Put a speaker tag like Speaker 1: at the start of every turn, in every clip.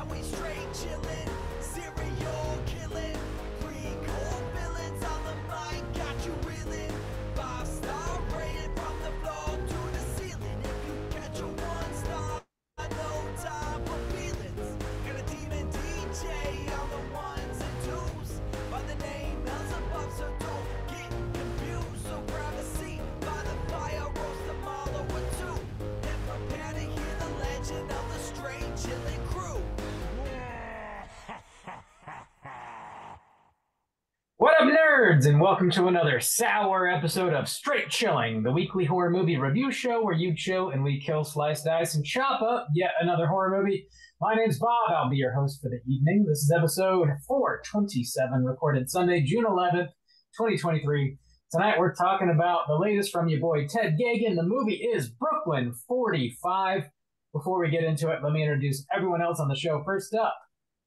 Speaker 1: Now we straight chillin', serial killing, pre-cold villains on the mic, got you reeling. 5-star rated from the floor to the ceiling. If you catch a 1-star, no time for feelings. Got a demon DJ on the ones and twos by the name Beelzebub, so don't get confused. So grab a seat by the fire, roast them all over two, and prepare to hear the legend of the Straight Chillin' Crew.
Speaker 2: What up, nerds, and welcome to another sour episode of Straight Chilling, the weekly horror movie review show where you chill and we kill, slice, dice, and chop up yet another horror movie. My name's Bob. I'll be your host for the evening. This is episode 427, recorded Sunday, June 11th, 2023. Tonight we're talking about the latest from your boy Ted Gagan. The movie is Brooklyn 45. Before we get into it, let me introduce everyone else on the show. First up,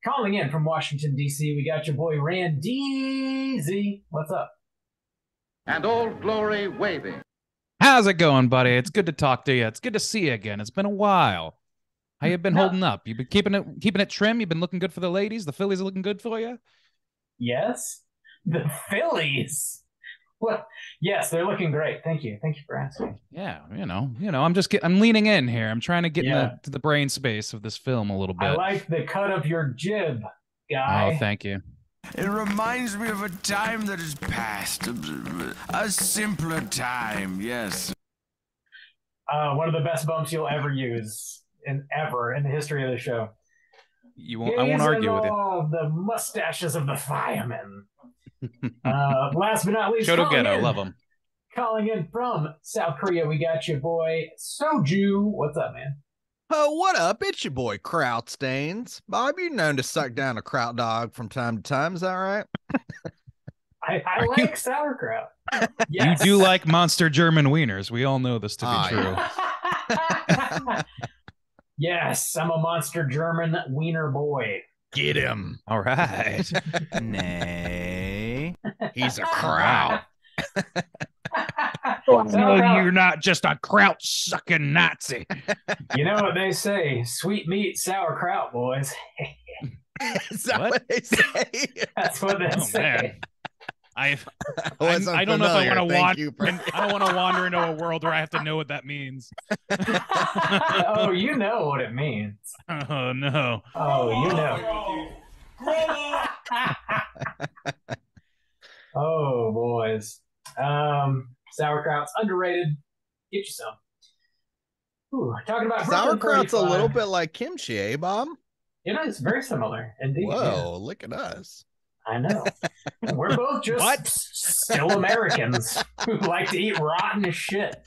Speaker 2: calling in from Washington, D.C., we got your boy Randy Z. What's up?
Speaker 3: And Old Glory waving.
Speaker 4: How's it going, buddy? It's good to talk to you. It's good to see you again. It's been a while. How you been holding up? You been keeping it trim? You been looking good for the ladies? The Phillies are looking good for you?
Speaker 2: Yes? The Phillies? Well, yes, they're looking great. Thank you. Thank you for asking.
Speaker 4: Yeah, I'm leaning in here. I'm trying to get into the brain space of this film a little bit.
Speaker 2: I like the cut of your jib, guy.
Speaker 4: Oh, thank you.
Speaker 1: It reminds me of a time that is past. A simpler time, yes.
Speaker 2: One of the best bumps you'll ever use in the history of the show.
Speaker 4: I won't argue with you.
Speaker 2: All the mustaches of the firemen. Last but not least,
Speaker 4: Shoto Ghetto, love him.
Speaker 2: Calling in from South Korea, we got your boy Soju. What's up, man?
Speaker 5: Oh, what up? It's your boy Kraut Stains. Bob, you're known to suck down a kraut dog from time to time. Is that right?
Speaker 2: I like sauerkraut. Yes.
Speaker 4: You do like monster German wieners. We all know this to be true.
Speaker 5: Yeah.
Speaker 2: Yes, I'm a monster German wiener boy.
Speaker 5: Get him.
Speaker 4: All right.
Speaker 5: Nay. He's a kraut.
Speaker 4: You're not just a kraut sucking Nazi.
Speaker 2: You know what they say? Sweet meat, sauerkraut, boys.
Speaker 5: Is that what they say?
Speaker 2: That's what they say.
Speaker 4: Man. I
Speaker 5: Wasn't
Speaker 4: don't know if I
Speaker 5: familiar.
Speaker 4: want to
Speaker 5: Thank you for-
Speaker 4: I don't want to wander into a world where I have to know what that means.
Speaker 2: Oh, you know what it means.
Speaker 4: Oh no.
Speaker 2: Oh, you know. Oh, boys. Sauerkraut's underrated. Get you some. Ooh, talking about Brooklyn
Speaker 5: Sauerkraut's a
Speaker 2: 35.
Speaker 5: little bit like kimchi, eh, Bob?
Speaker 2: It is very similar, indeed.
Speaker 5: Whoa, look at us.
Speaker 2: Yeah, I know. We're both just still Americans who like to eat rotten shit.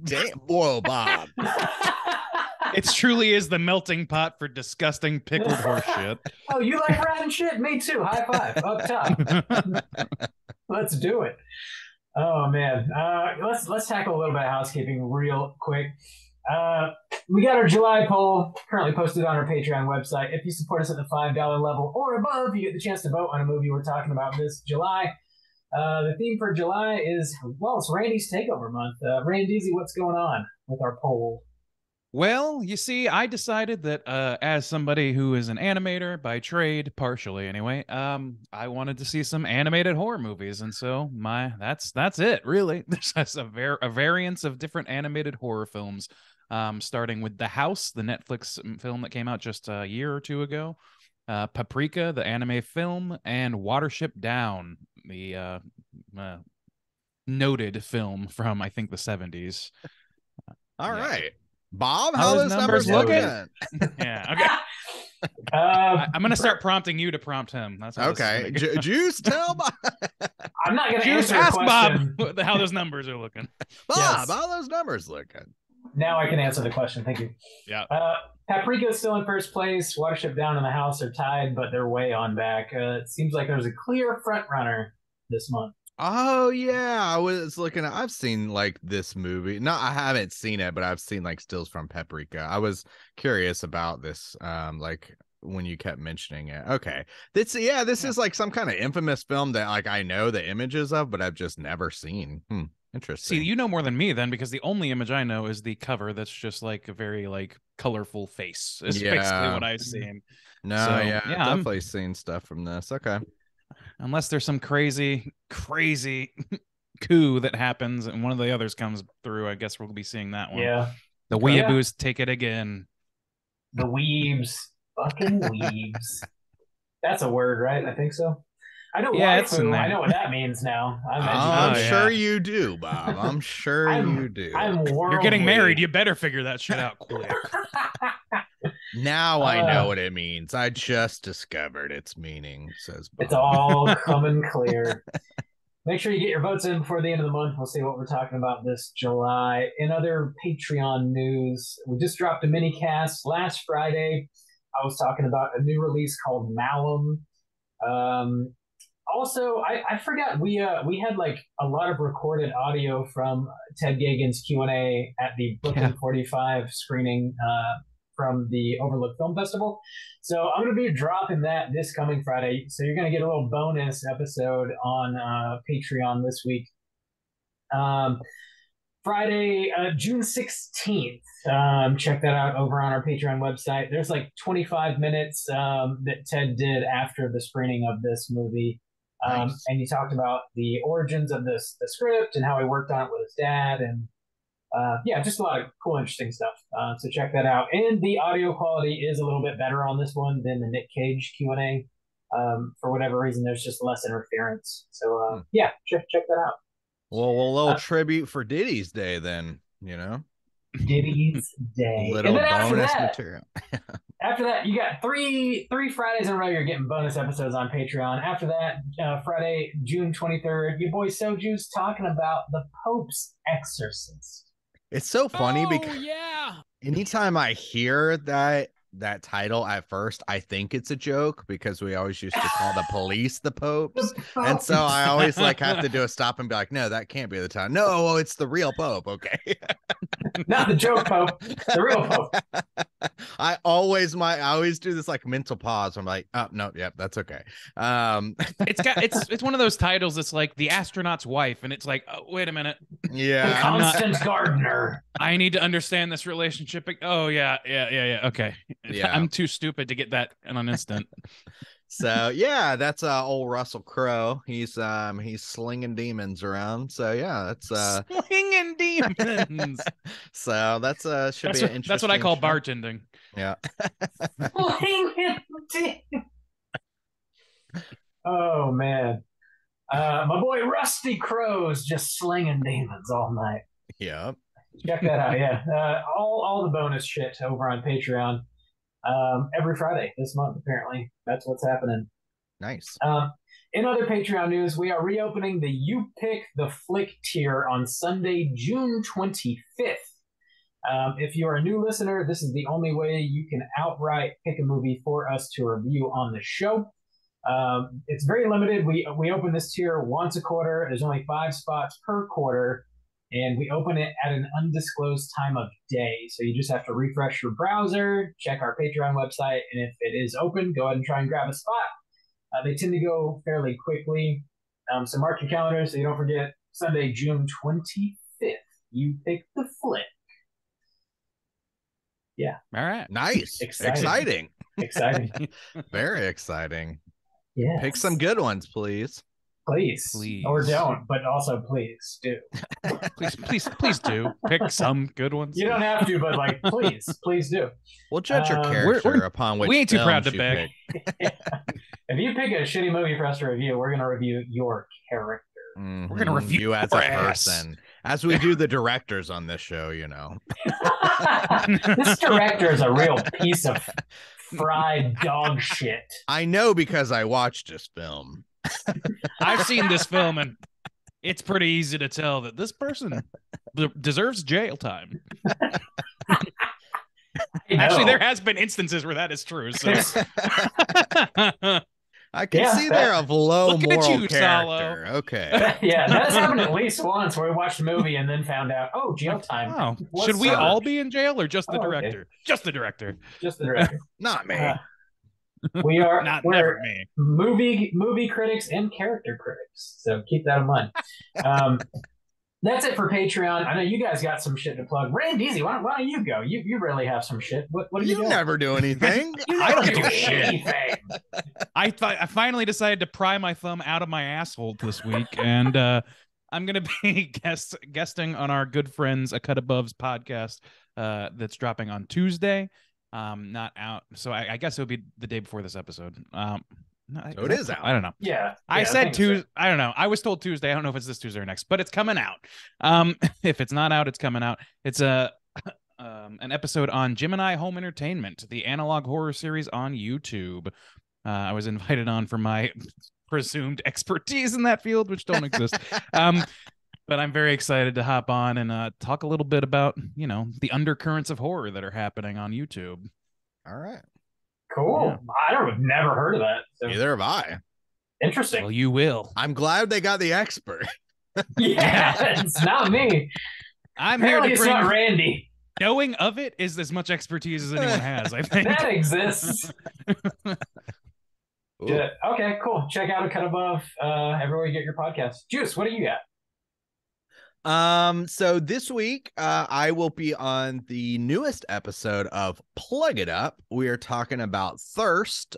Speaker 5: Damn, whoa, Bob.
Speaker 4: It truly is the melting pot for disgusting pickled horse shit.
Speaker 2: Oh, you like rotten shit? Me too. High five. Up top. Let's do it. Oh man. Let's tackle a little bit of housekeeping real quick. We got our July poll currently posted on our Patreon website. If you support us at the $5 level or above, you get the chance to vote on a movie we're talking about this July. The theme for July is, well, it's Randy's Takeover Month. Randy, what's going on with our poll?
Speaker 4: Well, you see, I decided that as somebody who is an animator by trade, partially anyway, I wanted to see some animated horror movies, and so that's it, really. There's a variance of different animated horror films, starting with The House, the Netflix film that came out just a year or two ago, Paprika, the anime film, and Watership Down, the noted film from, I think, the 70s.
Speaker 5: All
Speaker 4: Yeah.
Speaker 5: right. Bob,
Speaker 4: How
Speaker 5: how
Speaker 4: those
Speaker 5: those numbers
Speaker 4: numbers
Speaker 5: looking?
Speaker 4: Yeah, okay. I'm going to start prompting you to prompt him. That's how
Speaker 5: Okay.
Speaker 4: this is gonna go.
Speaker 5: Juice, tell Bob.
Speaker 2: I'm not going to
Speaker 4: Juice,
Speaker 2: answer a
Speaker 4: ask
Speaker 2: question.
Speaker 4: Bob how those numbers are looking.
Speaker 5: Bob,
Speaker 2: Yes.
Speaker 5: how those numbers looking?
Speaker 2: Now I can answer the question. Thank you.
Speaker 4: Yeah.
Speaker 2: Paprika is still in first place. Watership Down and The House are tied, but they're way on back. It seems like there's a clear front runner this month.
Speaker 5: Oh yeah, I was looking at. I've seen like this movie. No, I haven't seen it, but I've seen like stills from Paprika. I was curious about this. Like when you kept mentioning it. Okay, this is like some kind of infamous film that like I know the images of, but I've just never seen. Interesting.
Speaker 4: See, you know more than me then, because the only image I know is the cover that's just like a very like colorful face. Is basically
Speaker 5: Yeah.
Speaker 4: what I've seen.
Speaker 5: No,
Speaker 4: So,
Speaker 5: yeah, I've
Speaker 4: yeah, I'm-
Speaker 5: definitely seen stuff from this. Okay.
Speaker 4: Unless there's some crazy coup that happens and one of the others comes through, I guess we'll be seeing that one.
Speaker 2: Yeah.
Speaker 4: The
Speaker 2: Yeah.
Speaker 4: weeaboos take it again.
Speaker 2: The weebs. Fucking weebs. That's a word, right? I think so. I know
Speaker 4: Yeah, it's in
Speaker 2: waifu.
Speaker 4: there.
Speaker 2: I know what that means now. I'm
Speaker 5: I'm
Speaker 2: educated.
Speaker 5: sure
Speaker 4: yeah.
Speaker 5: you do, Bob. I'm sure you do.
Speaker 2: I'm worldly.
Speaker 4: You're getting married. You better figure that shit out quick.
Speaker 5: Now I know what it means. I just discovered its meaning, says Bob.
Speaker 2: It's all coming clear. Make sure you get your votes in before the end of the month. We'll see what we're talking about this July. In other Patreon news, we just dropped a mini cast last Friday. I was talking about a new release called Malum. Also, I forgot we had like a lot of recorded audio from Ted Gagan's Q&A at the Brooklyn 45 screening from the Overlook Film Festival. So I'm going to be dropping that this coming Friday. So you're going to get a little bonus episode on Patreon this week. Friday, June 16th. Check that out over on our Patreon website. There's like 25 minutes that Ted did after the screening of this movie.
Speaker 5: Nice.
Speaker 2: And he talked about the origins of the script and how he worked on it with his dad. And yeah, just a lot of cool, interesting stuff. So check that out. And the audio quality is a little bit better on this one than the Nick Cage Q&A. For whatever reason, there's just less interference. So yeah, check that out.
Speaker 5: Well, a little tribute for Diddy's Day, then, you know?
Speaker 2: Diddy's Day.
Speaker 5: Little
Speaker 2: And then
Speaker 5: bonus material.
Speaker 2: After that, you got three Fridays in a row. You're getting bonus episodes on Patreon. After that, Friday, June 23rd, your boy Soju's talking about the Pope's Exorcist.
Speaker 5: It's so funny because
Speaker 4: yeah.
Speaker 5: anytime I hear that title at first, I think it's a joke because we always used to call the police the popes. And so I always like have to do a stop and be like, no, that can't be the title. No, it's the real Pope. Okay.
Speaker 2: Not the joke Pope, the real Pope.
Speaker 5: I always do this like mental pause. I'm like, oh no, yep, that's okay.
Speaker 4: It's one of those titles that's like the astronaut's wife, and it's like, oh, wait a minute.
Speaker 5: Yeah.
Speaker 2: Constance Gardner.
Speaker 4: I need to understand this relationship. Oh yeah. Okay.
Speaker 5: Yeah.
Speaker 4: I'm too stupid to get that in an instant.
Speaker 5: So yeah, that's old Russell Crowe. He's slinging demons around. So yeah, that's
Speaker 4: Slinging demons.
Speaker 5: So that's should be an interesting.
Speaker 4: That's what I call
Speaker 5: show.
Speaker 4: bartending.
Speaker 5: Yeah.
Speaker 2: Oh man. My boy Rusty Crowe's just slinging demons all night.
Speaker 5: Yeah.
Speaker 2: Check that out. Yeah. All the bonus shit over on Patreon. Every Friday this month, apparently. That's what's happening.
Speaker 5: Nice.
Speaker 2: In other Patreon news, we are reopening the You Pick the Flick tier on Sunday, June 25th. If you're a new listener, this is the only way you can outright pick a movie for us to review on the show. It's very limited. We open this tier once a quarter. There's only 5 spots per quarter, and we open it at an undisclosed time of day. So you just have to refresh your browser, check our Patreon website, and if it is open, go ahead and try and grab a spot. They tend to go fairly quickly. So mark your calendar so you don't forget Sunday, June 25th. You Pick the Flick. Yeah.
Speaker 4: All right.
Speaker 5: Nice.
Speaker 2: Exciting. Exciting.
Speaker 5: Very exciting.
Speaker 2: Yeah.
Speaker 5: Pick some good ones, please.
Speaker 2: Please. Or don't, but also please do.
Speaker 4: Please do pick some good ones.
Speaker 2: You don't have to, but like, please do.
Speaker 5: We'll judge your
Speaker 2: We're-
Speaker 5: character upon which
Speaker 4: we ain't too proud
Speaker 5: films
Speaker 4: to
Speaker 5: you
Speaker 4: beg.
Speaker 5: pick.
Speaker 2: If you pick a shitty movie for us to review, we're going to review your character.
Speaker 5: Mhm.
Speaker 4: We're gonna review
Speaker 5: you as
Speaker 4: your
Speaker 5: a
Speaker 4: ass.
Speaker 5: person, as we do the directors on this show. You know.
Speaker 2: This director is a real piece of fried dog shit.
Speaker 5: I know because I watched this film.
Speaker 4: I've seen this film, and it's pretty easy to tell that this person deserves jail time. Actually, there has been instances where that is true. So
Speaker 5: I can
Speaker 2: Yeah,
Speaker 5: see there of low
Speaker 4: Look at
Speaker 5: moral
Speaker 4: you,
Speaker 5: character. Okay.
Speaker 2: Yeah, that's happened at least once where we watched a movie and then found out, oh, jail time.
Speaker 4: Oh,
Speaker 2: What's
Speaker 4: should we
Speaker 2: served?
Speaker 4: all be in jail or just the
Speaker 2: Oh, okay.
Speaker 4: director? Just the director.
Speaker 2: Just the director.
Speaker 5: Not me.
Speaker 2: We are
Speaker 4: Never me.
Speaker 2: movie critics and character critics, so keep that in mind. That's it for Patreon. I know you guys got some shit to plug. Randeezy, why don't you go? You really have some shit. What are you
Speaker 5: You
Speaker 2: doing?
Speaker 5: never do anything.
Speaker 2: You
Speaker 4: I don't
Speaker 2: never
Speaker 4: do shit.
Speaker 2: anything.
Speaker 4: I finally decided to pry my thumb out of my asshole this week, and I'm gonna be guesting on our good friends A Cut Above's podcast that's dropping on Tuesday. Not out, so I guess it would be the day before this episode.
Speaker 5: So it is out.
Speaker 4: I don't know.
Speaker 2: Yeah.
Speaker 4: I said
Speaker 2: think so.
Speaker 4: Tuesday. I don't know. I was told Tuesday. I don't know if it's this Tuesday or next, but it's coming out. If it's not out, it's coming out. It's an episode on Gemini Home Entertainment, the analog horror series on YouTube. I was invited on for my presumed expertise in that field, which don't exist. But I'm very excited to hop on and talk a little bit about, the undercurrents of horror that are happening on YouTube.
Speaker 5: All right.
Speaker 2: Cool. I've never heard of that. So
Speaker 5: Neither have I.
Speaker 2: interesting.
Speaker 4: Well, you will.
Speaker 5: I'm glad they got the expert.
Speaker 2: Yeah, it's not me.
Speaker 4: I'm here
Speaker 2: Apparently
Speaker 4: to
Speaker 2: it's
Speaker 4: bring
Speaker 2: not Randy.
Speaker 4: knowing of it is as much expertise as anyone has, I think.
Speaker 2: That exists.
Speaker 5: Ooh.
Speaker 2: Yeah. Okay, cool. Check out A Cut Above everywhere you get your podcast. Juice, what do you got?
Speaker 5: So this week, I will be on the newest episode of Plug It Up. We are talking about Thirst.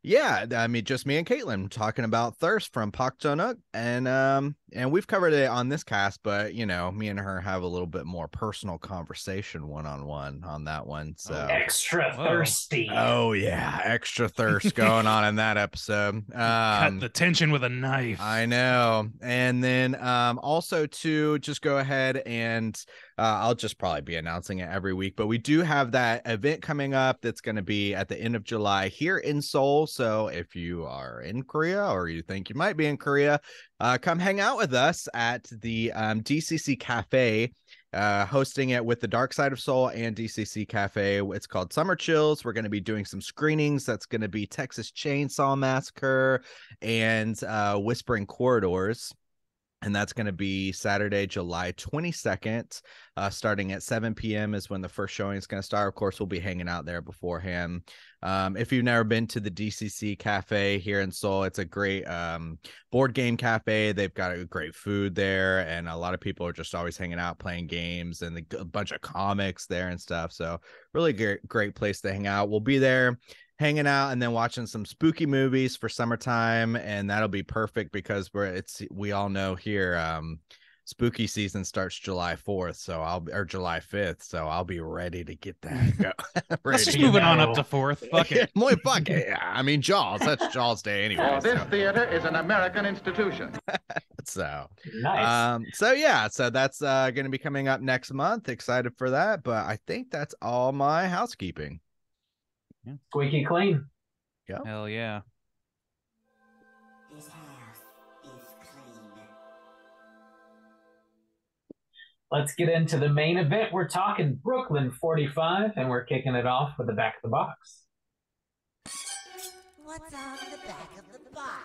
Speaker 5: Yeah, I mean, just me and Caitlin talking about Thirst from Park Chan-wook, and we've covered it on this cast, but me and her have a little bit more personal conversation one-on-one on that one. So
Speaker 2: Extra
Speaker 4: Whoa.
Speaker 2: thirsty.
Speaker 5: oh yeah, extra thirst going on in that episode.
Speaker 4: Cut the tension with a knife.
Speaker 5: I know. And then also to just go ahead and I'll just probably be announcing it every week, but we do have that event coming up that's going to be at the end of July here in Seoul. So if you are in Korea or you think you might be in Korea, come hang out with us at the DCC Cafe, hosting it with the Dark Side of Soul and DCC Cafe. It's called Summer Chills. We're going to be doing some screenings. That's going to be Texas Chainsaw Massacre and Whispering Corridors. And that's going to be Saturday, July 22nd, starting at 7 p.m. is when the first showing is going to start. Of course, we'll be hanging out there beforehand. If you've never been to the DCC Cafe here in Seoul, it's a great board game cafe. They've got a great food there, and a lot of people are just always hanging out, playing games, and a bunch of comics there and stuff. So really great place to hang out. We'll be there hanging out and then watching some spooky movies for summertime, and that'll be perfect because we all know here spooky season starts July 4th, or July 5th, so I'll be ready to get that
Speaker 4: Let's just
Speaker 2: You
Speaker 4: move it on
Speaker 2: know.
Speaker 4: up to 4th. Fuck it.
Speaker 5: Fuck it. Yeah, I mean Jaws, that's Jaws Day anyway.
Speaker 3: For this theater is an American institution.
Speaker 5: So
Speaker 2: Nice.
Speaker 5: so that's going to be coming up next month. Excited for that, but I think that's all my housekeeping.
Speaker 2: Squeaky clean.
Speaker 4: Hell yeah.
Speaker 6: This house is clean.
Speaker 2: Let's get into the main event. We're talking Brooklyn 45, and we're kicking it off with the back of the box.
Speaker 6: What's on the back of the box?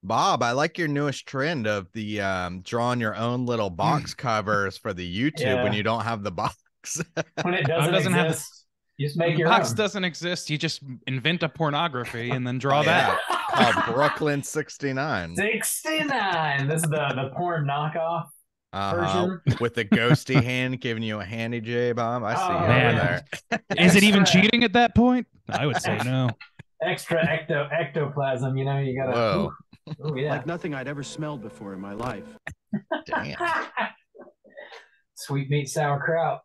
Speaker 5: Bob, I like your newest trend of the drawing your own little box covers for the YouTube when
Speaker 2: Yeah.
Speaker 5: you don't have the box.
Speaker 2: When it doesn't,
Speaker 4: doesn't have
Speaker 2: exist, you just make
Speaker 4: The
Speaker 2: your
Speaker 4: box
Speaker 2: own.
Speaker 4: doesn't exist. You just invent a pornography and then draw
Speaker 5: Yeah.
Speaker 4: that.
Speaker 5: Called Brooklyn 69.
Speaker 2: 69. This is the porn knockoff. version.
Speaker 5: With the ghosty hand giving you a handy J, Bob. I see
Speaker 2: Oh,
Speaker 5: you
Speaker 4: man.
Speaker 5: over there.
Speaker 4: Is it even
Speaker 2: Extra-
Speaker 4: cheating at that point? I would say no.
Speaker 2: Extra ectoplasm, you gotta.
Speaker 5: Whoa.
Speaker 2: Ooh, yeah.
Speaker 7: Like nothing I'd ever smelled before in my life.
Speaker 5: Damn.
Speaker 2: Sweet meat sauerkraut.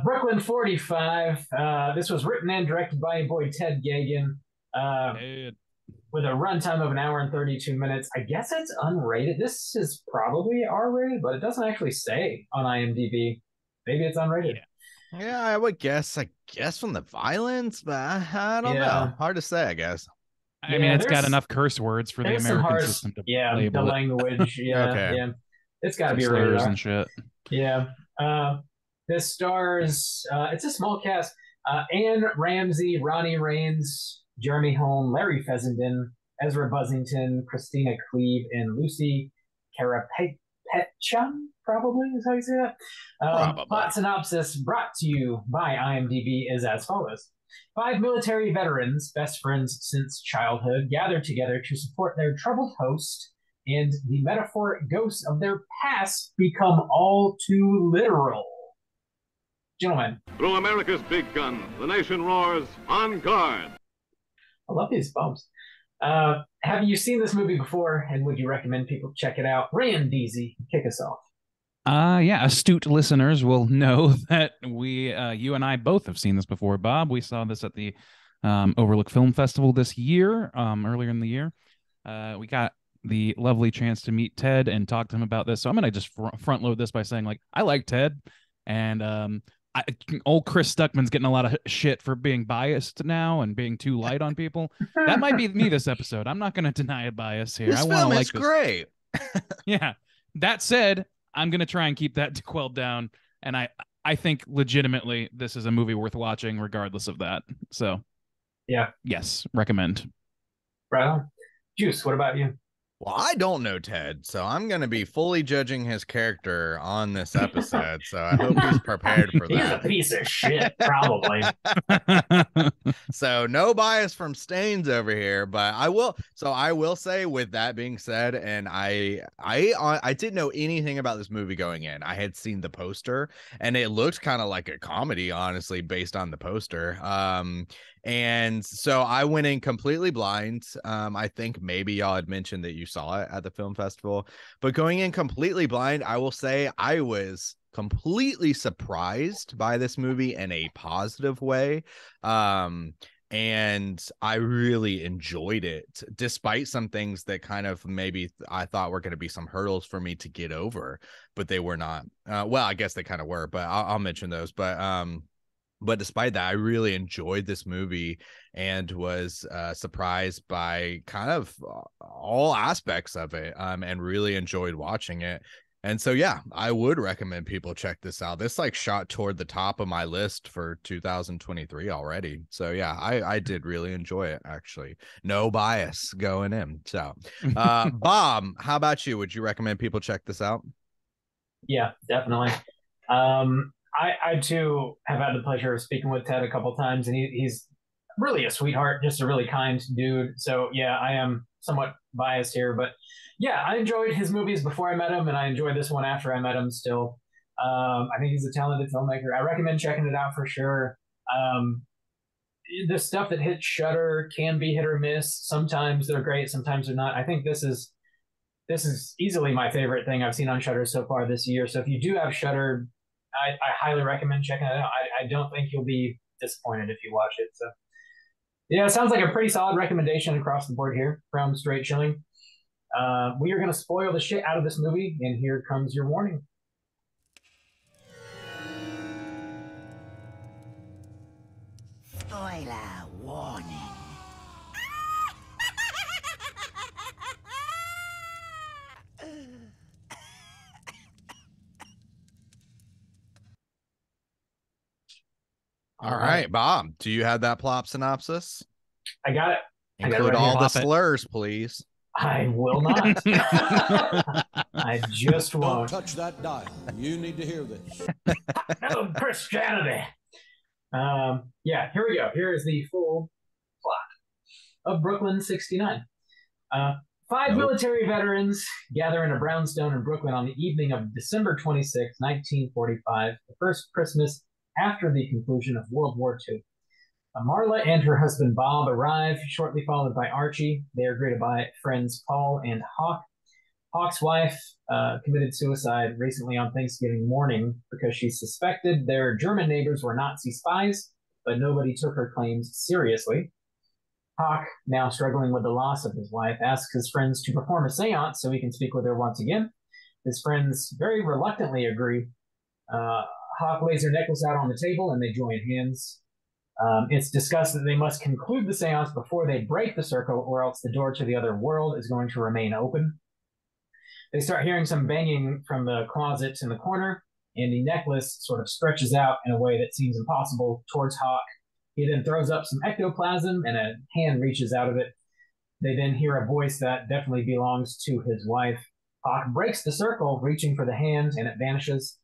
Speaker 2: Brooklyn 45. This was written and directed by your boy Ted Gagan.
Speaker 4: Dude.
Speaker 2: With a runtime of an hour and 32 minutes. I guess it's unrated. This is probably R-rated, but it doesn't actually say on IMDb. Maybe it's unrated.
Speaker 5: Yeah, I would guess. I guess from the violence, but I don't
Speaker 2: Yeah.
Speaker 5: know. Hard to say, I guess.
Speaker 4: I mean,
Speaker 2: Yeah,
Speaker 4: it's got
Speaker 2: there's-
Speaker 4: got enough curse words for the
Speaker 2: There's some
Speaker 4: American
Speaker 2: hard,
Speaker 4: system to
Speaker 2: the
Speaker 4: label it.
Speaker 2: language. Yeah,
Speaker 5: Okay.
Speaker 2: yeah. It's got to
Speaker 4: Some
Speaker 2: be
Speaker 4: slurs
Speaker 2: rated R.
Speaker 4: and shit.
Speaker 2: Yeah. This stars, it's a small cast. Anne Ramsey, Ronnie Rains, Jeremy Holm, Larry Fessenden, Ezra Buzzington, Christina Cleve, and Lucy Karapetcham, probably is how you say that.
Speaker 5: Probably.
Speaker 2: Plot synopsis brought to you by IMDb is as follows. 5 military veterans, best friends since childhood, gather together to support their troubled host, and the metaphoric ghosts of their past become all too literal. Gentlemen,
Speaker 8: Through America's big gun, the nation roars, on guard.
Speaker 2: I love these bumps. Have you seen this movie before, and would you recommend people check it out? Rand Deasy, kick us off.
Speaker 4: Yeah, astute listeners will know that you and I both have seen this before, Bob. We saw this at the Overlook Film Festival this year, earlier in the year. We got the lovely chance to meet Ted and talk to him about this. So I'm going to just front load this by saying, like, I like Ted, and old Chris Stuckman's getting a lot of shit for being biased now and being too light on people. That might be me this episode. I'm not going to deny a bias here.
Speaker 5: This
Speaker 4: I
Speaker 5: film
Speaker 4: want to
Speaker 5: is
Speaker 4: like
Speaker 5: great.
Speaker 4: Yeah. That said, I'm going to try and keep that quelled down. And I think legitimately this is a movie worth watching regardless of that. So,
Speaker 2: yeah.
Speaker 4: Yes, recommend.
Speaker 2: Right on. Juice, what about you?
Speaker 5: Well, I don't know Ted, so I'm going to be fully judging his character on this episode. So I hope he's prepared for
Speaker 2: He's a
Speaker 5: that.
Speaker 2: piece of shit, probably.
Speaker 5: So no bias from Stains over here, but I will. So I will say, with that being said, and I didn't know anything about this movie going in. I had seen the poster, and it looked kind of like a comedy, honestly, based on the poster. And so I went in completely blind. I think maybe y'all had mentioned that you saw it at the film festival, but going in completely blind, I will say I was completely surprised by this movie in a positive way. And I really enjoyed it, despite some things that kind of maybe I thought were going to be some hurdles for me to get over, but they were not. Well, I guess they kind of were, but I'll mention those. But despite that, I really enjoyed this movie and was surprised by kind of all aspects of it, and really enjoyed watching it. And so, yeah, I would recommend people check this out. This like shot toward the top of my list for 2023 already. So, yeah, I did really enjoy it, actually. No bias going in. So, Bob, how about you? Would you recommend people check this out?
Speaker 2: Yeah, definitely. I too have had the pleasure of speaking with Ted a couple times, and he's really a sweetheart, just a really kind dude. So yeah, I am somewhat biased here, but yeah, I enjoyed his movies before I met him, and I enjoyed this one after I met him still. I think he's a talented filmmaker. I recommend checking it out for sure. The stuff that hits Shudder can be hit or miss. Sometimes they're great, sometimes they're not. I think this is easily my favorite thing I've seen on Shudder so far this year. So if you do have Shudder, I highly recommend checking it out. I don't think you'll be disappointed if you watch it. So, yeah, it sounds like a pretty solid recommendation across the board here from Straight Chilling. We are going to spoil the shit out of this movie, and here comes your warning.
Speaker 6: Spoiler warning.
Speaker 5: All right, Bob, do you have that plot synopsis?
Speaker 2: I got it.
Speaker 5: Include all the slurs, please.
Speaker 2: I will not. I just
Speaker 9: Don't
Speaker 2: won't.
Speaker 9: touch that dial. You need to hear this.
Speaker 2: No Christianity. Yeah, here we go. Here is the full plot of Brooklyn 69. Five military veterans gather in a brownstone in Brooklyn on the evening of December 26, 1945, the first Christmas after the conclusion of World War II. Marla and her husband Bob arrive, shortly followed by Archie. They are greeted by friends Paul and Hawk. Hawk's wife committed suicide recently on Thanksgiving morning because she suspected their German neighbors were Nazi spies, but nobody took her claims seriously. Hawk, now struggling with the loss of his wife, asks his friends to perform a seance so he can speak with her once again. His friends very reluctantly agree. Hawk lays her necklace out on the table and they join hands. It's discussed that they must conclude the seance before they break the circle, or else the door to the other world is going to remain open. They start hearing some banging from the closet in the corner, and the necklace sort of stretches out in a way that seems impossible towards Hawk. He then throws up some ectoplasm, and a hand reaches out of it. They then hear a voice that definitely belongs to his wife. Hawk breaks the circle, reaching for the hand, and it vanishes.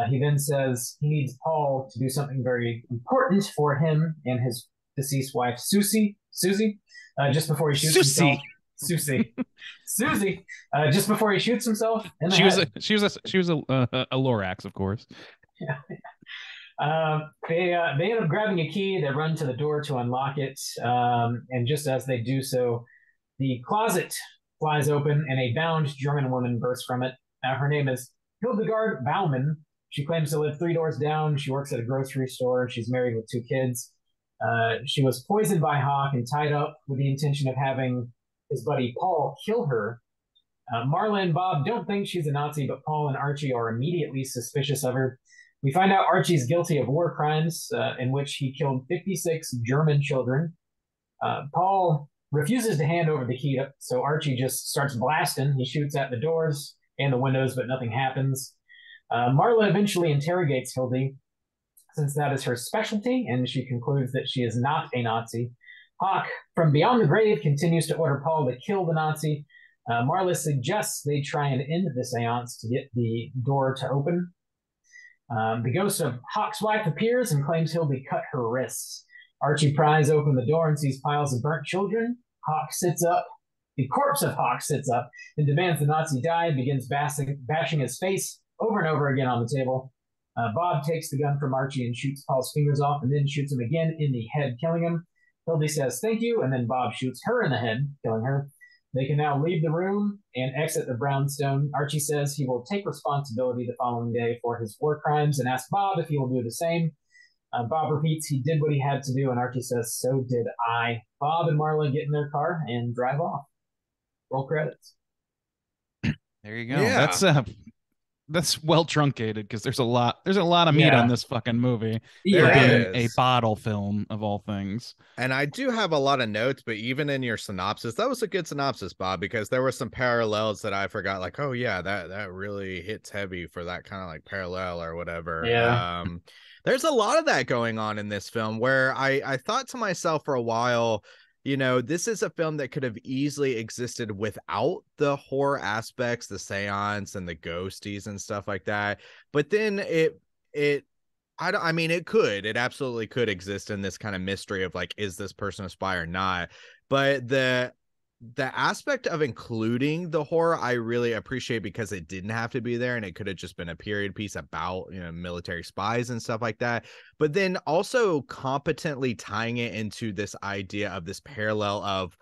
Speaker 2: He then says he needs Paul to do something very important for him and his deceased wife, Susie, just before he shoots himself. Susie, just before he shoots himself in the head.
Speaker 4: She was a Lorax, of course.
Speaker 2: Yeah. They end up grabbing a key. They run to the door to unlock it, and just as they do so, the closet flies open and a bound German woman bursts from it. Her name is Hildegard Baumann. She claims to live 3 doors down. She works at a grocery store. She's married with 2 kids. She was poisoned by Hawk and tied up with the intention of having his buddy Paul kill her. Marla and Bob don't think she's a Nazi, but Paul and Archie are immediately suspicious of her. We find out Archie's guilty of war crimes in which he killed 56 German children. Paul refuses to hand over the key, so Archie just starts blasting. He shoots at the doors and the windows, but nothing happens. Marla eventually interrogates Hildy, since that is her specialty, and she concludes that she is not a Nazi. Hawk, from beyond the grave, continues to order Paul to kill the Nazi. Marla suggests they try and end the seance to get the door to open. The ghost of Hawk's wife appears and claims Hildy cut her wrists. Archie pries open the door and sees piles of burnt children. Hawk sits up. The corpse of Hawk sits up and demands the Nazi die and begins bashing his face over and over again on the table. Bob takes the gun from Archie and shoots Paul's fingers off and then shoots him again in the head, killing him. Hildy says thank you, and then Bob shoots her in the head, killing her. They can now leave the room and exit the brownstone. Archie says he will take responsibility the following day for his war crimes and asks Bob if he will do the same. Bob repeats he did what he had to do, and Archie says, so did I. Bob and Marla get in their car and drive off. Roll credits.
Speaker 4: There you go. Yeah. That's well truncated because there's a lot of meat on this fucking movie.
Speaker 5: There
Speaker 4: is a bottle film of all things.
Speaker 5: And I do have a lot of notes, but even in your synopsis, that was a good synopsis, Bob, because there were some parallels that I forgot, like, oh yeah, that really hits heavy for that kind of like parallel or whatever.
Speaker 2: Yeah.
Speaker 5: There's a lot of that going on in this film where I thought to myself for a while, you know, this is a film that could have easily existed without the horror aspects, the seance and the ghosties and stuff like that. But then it absolutely could exist in this kind of mystery of like, is this person a spy or not? But the aspect of including the horror, I really appreciate because it didn't have to be there and it could have just been a period piece about, you know, military spies and stuff like that. But then also competently tying it into this idea of this parallel of,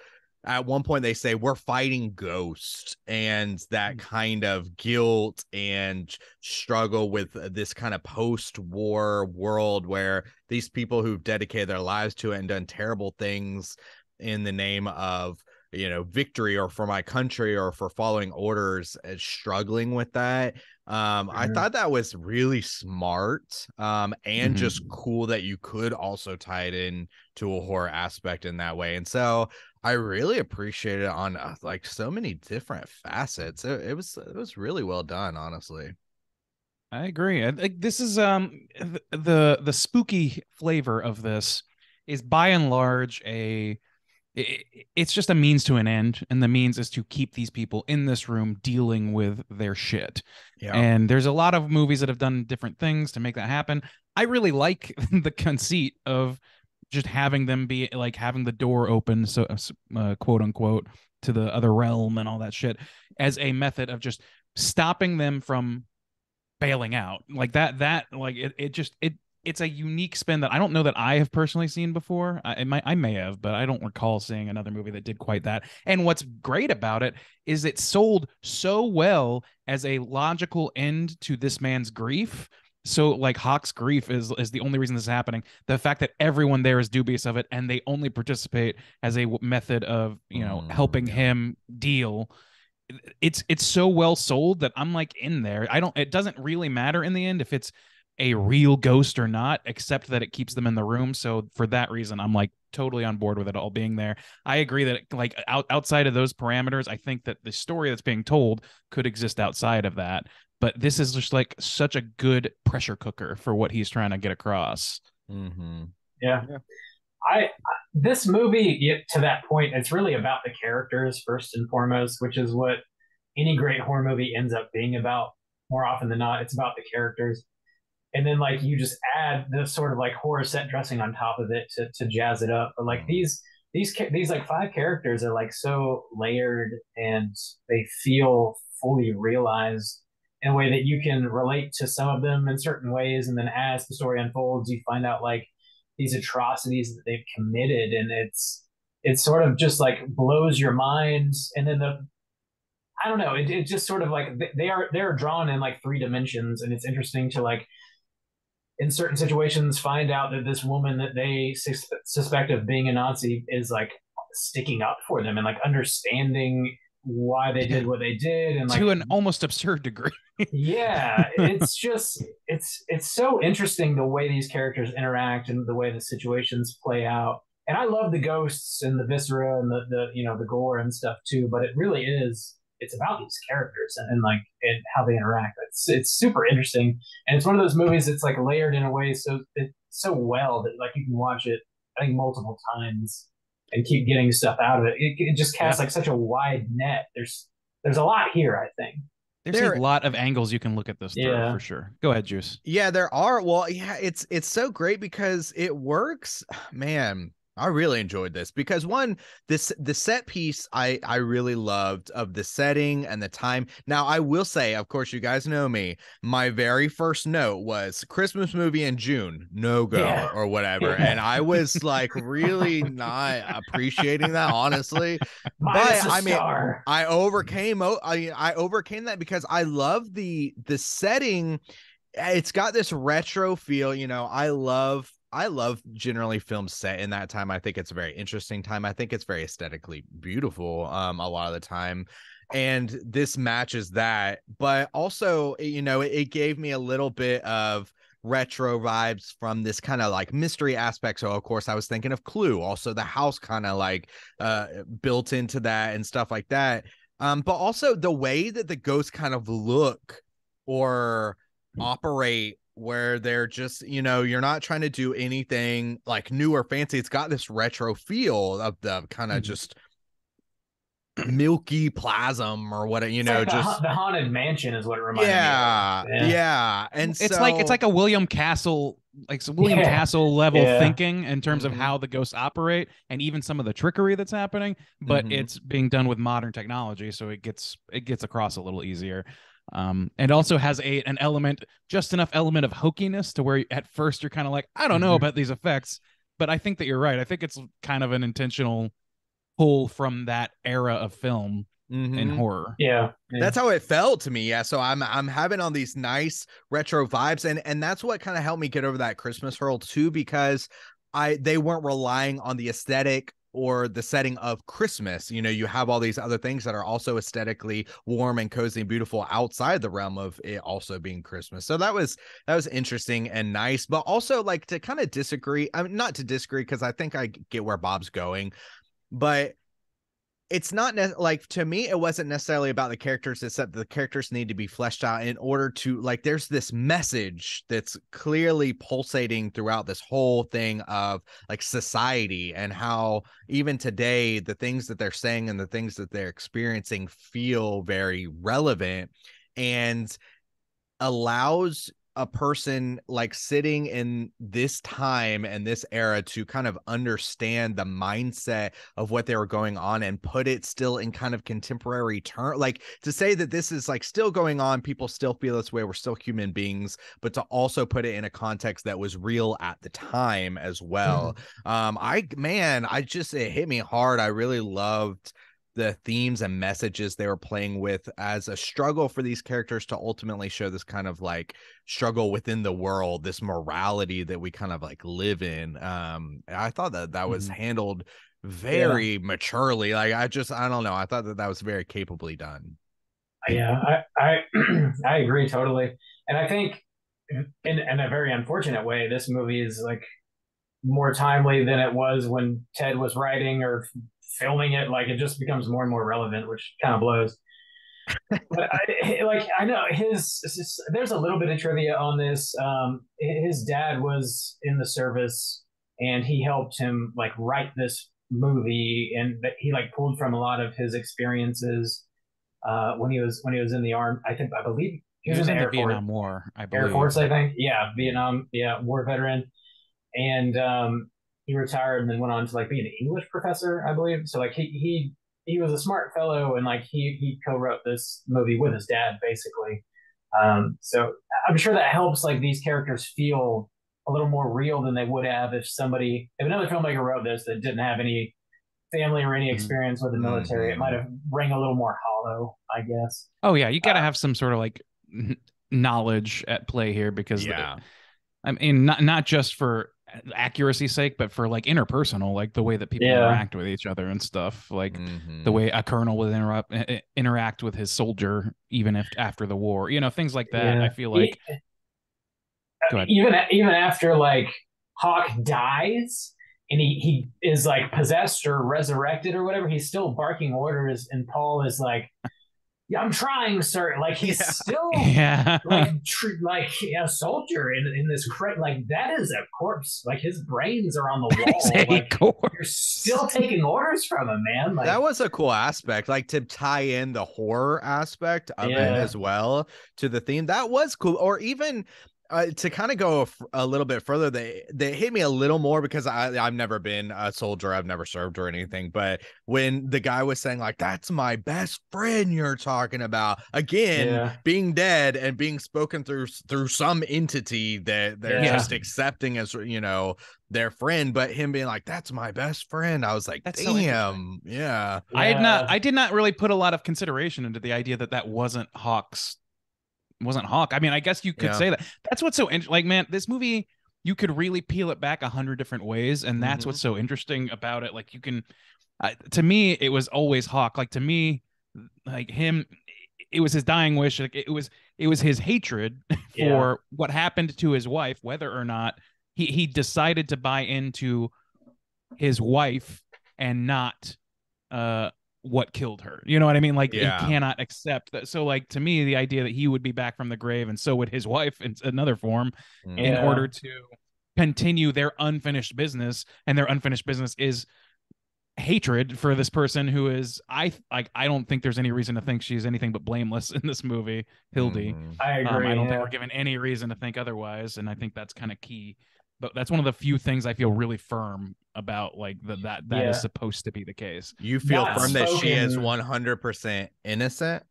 Speaker 5: at one point they say we're fighting ghosts and that kind of guilt and struggle with this kind of post-war world where these people who've dedicated their lives to it and done terrible things in the name of, you know, victory or for my country or for following orders, struggling with that. I thought that was really smart and just cool that you could also tie it in to a horror aspect in that way. And so I really appreciate it on like so many different facets. It was really well done, honestly.
Speaker 4: I agree. I think this is the spooky flavor of this is by and large it's just a means to an end, and the means is to keep these people in this room dealing with their shit. Yeah. And there's a lot of movies that have done different things to make that happen. I really like the conceit of just having them be like having the door open, so quote unquote, to the other realm and all that shit as a method of just stopping them from bailing out like that. Like it's a unique spin that I don't know that I have personally seen before. I may have, but I don't recall seeing another movie that did quite that. And what's great about it is it sold so well as a logical end to this man's grief. So like Hawk's grief is the only reason this is happening. The fact that everyone there is dubious of it and they only participate as a method of, you know, helping him deal. It's so well sold that I'm like in there. It doesn't really matter in the end if it's a real ghost or not, except that it keeps them in the room. So for that reason, I'm like totally on board with it all being there. I agree that like outside of those parameters, I think that the story that's being told could exist outside of that. But this is just like such a good pressure cooker for what he's trying to get across.
Speaker 2: Yeah. This movie, to that point, it's really about the characters first and foremost, which is what any great horror movie ends up being about. more often than not. It's about the characters, and then like you just add the sort of like horror set dressing on top of it to jazz it up. But like these like five characters are like so layered, and they feel fully realized in a way that you can relate to some of them in certain ways, and then as the story unfolds you find out like these atrocities that they've committed, and it's sort of just like blows your mind. And then the I don't know, it just sort of like they're drawn in like three dimensions, and it's interesting to like in certain situations find out that this woman that they suspect of being a Nazi is like sticking up for them and like understanding why they did what they did, and like
Speaker 4: to an almost absurd degree.
Speaker 2: yeah, it's just it's so interesting the way these characters interact and the way the situations play out. And I love the ghosts and the viscera and the you know the gore and stuff too, but it really is it's about these characters and like and how they interact. It's super interesting, and it's one of those movies that's like layered in a way so well that like you can watch it I think multiple times and keep getting stuff out of it. It just casts like such a wide net. There's a lot here, I think.
Speaker 4: There's a lot of angles you can look at this through for sure. Go ahead, Juice.
Speaker 5: Yeah, there are. Well, yeah, it's so great because it works. Man, I really enjoyed this because one, the set piece I really loved of the setting and the time. Now, I will say, of course, you guys know me. My very first note was Christmas movie in June, no go or whatever. And I was like really not appreciating that, honestly. But I mean, I overcame that because I love the setting. It's got this retro feel, you know. I love generally films set in that time. I think it's a very interesting time. I think it's very aesthetically beautiful a lot of the time. And this matches that. But also, you know, it gave me a little bit of retro vibes from this kind of like mystery aspect. So, of course, I was thinking of Clue. Also, the house kind of like built into that and stuff like that. But also the way that the ghosts kind of look or operate, where they're just, you know, you're not trying to do anything like new or fancy. It's got this retro feel of the kind of just milky plasm or what, you know,
Speaker 2: like
Speaker 5: just
Speaker 2: the haunted mansion is what it reminded me of.
Speaker 5: Yeah. And
Speaker 4: it's like a William Castle, like some William Castle level thinking in terms of how the ghosts operate and even some of the trickery that's happening, but it's being done with modern technology, so it gets across a little easier. And also has an element, just enough element of hokiness to where at first you're kind of like, I don't know about these effects, but I think that you're right. I think it's kind of an intentional pull from that era of film in horror.
Speaker 2: Yeah.
Speaker 5: That's how it felt to me. Yeah. So I'm having all these nice retro vibes, and that's what kind of helped me get over that Christmas hurl too, because they weren't relying on the aesthetic or the setting of Christmas. You know, you have all these other things that are also aesthetically warm and cozy and beautiful outside the realm of it also being Christmas. So that was interesting and nice, but also like to kind of disagree. I mean, not to disagree, because I think I get where Bob's going, but it's not like, to me, it wasn't necessarily about the characters, except the characters need to be fleshed out in order to, like, there's this message that's clearly pulsating throughout this whole thing of like society, and how even today the things that they're saying and the things that they're experiencing feel very relevant, and allows a person like sitting in this time and this era to kind of understand the mindset of what they were going on and put it still in kind of contemporary term, like to say that this is like still going on, people still feel this way, we're still human beings, but to also put it in a context that was real at the time as well. It hit me hard. I really loved the themes and messages they were playing with as a struggle for these characters to ultimately show this kind of like struggle within the world, this morality that we kind of like live in. I thought that was handled very maturely. Like, I don't know. I thought that was very capably done.
Speaker 2: Yeah, I I agree totally. And I think in a very unfortunate way, this movie is like more timely than it was when Ted was writing or filming it. Like, it just becomes more and more relevant, which kind of blows. But I know there's a little bit of trivia on this. His dad was in the service, and he helped him like write this movie, and he like pulled from a lot of his experiences. when he was in the army. I believe
Speaker 4: He was in the
Speaker 2: Air Force.
Speaker 4: Vietnam War, I believe.
Speaker 2: Air Force, I think. Yeah, Vietnam. Yeah, war veteran, and he retired and then went on to like be an English professor, I believe. So like he was a smart fellow, and like he co-wrote this movie with his dad, basically. So I'm sure that helps like these characters feel a little more real than they would have if another filmmaker wrote this that didn't have any family or any experience with the military. It might have rang a little more hollow, I guess.
Speaker 4: Oh yeah, you got to have some sort of like knowledge at play here because I mean not just for accuracy's sake, but for like interpersonal, like the way that people interact with each other and stuff, like the way a colonel would interact with his soldier, even if after the war, things like that. I feel like
Speaker 2: even after like Hawk dies and he is like possessed or resurrected or whatever, he's still barking orders, and Paul is like, yeah, I'm trying, sir. Like he's still like a soldier in this crate. Like that is a corpse. Like his brains are on the wall. Like, you're still taking orders from him, man. Like,
Speaker 5: that was a cool aspect, like to tie in the horror aspect of it as well to the theme. That was cool. Or even to kind of go a little bit further, they hit me a little more because I've never been a soldier, I've never served or anything. But when the guy was saying like, "That's my best friend," you're talking about again being dead and being spoken through some entity that they're just accepting as their friend, but him being like, "That's my best friend," I was like,
Speaker 4: that's
Speaker 5: damn,
Speaker 4: I did not really put a lot of consideration into the idea that wasn't Hawk. I mean, I guess you could say that. That's what's so interesting. Like, man, this movie, you could really peel it back 100 different ways, and that's what's so interesting about it. Like, you can, to me, it was always Hawk. Like, to me, like him, it was his dying wish. Like, it was his hatred for what happened to his wife, whether or not he decided to buy into his wife and not what killed her. You know what I mean? Like he cannot accept that. So like to me, the idea that he would be back from the grave and so would his wife in another form in order to continue their unfinished business, and their unfinished business is hatred for this person who is I don't think there's any reason to think she's anything but blameless in this movie, Hildy.
Speaker 2: I agree.
Speaker 4: I don't think we're given any reason to think otherwise, and I think that's kind of key. But that's one of the few things I feel really firm about, like that is supposed to be the case.
Speaker 5: You feel firm that she is 100% innocent?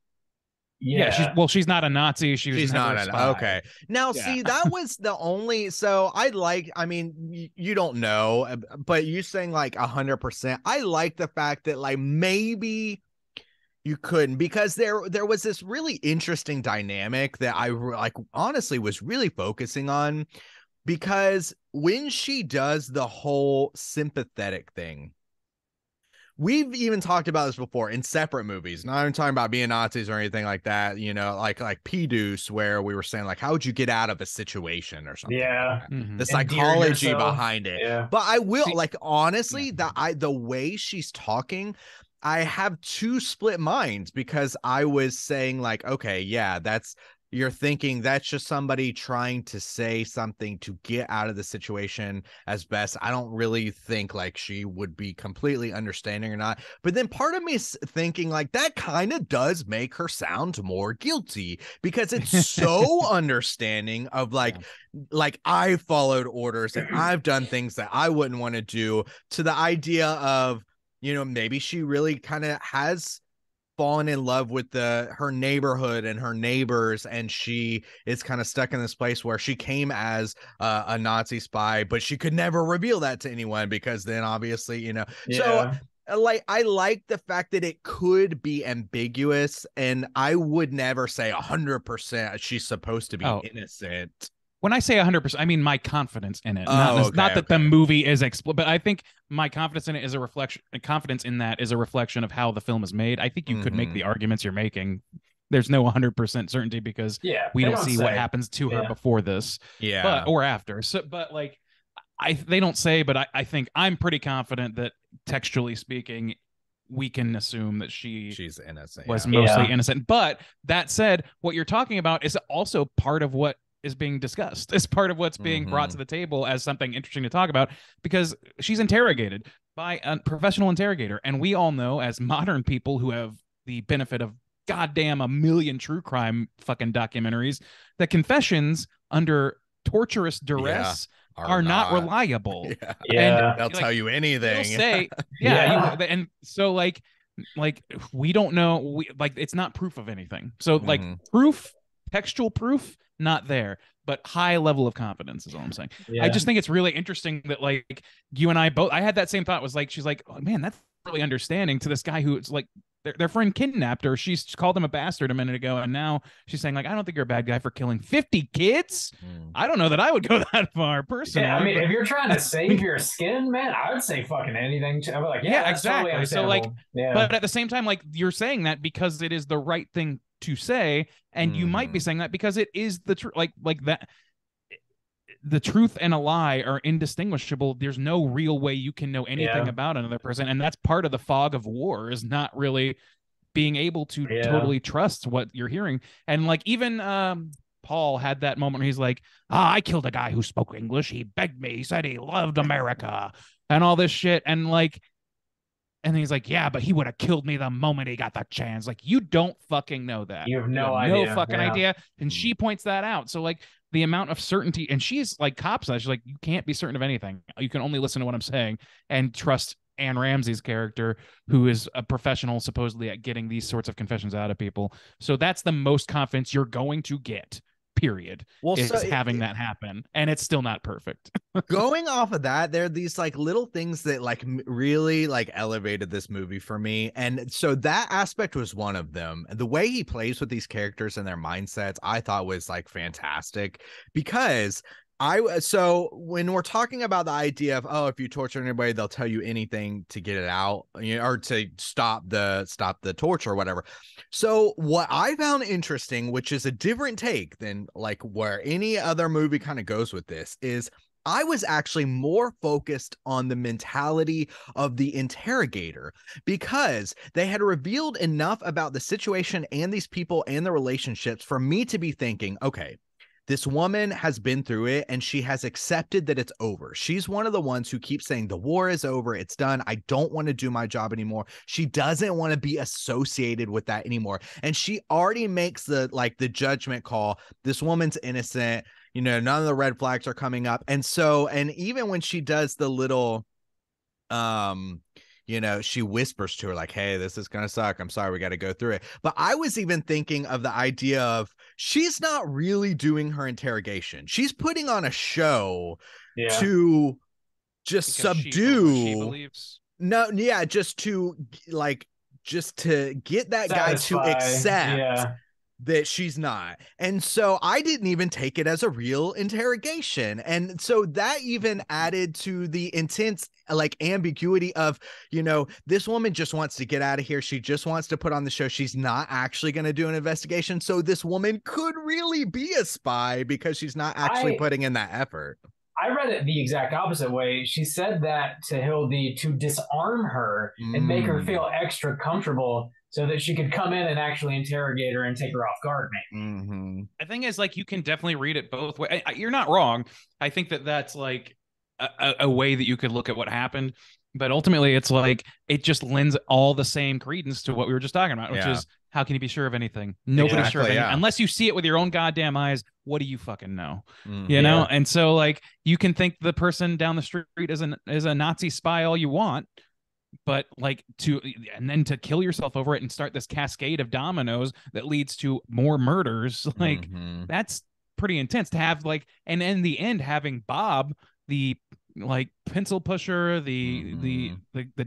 Speaker 4: She's not a Nazi. She's not a spy.
Speaker 5: Okay. Now, see, that was the only. So I mean, you don't know, but you saying like 100%. I like the fact that like maybe you couldn't, because there was this really interesting dynamic that I like honestly was really focusing on. Because when she does the whole sympathetic thing, we've even talked about this before in separate movies. Not even talking about being Nazis or anything like that, like P-Deuce, where we were saying like, how would you get out of a situation or something?
Speaker 2: Yeah.
Speaker 5: Like the psychology behind it. Yeah. But I will like, honestly, the way she's talking, I have two split minds, because I was saying like, okay, you're thinking that's just somebody trying to say something to get out of the situation as best. I don't really think like she would be completely understanding or not. But then part of me is thinking like that kind of does make her sound more guilty, because it's so understanding of like I followed orders and I've done things that I wouldn't want to do, to the idea of, maybe she really kind of has fallen in love with her neighborhood and her neighbors, and she is kind of stuck in this place where she came as a Nazi spy, but she could never reveal that to anyone, because then obviously so like I like the fact that it could be ambiguous, and I would never say 100% she's supposed to be innocent.
Speaker 4: When I say 100%, I mean my confidence in it. Not that the movie is but I think my confidence in it is a reflection. Confidence in that is a reflection of how the film is made. I think you could make the arguments you're making. There's no 100% certainty, because we don't see what happens to her before this, or after. So, but like, they don't say, but I think I'm pretty confident that textually speaking, we can assume that she's innocent. Was mostly innocent. But that said, what you're talking about is also part of what is being discussed, as part of what's being brought to the table as something interesting to talk about, because she's interrogated by a professional interrogator. And we all know, as modern people who have the benefit of goddamn a million true crime fucking documentaries, the confessions under torturous duress are not reliable.
Speaker 5: Yeah.
Speaker 2: Yeah.
Speaker 5: They'll tell you anything.
Speaker 4: They'll say,
Speaker 2: Yeah.
Speaker 4: and so like we don't know, like it's not proof of anything. So like proof, textual proof, not there, but high level of confidence is all I'm saying.
Speaker 2: Yeah.
Speaker 4: I just think it's really interesting that like you and I both, I had that same thought, was like, she's like, oh man, that's really understanding to this guy who it's like their friend kidnapped her. She's called him a bastard a minute ago, and now she's saying like, I don't think you're a bad guy for killing 50 kids. I don't know that I would go that far personally.
Speaker 2: Yeah, I mean, if you're trying to save your skin, man, I would say fucking anything. I'm like, yeah, that's
Speaker 4: exactly.
Speaker 2: Totally
Speaker 4: so like,
Speaker 2: yeah.
Speaker 4: but at the same time, like you're saying that because it is the right thing to say, and you might be saying that because it is the truth. Like that. The truth and a lie are indistinguishable. There's no real way you can know anything about another person, and that's part of the fog of war, is not really being able to totally trust what you're hearing. And like even Paul had that moment where he's like, I killed a guy who spoke English. He begged me. He said he loved America and all this shit. And like, and he's like, yeah, but he would have killed me the moment he got the chance. Like, you don't fucking know that.
Speaker 2: You have no idea.
Speaker 4: No fucking idea. And she points that out. So like, the amount of certainty, and she's like cops, she's like, you can't be certain of anything. You can only listen to what I'm saying and trust Anne Ramsey's character, who is a professional supposedly at getting these sorts of confessions out of people. So that's the most confidence you're going to get, period. Well, is having that happen, and it's still not perfect.
Speaker 5: Going off of that, there are these like little things that like really like elevated this movie for me, and so that aspect was one of them. The way he plays with these characters and their mindsets, I thought was like fantastic, because so when we're talking about the idea of, oh, if you torture anybody, they'll tell you anything to get it out, you know, or to stop the torture or whatever. So what I found interesting, which is a different take than like where any other movie kind of goes with this, is I was actually more focused on the mentality of the interrogator, because they had revealed enough about the situation and these people and the relationships for me to be thinking, okay, this woman has been through it and she has accepted that it's over. She's one of the ones who keeps saying the war is over. It's done. I don't want to do my job anymore. She doesn't want to be associated with that anymore. And she already makes the judgment call. This woman's innocent. You know, none of the red flags are coming up. And so, and even when she does the little, you know, she whispers to her like, hey, this is going to suck. I'm sorry. We got to go through it. But I was even thinking of the idea of she's not really doing her interrogation. She's putting on a show to just subdue.
Speaker 4: She believes.
Speaker 5: No, yeah, just to get that guy to accept that she's not. And so I didn't even take it as a real interrogation. And so that even added to the intense like ambiguity of, you know, this woman just wants to get out of here. She just wants to put on the show. She's not actually going to do an investigation. So this woman could really be a spy because she's not actually putting in that effort.
Speaker 2: I read it the exact opposite way. She said that to Hildy to disarm her and make her feel extra comfortable so that she could come in and actually interrogate her and take her off guard, maybe.
Speaker 4: The thing is, like, you can definitely read it both ways. You're not wrong. I think that that's like a way that you could look at what happened. But ultimately, it's like it just lends all the same credence to what we were just talking about, which is, how can you be sure of anything? Nobody's sure of anything. Unless you see it with your own goddamn eyes. What do you fucking know? You know? And so, like, you can think the person down the street is a Nazi spy all you want, but like and then to kill yourself over it and start this cascade of dominoes that leads to more murders, like that's pretty intense to have, like, and in the end having Bob, the like pencil pusher, the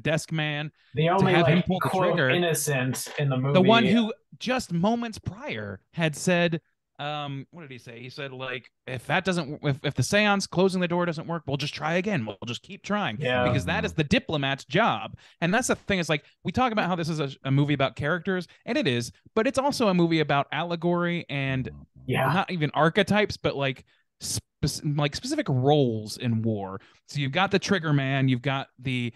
Speaker 4: desk man,
Speaker 2: the only
Speaker 4: to have
Speaker 2: like
Speaker 4: him pull the trigger,
Speaker 2: innocent in the movie,
Speaker 4: the one who just moments prior had said, what did he say? He said, like, if the seance closing the door doesn't work, we'll just try again. We'll just keep trying, because that is the diplomat's job. And that's the thing, is like, we talk about how this is a movie about characters, and it is, but it's also a movie about allegory and not even archetypes, but like specific roles in war. So you've got the trigger man, you've got the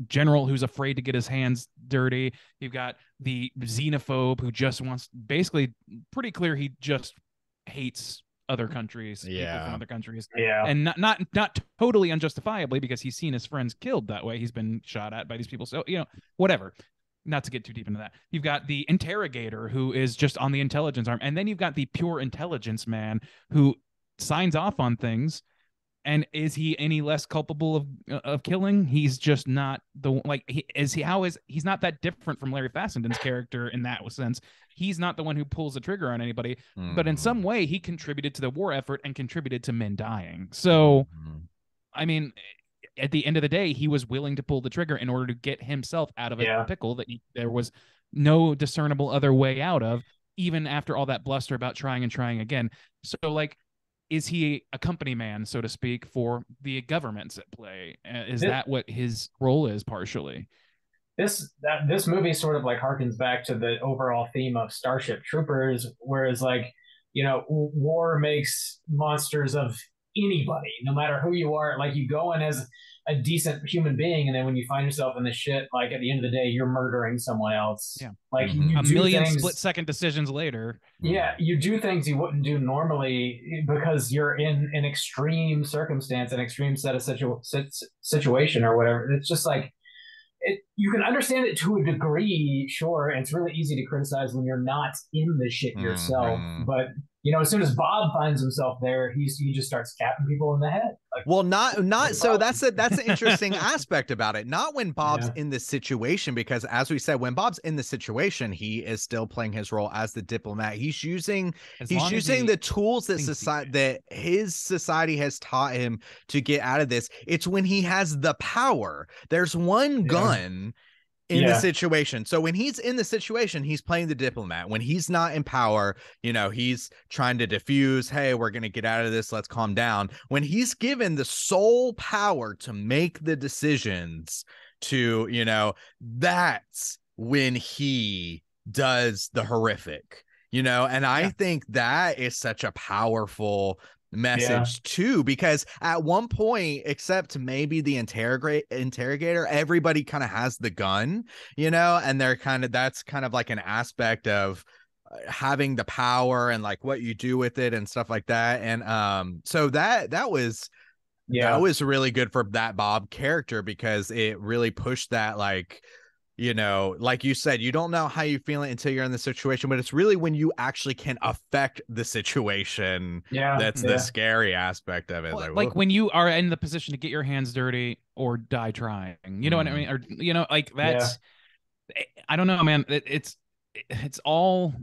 Speaker 4: general who's afraid to get his hands dirty, you've got the xenophobe who just wants, basically pretty clear, he just hates other countries, people from other countries, and not totally unjustifiably, because he's seen his friends killed that way. He's been shot at by these people, so, you know, whatever. not to get too deep into that, you've got the interrogator who is just on the intelligence arm, and then you've got the pure intelligence man who signs off on things. And is he any less culpable of killing? He's just not the like. He's not that different from Larry Fassenden's character in that sense. He's not the one who pulls the trigger on anybody, but in some way he contributed to the war effort and contributed to men dying. So, I mean, at the end of the day, he was willing to pull the trigger in order to get himself out of a pickle that there was no discernible other way out of, even after all that bluster about trying and trying again. So, like, is he a company man, so to speak, for the governments at play? Is that what his role is partially?
Speaker 2: This movie sort of like harkens back to the overall theme of Starship Troopers, whereas like, war makes monsters of anybody, no matter who you are. Like, you go in as a decent human being, and then when you find yourself in this shit, like at the end of the day, you're murdering someone else.
Speaker 4: Yeah.
Speaker 2: Like you
Speaker 4: a
Speaker 2: do
Speaker 4: million
Speaker 2: things,
Speaker 4: split-second decisions later.
Speaker 2: Yeah, you do things you wouldn't do normally because you're in an extreme circumstance, an extreme set of situation or whatever. It's just like, you can understand it to a degree, sure, and it's really easy to criticize when you're not in the shit yourself. But as soon as Bob finds himself there, he just starts capping people in the head. Like,
Speaker 5: well, not so. That's an interesting aspect about it. Not when Bob's in this situation, because as we said, when Bob's in the situation, he is still playing his role as the diplomat. He's using the tools that his society has taught him to get out of this. It's when he has the power. There's one gun in the situation. So when he's in the situation, he's playing the diplomat. When he's not in power, he's trying to diffuse, hey, we're going to get out of this, let's calm down. When he's given the sole power to make the decisions that's when he does the horrific, and I think that is such a powerful message too, because at one point, except maybe the interrogator, everybody kind of has the gun, and that's kind of like an aspect of having the power and like what you do with it and stuff like that. And so that was really good for that Bob character, because it really pushed that, like, like you said, you don't know how you feel it until you're in the situation, but it's really when you actually can affect the situation. That's the scary aspect of it.
Speaker 4: Well, like when you are in the position to get your hands dirty or die trying, you know what I mean? Or, like that's, I don't know, man. It all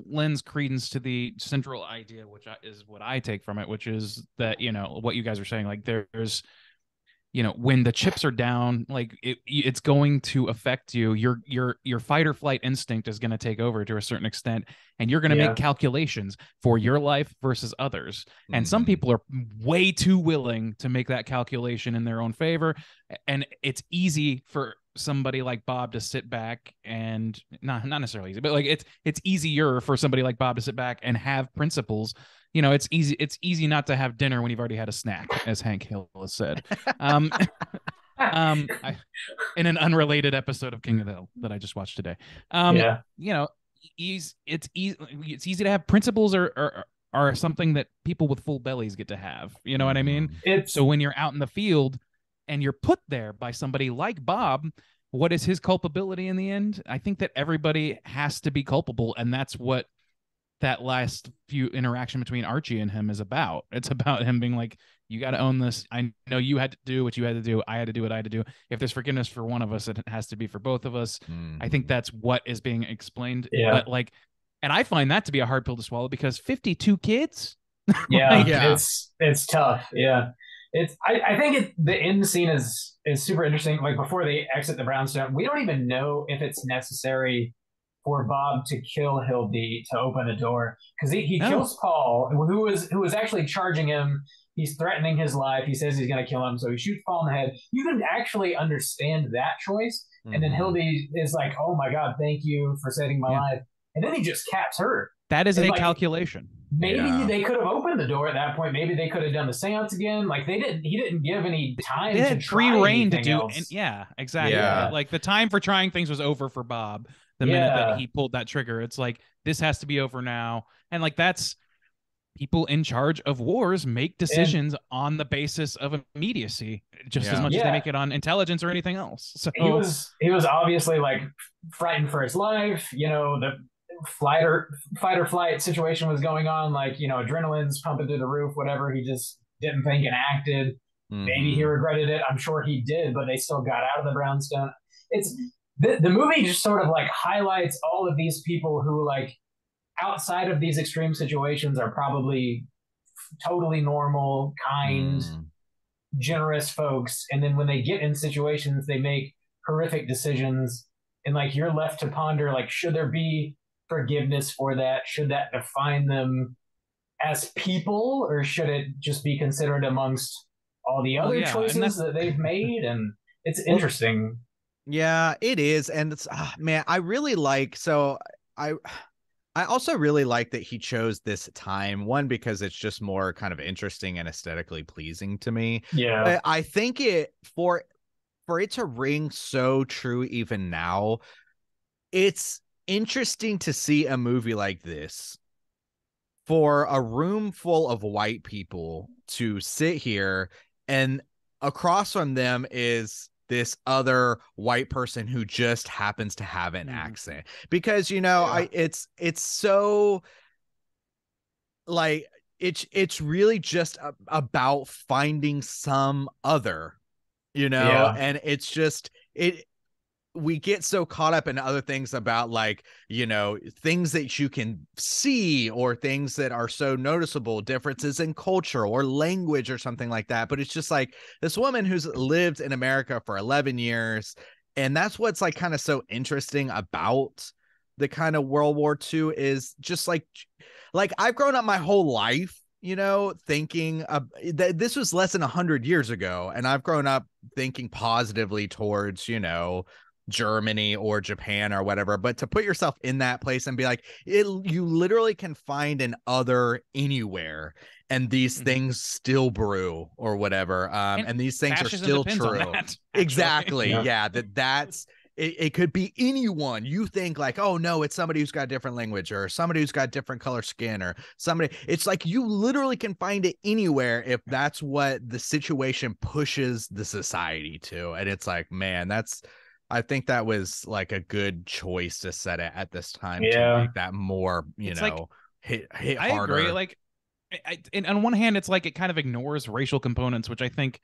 Speaker 4: lends credence to the central idea, which is what I take from it, which is that, what you guys are saying, like there's, when the chips are down, like it's going to affect you. Your fight or flight instinct is going to take over to a certain extent, and you're going to make calculations for your life versus others. And some people are way too willing to make that calculation in their own favor. And it's easy for somebody like Bob to sit back and not necessarily easy, but like it's easier for somebody like Bob to sit back and have principles. It's easy not to have dinner when you've already had a snack, as Hank Hill has said. In an unrelated episode of King of the Hill that I just watched today. It's easy to have principles or something that people with full bellies get to have. You know what I mean? So when you're out in the field and you're put there by somebody like Bob, what is his culpability in the end? I think that everybody has to be culpable, and that's what that last few interaction between Archie and him is about. It's about him being like, you got to own this. I know you had to do what you had to do. I had to do what I had to do. If there's forgiveness for one of us, it has to be for both of us. I think that's what is being explained. But like, and I find that to be a hard pill to swallow, because 52 kids.
Speaker 2: It's tough. Yeah. I think the end scene is super interesting. Like, before they exit the brownstone, we don't even know if it's necessary for Bob to kill Hildy to open the door, because he kills Paul, who was actually charging him. He's threatening his life. He says he's going to kill him, so he shoots Paul in the head. You can actually understand that choice. And then Hildy is like, "Oh my God, thank you for saving my life," and then he just caps her.
Speaker 4: That is a calculation.
Speaker 2: Maybe they could have opened the door at that point. Maybe they could have done the seance again. Like, they didn't. He didn't give any time.
Speaker 4: They had free reign to do. Exactly.
Speaker 2: Yeah.
Speaker 4: Like, the time for trying things was over for Bob. The minute that he pulled that trigger, it's like, this has to be over now. And like, that's people in charge of wars make decisions on the basis of immediacy just as much as they make it on intelligence or anything else. So
Speaker 2: he was obviously like frightened for his life. You know, the fight or flight situation was going on. Like, you know, adrenaline's pumping through the roof, whatever. He just didn't think and acted. Maybe he regretted it. I'm sure he did, but they still got out of the brownstone. It's the movie just sort of like highlights all of these people who, like, outside of these extreme situations are probably totally normal, kind, generous folks. And then when they get in situations, they make horrific decisions. And like, you're left to ponder, like, should there be forgiveness for that? Should that define them as people, or should it just be considered amongst all the other choices that they've made? And it's interesting.
Speaker 5: Yeah, it is. And it's, man, I really like, I also really like that he chose this time, one, because it's just more kind of interesting and aesthetically pleasing to me.
Speaker 2: Yeah.
Speaker 5: But I think for it to ring so true even now, it's interesting to see a movie like this for a room full of white people to sit here, and across from them is this other white person who just happens to have an accent. Because, you know, it's so like, it's really just about finding some other, you know, and it's just, we get so caught up in other things about, like, you know, things that you can see or things that are so noticeable, differences in culture or language or something like that. But it's just like this woman who's lived in America for 11 years. And that's what's like kind of so interesting about the kind of World War II is just like I've grown up my whole life, you know, thinking that this was less than 100 years ago. And I've grown up thinking positively towards, you know, Germany or Japan or whatever, but to put yourself in that place and be like, you literally can find an other anywhere, and these things still brew or whatever, and these things are still true. Exactly. Yeah, that's it could be anyone. You think like, oh no, it's somebody who's got a different language or somebody who's got different color skin or somebody. It's like you literally can find it anywhere if that's what the situation pushes the society to. And it's like, man, I think that was like a good choice to set it at this time to make that more, you know, like, hit harder.
Speaker 4: I agree. Like, and on one hand, it's like it kind of ignores racial components, which I think,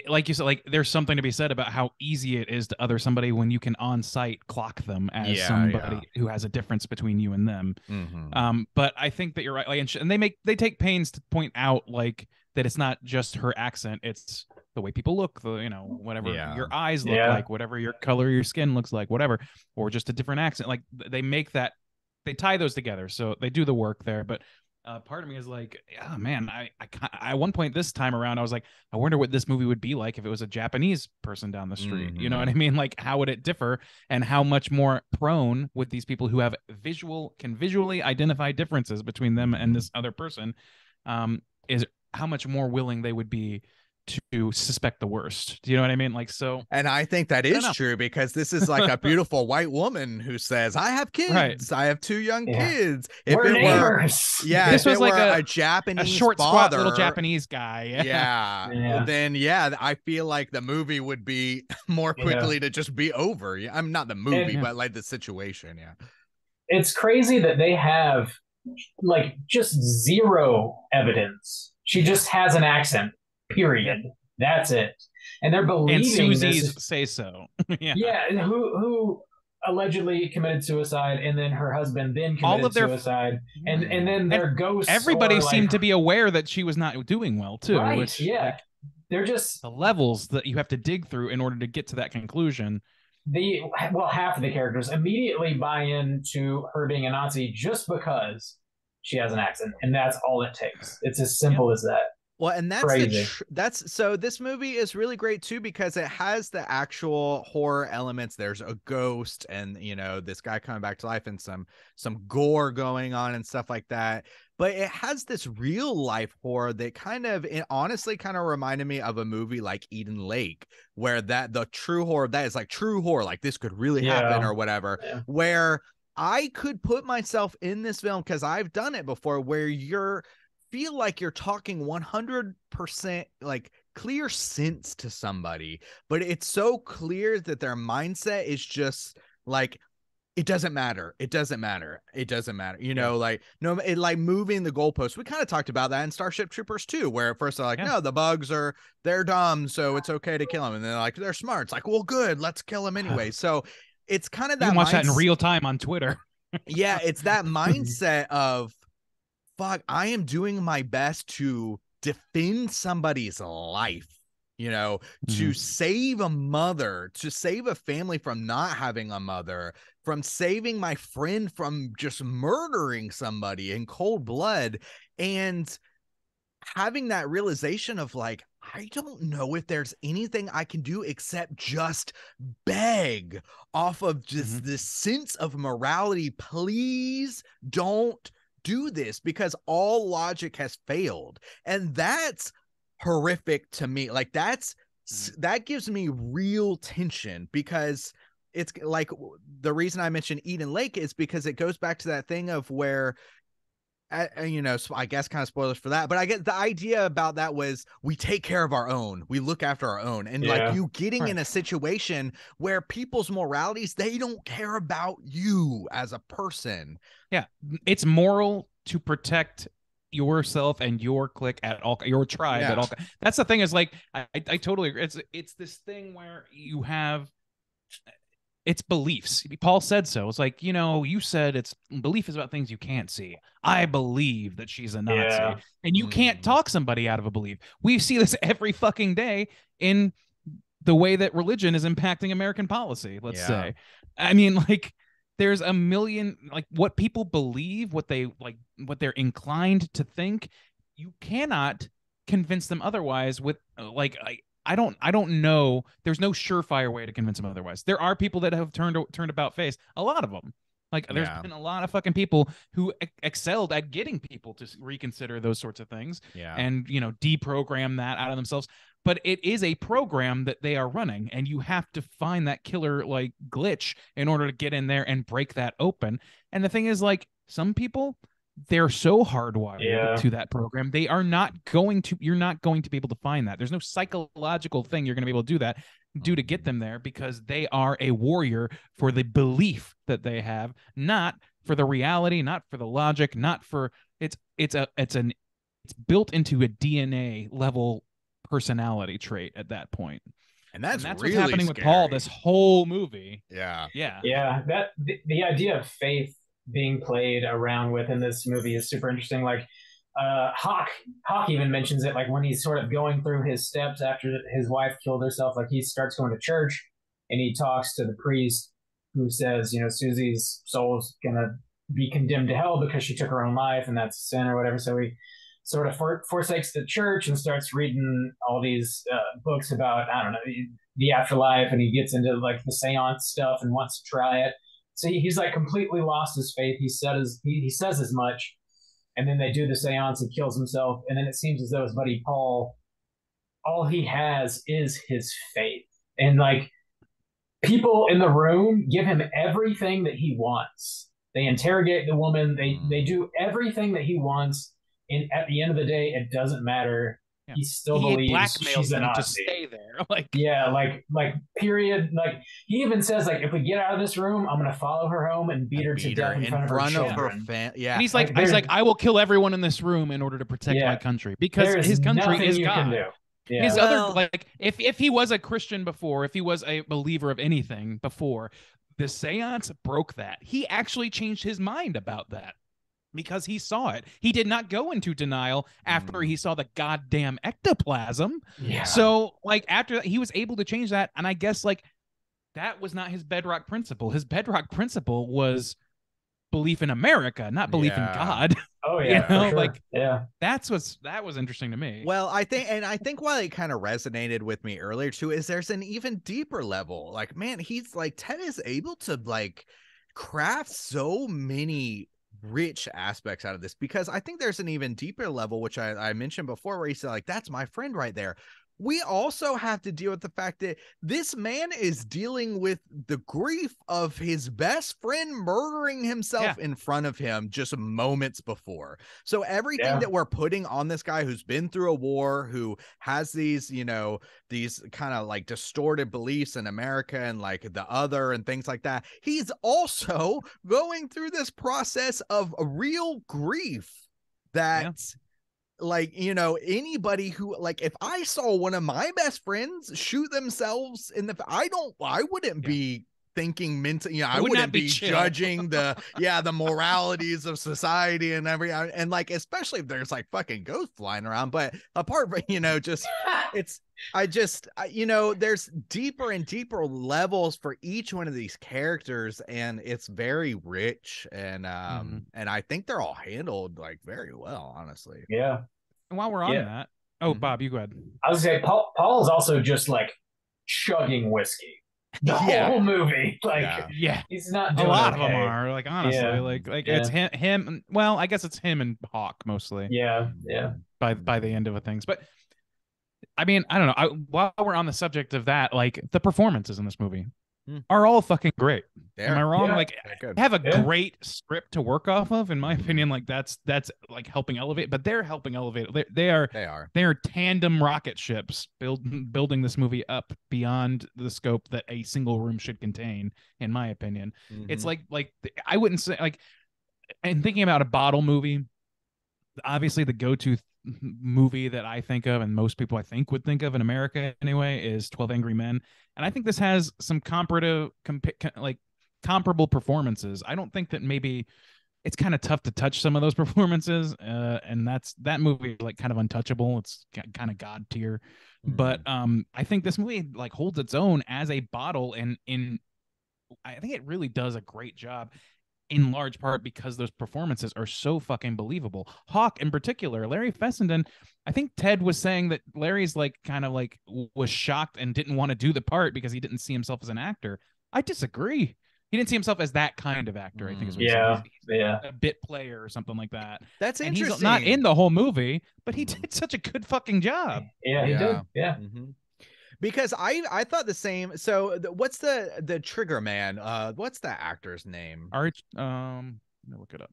Speaker 4: like you said, like there's something to be said about how easy it is to other somebody when you can on site clock them as somebody who has a difference between you and them. But I think that you're right. Like, and they take pains to point out like that it's not just her accent, it's the way people look, the, you know, whatever your eyes look like, whatever your color, your skin looks like, whatever, or just a different accent. Like they make that, they tie those together. So they do the work there. But part of me is like, yeah, man, I at one point this time around, I was like, I wonder what this movie would be like if it was a Japanese person down the street. You know what I mean? Like, how would it differ, and how much more prone would these people who have can visually identify differences between them and this other person, is how much more willing they would be to suspect the worst. Do you know what I mean? Like, so,
Speaker 5: and I think that is true, because this is like a beautiful white woman who says, I have kids. Right. I have 2 young kids. If
Speaker 2: we're
Speaker 5: it
Speaker 2: neighbors.
Speaker 5: Were, this was like a Japanese,
Speaker 4: a short,
Speaker 5: father,
Speaker 4: squat little Japanese guy.
Speaker 5: Then I feel like the movie would be more quickly to just be over. I'm not the movie, but like the situation. Yeah.
Speaker 2: It's crazy that they have like just zero evidence. She just has an accent. Period. That's it. And they're believing.
Speaker 4: And Susie's say so.
Speaker 2: And who allegedly committed suicide, and then her husband then committed suicide, and then their ghosts.
Speaker 4: Everybody seemed to be aware that she was not doing well too.
Speaker 2: Right?
Speaker 4: Which,
Speaker 2: like, they're just
Speaker 4: the levels that you have to dig through in order to get to that conclusion.
Speaker 2: Half of the characters immediately buy into her being a Nazi just because she has an accent, and that's all it takes. It's as simple as that.
Speaker 5: Well, and that's so this movie is really great too, because it has the actual horror elements. There's a ghost, and you know, this guy coming back to life, and some gore going on and stuff like that. But it has this real life horror that honestly kind of reminded me of a movie like Eden Lake, where the true horror, that is like true horror, like this could really happen or whatever, where I could put myself in this film because I've done it before, where feel like you're talking 100% like clear sense to somebody, but it's so clear that their mindset is just like, it doesn't matter. It doesn't matter. It doesn't matter. You know, like, no, it like moving the goalposts. We kind of talked about that in Starship Troopers too, where at first they're like, no, the bugs they're dumb, so it's okay to kill them. And they're like, they're smart. It's like, well, good, let's kill them anyway. So it's kind of that.
Speaker 4: You can watch that in real time on Twitter.
Speaker 5: Yeah, it's that mindset of, fuck, I am doing my best to defend somebody's life. You know, to save a mother, to save a family from not having a mother, from saving my friend from just murdering somebody in cold blood, and having that realization of like, I don't know if there's anything I can do except just beg off of just this sense of morality. Please don't do this, because all logic has failed. And that's horrific to me. Like that gives me real tension, because it's like, the reason I mentioned Eden Lake is because it goes back to that thing of where, you know, I guess kind of spoilers for that, but I get the idea about that was we take care of our own, we look after our own, and like you getting in a situation where people's moralities, they don't care about you as a person.
Speaker 4: Yeah, it's moral to protect yourself and your clique at all, your tribe at all. That's the thing, is like, I totally agree. It's this thing where you have, it's beliefs. Paul said so. It's like, you know, you said it's belief is about things you can't see. I believe that she's a Nazi, and you can't talk somebody out of a belief. We see this every fucking day in the way that religion is impacting American policy, let's say. I mean, like, there's a million, like, what people believe, what they're inclined to think. You cannot convince them otherwise with, like, I don't know. There's no surefire way to convince them otherwise. There are people that have turned about face. A lot of them. Like, there's been a lot of fucking people who excelled at getting people to reconsider those sorts of things. And, you know, deprogram that out of themselves. But it is a program that they are running, and you have to find that killer, like, glitch in order to get in there and break that open. And the thing is, like, some people, they're so hardwired to that program, you're not going to be able to find that. There's no psychological thing you're going to be able to do to get them there, because they are a warrior for the belief that they have, not for the reality, not for the logic, not for it's built into a DNA level personality trait at that point.
Speaker 5: And that's
Speaker 4: really
Speaker 5: what's
Speaker 4: happening
Speaker 5: scary
Speaker 4: with Paul this whole movie.
Speaker 2: That the idea of faith being played around with in this movie is super interesting. Like, Hawk even mentions it, like when he's sort of going through his steps after his wife killed herself. Like, he starts going to church and he talks to the priest who says, you know, Susie's soul's gonna be condemned to hell because she took her own life, and that's sin or whatever. So he sort of forsakes the church and starts reading all these books about, I don't know, the afterlife, and he gets into like the seance stuff and wants to try it. So he's like completely lost his faith. He says as much, and then they do the seance and kills himself. And then it seems as though his buddy Paul, all he has is his faith. And like, people in the room give him everything that he wants. They interrogate the woman. They do everything that he wants. And at the end of the day, it doesn't matter. He still believes she's a Nazi.
Speaker 4: To stay there. Like,
Speaker 2: like period. Like, he even says, like, if we get out of this room, I'm gonna follow her home and beat her to death in front of her children.
Speaker 4: And he's like, I will kill everyone in this room in order to protect my country, because his country is God. His other, like, if he was a Christian before, if he was a believer of anything before, the seance broke that. He actually changed his mind about that, because he saw it. He did not go into denial after he saw the goddamn ectoplasm. So, like, after that, he was able to change that. And I guess, like, that was not his bedrock principle. His bedrock principle was belief in America, not belief in God.
Speaker 2: Oh yeah,
Speaker 4: you know,
Speaker 2: sure.
Speaker 4: like,
Speaker 2: that
Speaker 4: was interesting to me.
Speaker 5: Well, I think why it kind of resonated with me earlier too is there's an even deeper level. Like, man, he's like, Ted is able to like craft so many rich aspects out of this, because I think there's an even deeper level, which I mentioned before, where he said, like, that's my friend right there. we also have to deal with the fact that this man is dealing with the grief of his best friend murdering himself in front of him just moments before. So everything that we're putting on this guy who's been through a war, who has these, you know, these kind of like distorted beliefs in America and like the other and things like that, he's also going through this process of a real grief that like, you know, anybody who, like, if I saw one of my best friends shoot themselves in the, I wouldn't be thinking mentally, you know, I wouldn't be judging the the moralities of society and and like, especially if there's like fucking ghosts flying around. But apart from, you know, just you know, there's deeper and deeper levels for each one of these characters, and it's very rich, and and I think they're all handled like very well, honestly.
Speaker 2: Yeah.
Speaker 4: And while we're on that, Bob, you go ahead.
Speaker 2: I was gonna say Paul is also just like chugging whiskey the whole movie. Like, he's not doing
Speaker 4: a lot of them are, like, honestly, like it's him. Well, I guess it's him and Hawk mostly.
Speaker 2: Yeah.
Speaker 4: By the end of the things, but I mean, I don't know. While we're on the subject of that, like, the performances in this movie are all fucking great. Am I wrong? Like, have a great script to work off of, in my opinion. Like, that's like helping elevate, but they're helping elevate. They are tandem rocket ships building this movie up beyond the scope that a single room should contain, in my opinion. It's like I wouldn't say, like, and thinking about a bottle movie, obviously the go-to movie that I think of, and most people I think would think of in America anyway, is 12 Angry Men. And I think this has some comparable performances. I don't think that maybe it's kind of tough to touch some of those performances, and that movie is like kind of untouchable. It's kind of god tier. But I think this movie like holds its own as a bottle, and I think it really does a great job, in large part because those performances are so fucking believable. Hawk in particular, Larry Fessenden, I think Ted was saying that Larry's like kind of like was shocked and didn't want to do the part because he didn't see himself as an actor. I disagree. He didn't see himself as that kind of actor, I think is what he's a bit player or something like that.
Speaker 5: That's
Speaker 4: and
Speaker 5: interesting.
Speaker 4: He's not in the whole movie, but he did such a good fucking job.
Speaker 2: Yeah, he did. Yeah.
Speaker 5: Because I thought the same. So what's the trigger man? What's the actor's name?
Speaker 4: Let me look it up.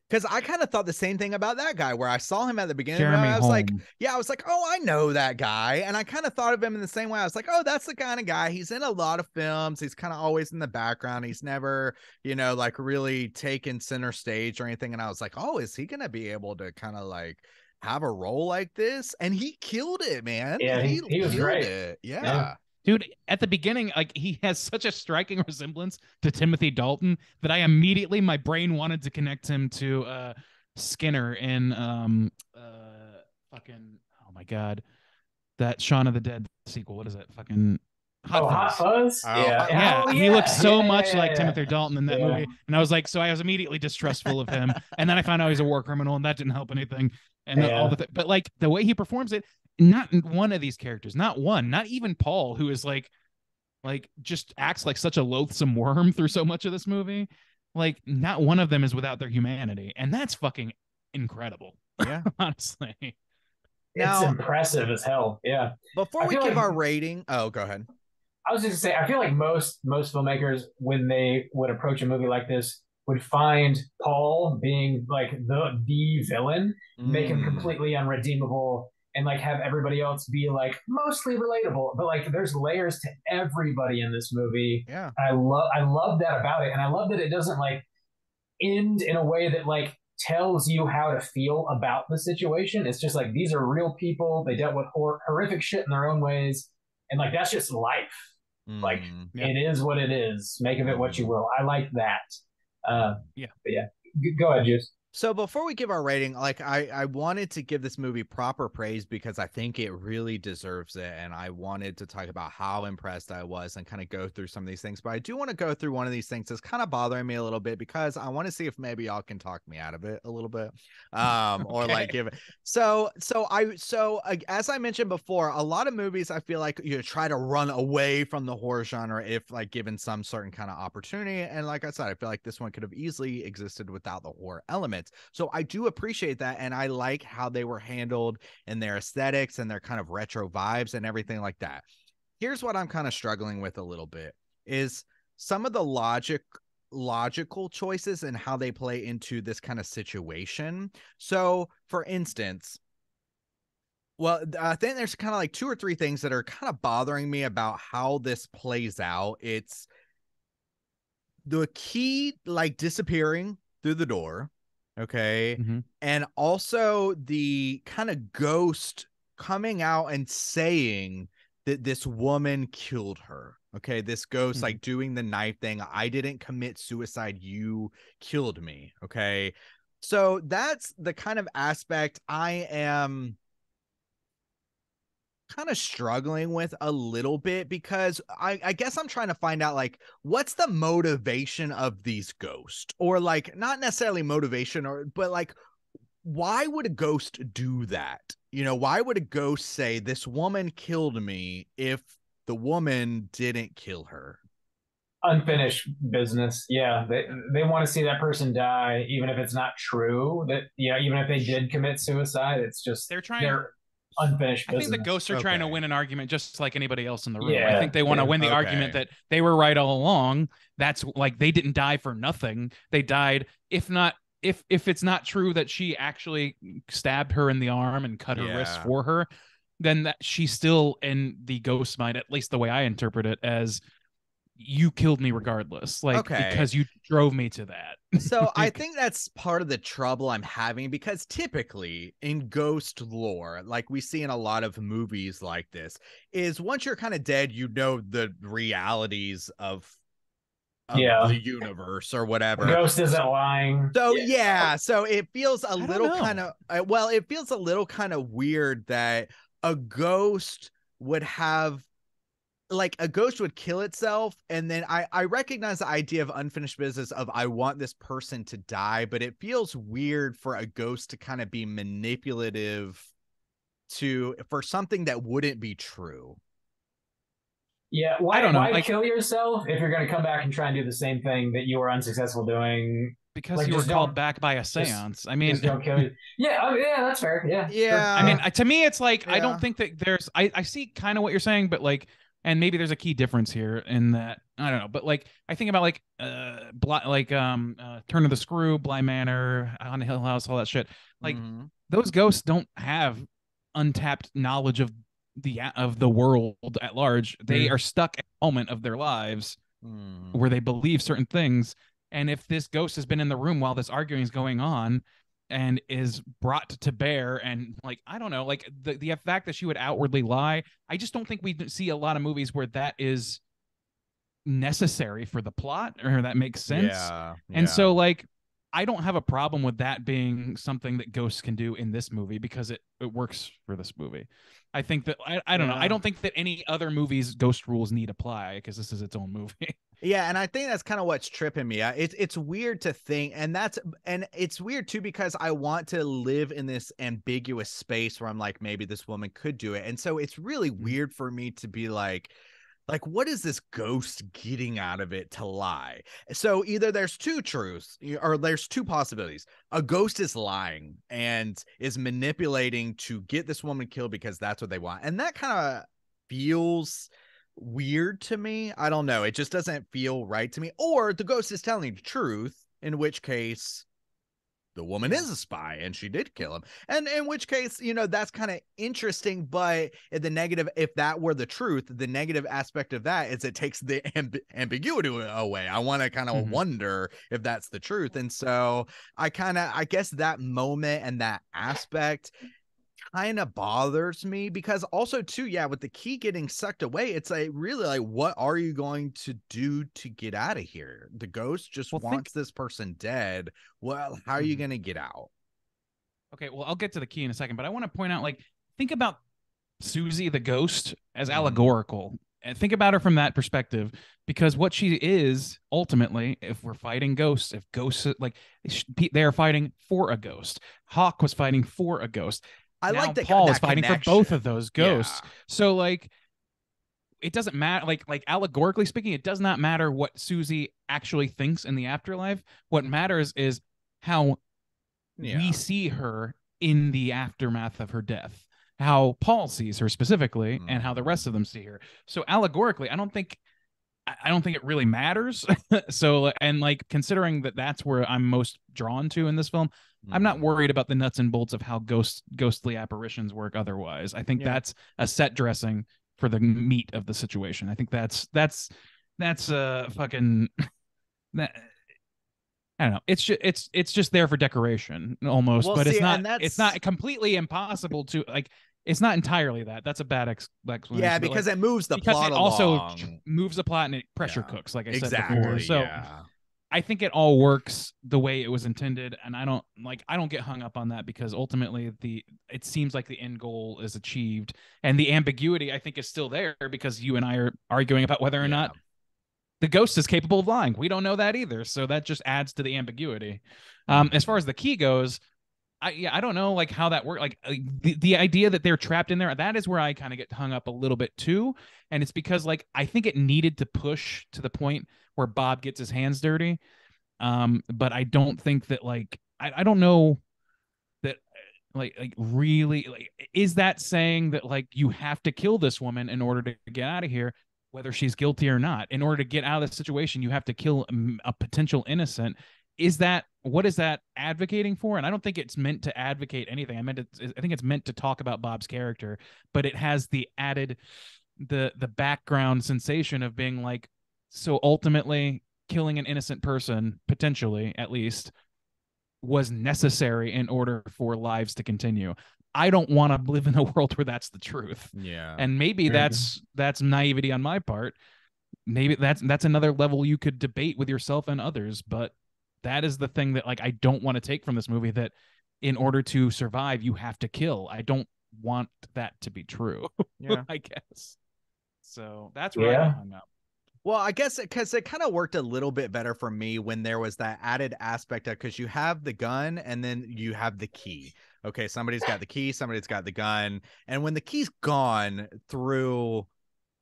Speaker 5: Because I kind of thought the same thing about that guy, where I saw him at the beginning.
Speaker 4: Jeremy
Speaker 5: I was
Speaker 4: Holm.
Speaker 5: like, oh, I know that guy. And I kind of thought of him in the same way. I was like, oh, that's the kind of guy. He's in a lot of films. He's kind of always in the background. He's never, you know, like really taken center stage or anything. And I was like, oh, is he going to be able to kind of like have a role like this? And he killed it, man.
Speaker 2: Yeah, he was great.
Speaker 5: It. Yeah.
Speaker 4: Dude, at the beginning, like, he has such a striking resemblance to Timothy Dalton that I immediately, my brain wanted to connect him to Skinner in fucking, oh my god, that Shaun of the Dead sequel. What is it? Fucking
Speaker 2: Hot Fuzz?
Speaker 4: Yeah. He looks so much like Timothy Dalton in that movie. And I was like, so I was immediately distrustful of him. And then I found out he's a war criminal, and that didn't help anything. And all the but like the way he performs it, not one of these characters, not one, not even Paul, who is like just acts like such a loathsome worm through so much of this movie. Like, not one of them is without their humanity, and that's fucking incredible.
Speaker 5: Yeah,
Speaker 4: honestly,
Speaker 2: it's impressive as hell. Yeah.
Speaker 5: Before we give our rating, go ahead.
Speaker 2: I was just gonna say, I feel like most filmmakers, when they would approach a movie like this, would find Paul being like the villain, make him completely unredeemable, and like have everybody else be like mostly relatable. But like, there's layers to everybody in this movie.
Speaker 5: Yeah.
Speaker 2: I love that about it. And I love that it doesn't like end in a way that like tells you how to feel about the situation. It's just like, these are real people. They dealt with horrific shit in their own ways. And like, that's just life. Like, it is what it is. Make of it what you will. I like that. But yeah, go ahead, Juice.
Speaker 5: So before we give our rating, like I wanted to give this movie proper praise because I think it really deserves it. And I wanted to talk about how impressed I was and kind of go through some of these things. But I do want to go through one of these things that's kind of bothering me a little bit, because I want to see if maybe y'all can talk me out of it a little bit. Or like give it. So as I mentioned before, a lot of movies, I feel like you try to run away from the horror genre if like given some certain kind of opportunity. And like I said, I feel like this one could have easily existed without the horror element. aspects. So I do appreciate that, and I like how they were handled in their aesthetics and their kind of retro vibes and everything like that. Here's what I'm kind of struggling with a little bit is some of the logical choices and how they play into this kind of situation. So for instance, well, I think there's kind of like 2 or 3 things that are kind of bothering me about how this plays out. It's the key like disappearing through the door, okay? And also the kind of ghost coming out and saying that this woman killed her. Okay, this ghost like doing the knife thing. I didn't commit suicide, you killed me. Okay, so that's the kind of aspect I am kind of struggling with a little bit, because I guess I'm trying to find out like what's the motivation of these ghosts, or like not necessarily motivation, but like why would a ghost do that? You know, why would a ghost say this woman killed me if the woman didn't kill her?
Speaker 2: Unfinished business. Yeah, they want to see that person die, even if it's not true. That even if they did commit suicide, it's just they're unfinished business.
Speaker 4: I think the ghosts are trying to win an argument just like anybody else in the room.
Speaker 2: Yeah,
Speaker 4: I think they want to win the argument that they were right all along. That's like they didn't die for nothing. They died, if it's not true that she actually stabbed her in the arm and cut her wrist for her, then that she's still in the ghost mind, at least the way I interpret it, as you killed me regardless, like because you drove me to that.
Speaker 5: So I think that's part of the trouble I'm having, because typically in ghost lore, like we see in a lot of movies like this, is once you're kind of dead, you know the realities of the universe or whatever.
Speaker 2: The ghost isn't lying.
Speaker 5: So so it feels a little kind of it feels a little kind of weird that a ghost would have, like, a ghost would kill itself, and then I recognize the idea of unfinished business of I want this person to die, but it feels weird for a ghost to kind of be manipulative for something that wouldn't be true.
Speaker 2: Yeah, why kill yourself if you're going to come back and try and do the same thing that you were unsuccessful doing?
Speaker 4: Because you were called back by a seance. I mean,
Speaker 2: just don't kill you. Yeah, that's fair. Yeah. Sure.
Speaker 4: I mean, to me, it's like I don't think that there's. I see kind of what you're saying, but like, and maybe there's a key difference here in that I don't know, but like I think about like Turn of the Screw, Bly Manor, on Hill House, all that shit. Like those ghosts don't have untapped knowledge of the world at large. They are stuck at a moment of their lives where they believe certain things, and if this ghost has been in the room while this arguing is going on and is brought to bear, and like I don't know, like the fact that she would outwardly lie, I just don't think we see a lot of movies where that is necessary for the plot, or that makes sense. And so like I don't have a problem with that being something that ghosts can do in this movie, because it works for this movie. I think that I don't know. I don't think that any other movies ghost rules need apply, because this is its own movie.
Speaker 5: Yeah, and I think that's kind of what's tripping me. It's weird to think, and it's weird too, because I want to live in this ambiguous space where I'm like, maybe this woman could do it, and so it's really weird for me to be like, what is this ghost getting out of it to lie? So either there's 2 truths, or there's 2 possibilities. A ghost is lying and is manipulating to get this woman killed because that's what they want. And that kind of feels weird to me. I don't know. It just doesn't feel right to me. Or the ghost is telling the truth, in which case the woman is a spy and she did kill him. And in which case, that's kind of interesting. But the negative, if that were the truth, the negative aspect of that is it takes the ambiguity away. I want to kind of wonder if that's the truth. And so I guess that moment and that aspect kind of bothers me, because also too, with the key getting sucked away, it's like really like, what are you going to do to get out of here? The ghost just wants this person dead. Well, how are you going to get out?
Speaker 4: Okay, well, I'll get to the key in a second, but I want to point out, like, think about Susie the ghost as allegorical, and think about her from that perspective, because what she is ultimately, if we're fighting ghosts, if ghosts, like, they are fighting for a ghost. Hawk was fighting for a ghost.
Speaker 5: I like that
Speaker 4: Paul
Speaker 5: that
Speaker 4: is fighting
Speaker 5: connection
Speaker 4: for both of those ghosts. So like, it doesn't matter. Like allegorically speaking, it does not matter what Susie actually thinks in the afterlife. What matters is how we see her in the aftermath of her death, how Paul sees her specifically, and how the rest of them see her. So allegorically, I don't think it really matters. So, and like, considering that that's where I'm most drawn to in this film, I'm not worried about the nuts and bolts of how ghostly apparitions work otherwise. I think that's a set dressing for the meat of the situation. I think that's fucking that. I don't know. It's just there for decoration almost,
Speaker 10: Well,
Speaker 4: but
Speaker 10: see,
Speaker 4: it's not completely impossible to like. It's not entirely that. That's a bad explanation.
Speaker 10: Yeah, because it moves the plot
Speaker 4: it
Speaker 10: along.
Speaker 4: also moves the plot and it pressure cooks, like I said
Speaker 10: Exactly,
Speaker 4: before. So I think it all works the way it was intended, and I don't get hung up on that because ultimately it seems like the end goal is achieved, and the ambiguity I think is still there because you and I are arguing about whether or not the ghost is capable of lying. We don't know that either, so that just adds to the ambiguity. As far as the key goes, I don't know like how that works. Like the idea that they're trapped in there, that is where I kind of get hung up a little bit too. And it's because like I think it needed to push to the point where Bob gets his hands dirty. But I don't think that like I don't know that like really like is that saying that like you have to kill this woman in order to get out of here, whether she's guilty or not. In order to get out of the situation, you have to kill a potential innocent. What is that advocating for? And I don't think it's meant to advocate anything. I think it's meant to talk about Bob's character, but it has the added the background sensation of being like, so ultimately killing an innocent person, potentially at least, was necessary in order for lives to continue. I don't want to live in a world where that's the truth.
Speaker 5: Yeah.
Speaker 4: And maybe that's naivety on my part. Maybe that's another level you could debate with yourself and others, but that is the thing that like I don't want to take from this movie, that in order to survive you have to kill. I don't want that to be true.
Speaker 5: Yeah.
Speaker 4: I guess. So that's where I hung up.
Speaker 10: Well, I guess because it kind of worked a little bit better for me when there was that added aspect of, because you have the gun and then you have the key. Okay, somebody's got the key, somebody's got the gun, and when the key's gone through,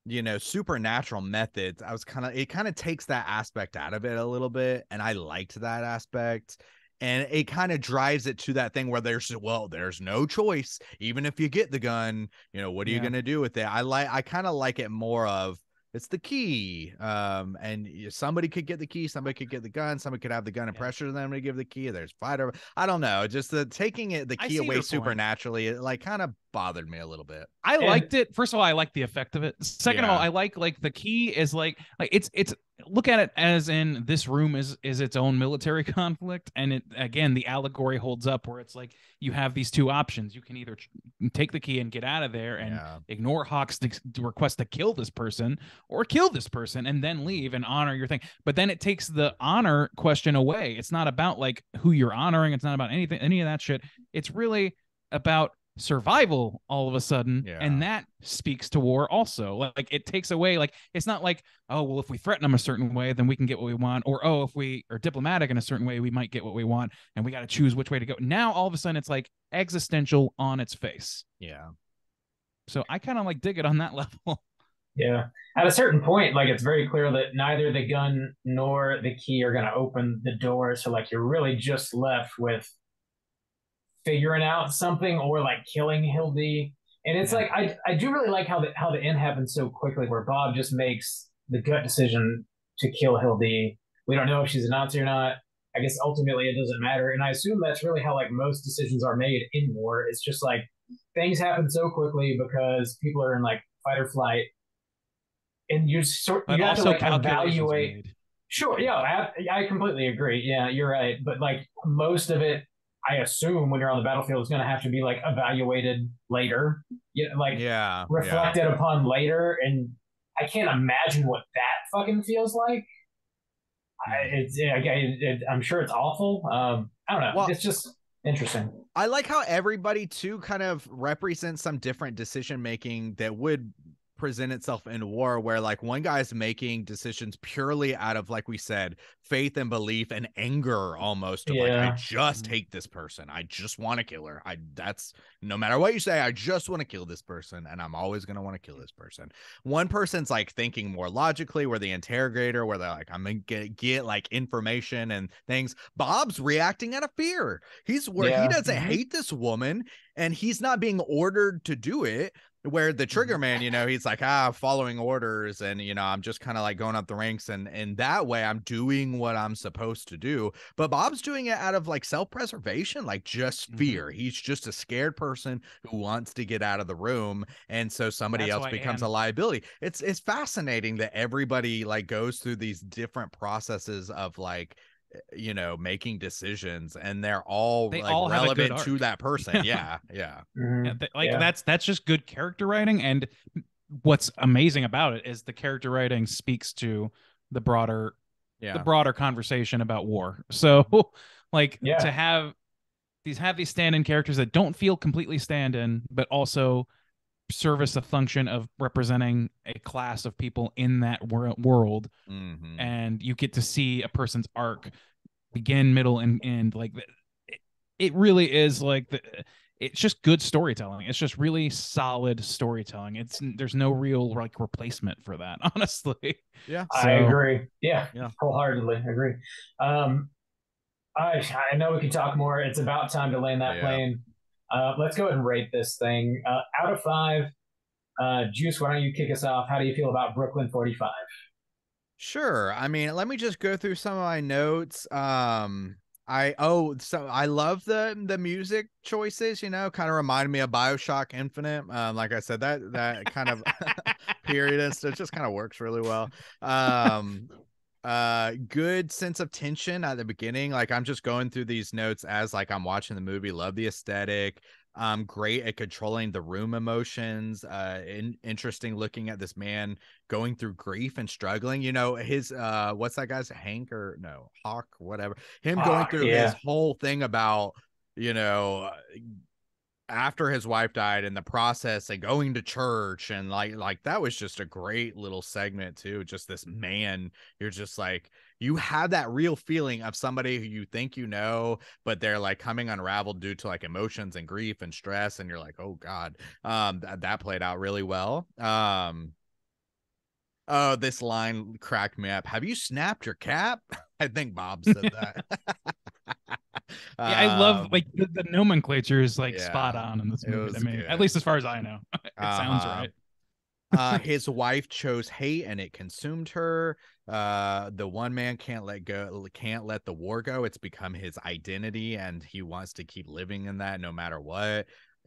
Speaker 10: you know, supernatural methods, it kind of takes that aspect out of it a little bit, and I liked that aspect. And it kind of drives it to that thing where there's no choice. Even if you get the gun, you know, what are you going to do with it? I kind of like it more of, it's the key. And somebody could get the key, somebody could get the gun, somebody could have the gun and pressure them to give the key. There's fighter. I don't know. Just taking the key away supernaturally, it like kind of bothered me a little bit.
Speaker 4: I liked it. First of all, I like the effect of it. Second of all, I like the key is like it's look at it as in this room is its own military conflict, and it again the allegory holds up where it's like you have these two options. You can either take the key and get out of there and ignore Hawk's request to kill this person, or kill this person and then leave and honor your thing. But then it takes the honor question away. It's not about like who you're honoring. It's not about any of that shit. It's really about survival all of a sudden, and that speaks to war also. Like it takes away, like it's not like, oh well, if we threaten them a certain way then we can get what we want, or oh, if we are diplomatic in a certain way we might get what we want, and we got to choose which way to go. Now all of a sudden it's like existential on its face. So I kind of like dig it on that level.
Speaker 2: At a certain point, like it's very clear that neither the gun nor the key are going to open the door, so like you're really just left with figuring out something or like killing Hildy. And it's like I do really like how the end happens so quickly, where Bob just makes the gut decision to kill Hildy. We don't know if she's a Nazi or not. I guess ultimately it doesn't matter. And I assume that's really how like most decisions are made in war. It's just like things happen so quickly because people are in like fight or flight, and you have to like evaluate. Sure, I completely agree. Yeah, you're right. But like most of it, I assume when you're on the battlefield, is going to have to be like evaluated later, reflected upon later. And I can't imagine what that fucking feels like. I'm sure it's awful. I don't know. Well, it's just interesting.
Speaker 10: I like how everybody too kind of represents some different decision making that would present itself in war, where like one guy's making decisions purely out of, like we said, faith and belief and anger, almost of like, I just hate this person, I just want to kill her, that's no matter what you say, I just want to kill this person, and I'm always going to want to kill this person. One person's like thinking more logically, where the interrogator, where they're like, I'm gonna get like information and things. Bob's reacting out of fear. He's where he doesn't hate this woman, and he's not being ordered to do it, where the trigger man, you know, he's like, following orders, and you know, I'm just kind of like going up the ranks, and that way I'm doing what I'm supposed to do. But Bob's doing it out of like self-preservation, like just fear. He's just a scared person who wants to get out of the room, and so somebody else becomes a liability. It's fascinating that everybody like goes through these different processes of like, you know, making decisions, and they're all like all relevant to that person.
Speaker 4: That's just good character writing. And what's amazing about it is the character writing speaks to the broader conversation about war. So like to have these stand-in characters that don't feel completely stand-in, but also service a function of representing a class of people in that world, and you get to see a person's arc begin, middle, and end. Like it really is like it's just good storytelling. It's just really solid storytelling. There's no real like replacement for that, honestly.
Speaker 2: I agree. Wholeheartedly agree. I know we can talk more. It's about time to land that plane. Let's go ahead and rate this thing. Out of 5, Juice, why don't you kick us off? How do you feel about Brooklyn 45?
Speaker 10: Sure. I mean, let me just go through some of my notes. I love the music choices, you know, kind of reminded me of BioShock Infinite. Like I said, that kind of period and stuff just kind of works really well. Good sense of tension at the beginning. Like I'm just going through these notes as like I'm watching the movie. Love the aesthetic. Great at controlling the room emotions. Interesting looking at this man going through grief and struggling. You know, his what's that guy's Hawk, whatever. Him going through his whole thing about, you know, after his wife died and the process and going to church, and like that was just a great little segment too. Just this man, you're just like, you have that real feeling of somebody who you think you know, but they're like coming unraveled due to like emotions and grief and stress, and you're like, oh God. That played out really well. Oh, this line cracked me up. Have you snapped your cap? I think Bob said that.
Speaker 4: I love like the nomenclature is like spot on in this movie. I mean, at least as far as I know, it sounds right.
Speaker 10: His wife chose hate and it consumed her. The one man can't let the war go. It's become his identity, and he wants to keep living in that no matter what.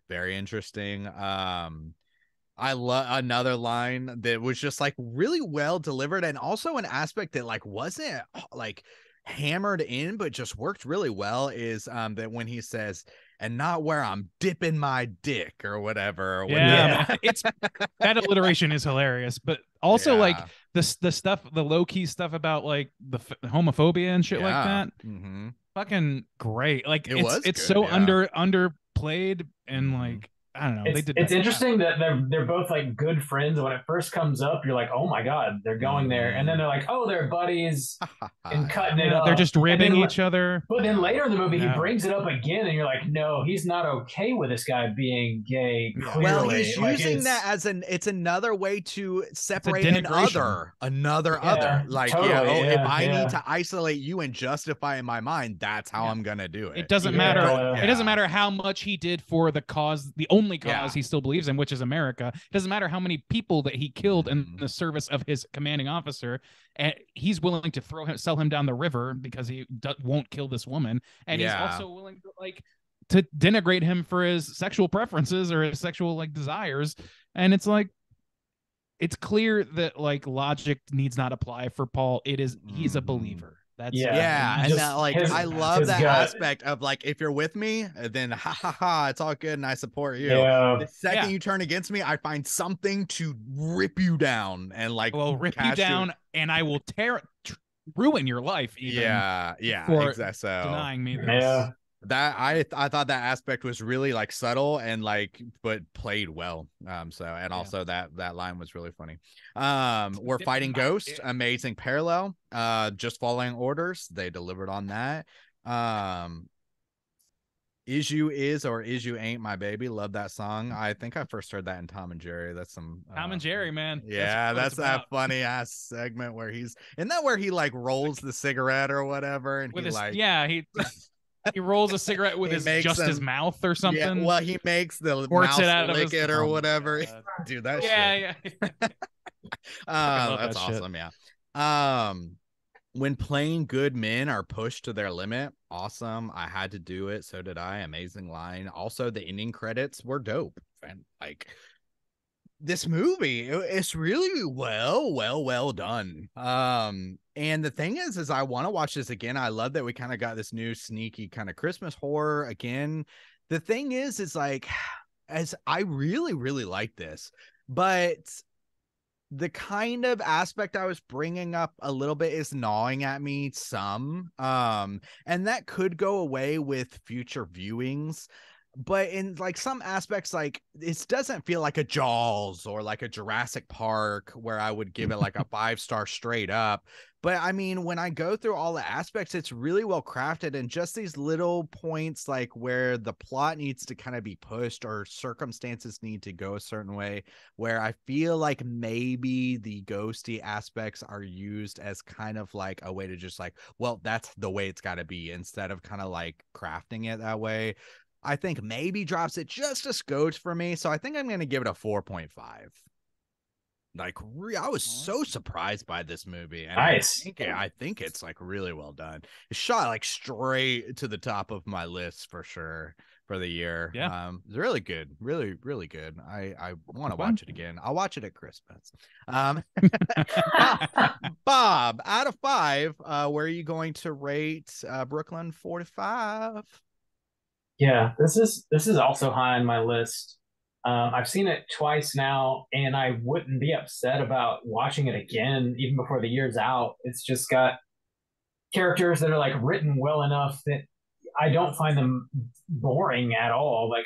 Speaker 10: Very interesting. I love another line that was just like really well delivered, and also an aspect that like wasn't like hammered in but just worked really well is that when he says, and not where I'm dipping my dick or whatever.
Speaker 4: It's that alliteration is hilarious, but also like the stuff, the low-key stuff about like the homophobia and shit like that. Fucking great. Like it's good, so underplayed, and like I don't know.
Speaker 2: It's interesting that they're both like good friends. When it first comes up, you're like, oh my God, they're going there. And then they're like, oh, they're buddies and cutting it up.
Speaker 4: They're just ribbing each other.
Speaker 2: But then later in the movie, he brings it up again, and you're like, no, he's not okay with this guy being gay. Clearly.
Speaker 10: Well, he's using that as it's another way to separate another. Like, totally, if I need to isolate you and justify in my mind, that's how I'm gonna do it.
Speaker 4: It doesn't matter. It doesn't matter how much he did for the cause, the only cause he still believes in, which is America. It doesn't matter how many people that he killed in the service of his commanding officer, and he's willing to sell him down the river because he won't kill this woman, and he's also willing to denigrate him for his sexual preferences or his sexual like desires. And it's like, it's clear that like logic needs not apply for Paul. He's a believer. That's
Speaker 10: and that, like I love that aspect of like, if you're with me, then it's all good and I support you. The second you turn against me, I find something to rip you down and like
Speaker 4: rip you down, and I will ruin your life. Even
Speaker 10: exactly.
Speaker 4: Denying me this.
Speaker 5: I thought that aspect was really like subtle and like but played well. Also that line was really funny. We're fighting ghosts, amazing parallel. Just following orders, they delivered on that. Is You Is or Is You Ain't My Baby, love that song. I think I first heard that in Tom and Jerry. That's some
Speaker 4: Tom and Jerry, man.
Speaker 5: Yeah, that's that funny ass segment where where he like rolls the cigarette or whatever, and
Speaker 4: with
Speaker 5: he
Speaker 4: his,
Speaker 5: like
Speaker 4: he rolls a cigarette with his mouth or something.
Speaker 5: Yeah, well, he makes the
Speaker 4: Squirts
Speaker 5: mouse
Speaker 4: it out
Speaker 5: lick
Speaker 4: of his,
Speaker 5: it or whatever. Dude, that shit. That's awesome. Shit. Yeah. When playing good men are pushed to their limit, awesome. I had to do it. So did I. Amazing line. Also, the ending credits were dope. And like this movie, it's really well done. And the thing is I want to watch this again. I love that we kind of got this new sneaky kind of Christmas horror again. The thing is like, as I really, really like this, but the kind of aspect I was bringing up a little bit is gnawing at me some. And that could go away with future viewings. But in like some aspects, like it doesn't feel like a Jaws or like a Jurassic Park where I would give it like a 5-star straight up. But I mean, when I go through all the aspects, it's really well crafted, and just these little points like where the plot needs to kind of be pushed or circumstances need to go a certain way, where I feel like maybe the ghosty aspects are used as kind of like a way to just like, well, that's the way it's got to be, instead of kind of like crafting it that way. I think maybe drops it just a scotch for me. So I think I'm going to give it a 4.5. Like, I was so surprised by this movie. And
Speaker 2: nice.
Speaker 5: I think it's like really well done. It's shot like straight to the top of my list for sure for the year.
Speaker 4: Yeah.
Speaker 5: It's really good. Really, really good. I want to watch it again. I'll watch it at Christmas. Bob, out of 5, where are you going to rate Brooklyn 45?
Speaker 2: Yeah, this is also high on my list. I've seen it twice now, and I wouldn't be upset about watching it again, even before the year's out. It's just got characters that are like written well enough that I don't find them boring at all. Like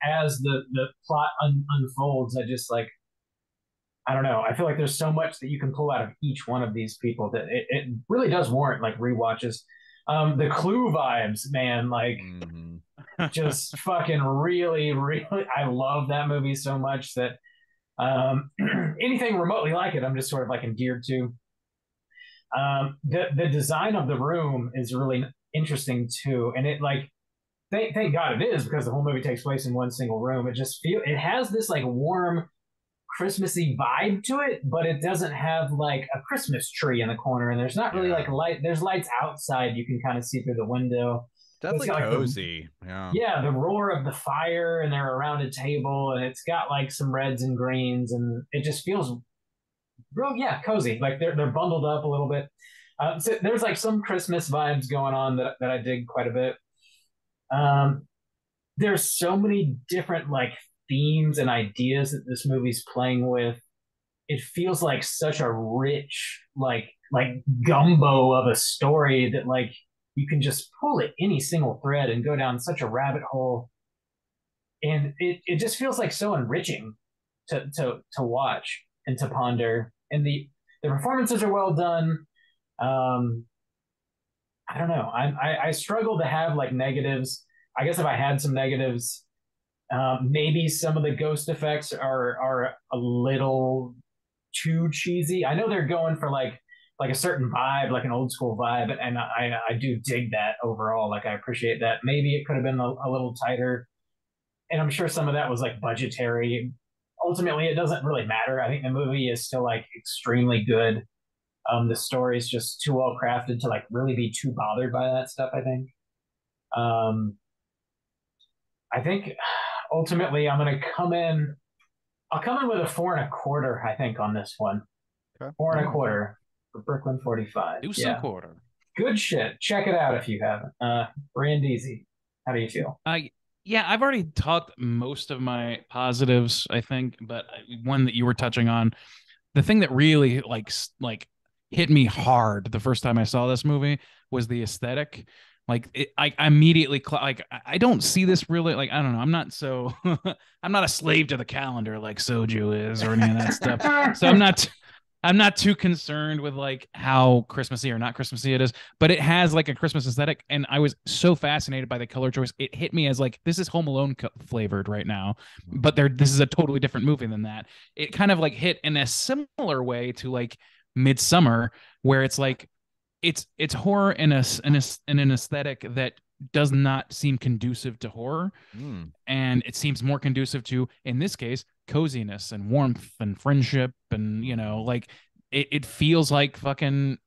Speaker 2: I as the plot unfolds, I just like, I don't know. I feel like there's so much that you can pull out of each one of these people that it really does warrant like rewatches. The Clue vibes, man, like just fucking really, really, I love that movie so much that anything remotely like it, I'm just sort of like endeared to. The design of the room is really interesting too, and it like, thank God it is, because the whole movie takes place in one single room. It has this like warm Christmassy vibe to it, but it doesn't have like a Christmas tree in the corner, and there's not really like light. There's lights outside you can kind of see through the window.
Speaker 5: Definitely cozy.
Speaker 2: Yeah, the roar of the fire, and they're around a table, and it's got like some reds and greens, and it just feels real, cozy. Like they're bundled up a little bit. So there's like some Christmas vibes going on that I dig quite a bit. There's so many different like themes and ideas that this movie's playing with. It feels like such a rich like gumbo of a story that like you can just pull at any single thread and go down such a rabbit hole, and it just feels like so enriching to watch and to ponder. And the performances are well done. I don't know. I struggle to have like negatives. I guess if I had some negatives, maybe some of the ghost effects are a little too cheesy. I know they're going for like a certain vibe, like an old school vibe, and I do dig that overall. Like I appreciate that. Maybe it could have been a little tighter, and I'm sure some of that was like budgetary. Ultimately, it doesn't really matter. I think the movie is still like extremely good. The story is just too well crafted to like really be too bothered by that stuff, I think. I think ultimately I'll come in with a 4.25, I think, on this one. Okay. 4.25 for Brooklyn 45.
Speaker 4: Do some quarter.
Speaker 2: Good shit. Check it out if you haven't. Brandeezy, how do you feel?
Speaker 4: Yeah, I've already talked most of my positives, I think, but one that you were touching on, the thing that really like hit me hard the first time I saw this movie was the aesthetic. I immediately I don't see this really, like, I don't know, I'm not so I'm not a slave to the calendar like Soju is or any of that stuff. So I'm not too concerned with like how Christmassy or not Christmassy it is, but it has like a Christmas aesthetic, and I was so fascinated by the color choice. It hit me as like, this is Home Alone flavored right now, but this is a totally different movie than that. It kind of like hit in a similar way to like Midsummer, where it's like it's horror in an aesthetic that does not seem conducive to horror, and it seems more conducive to, in this case, coziness and warmth and friendship, and like it feels like fucking,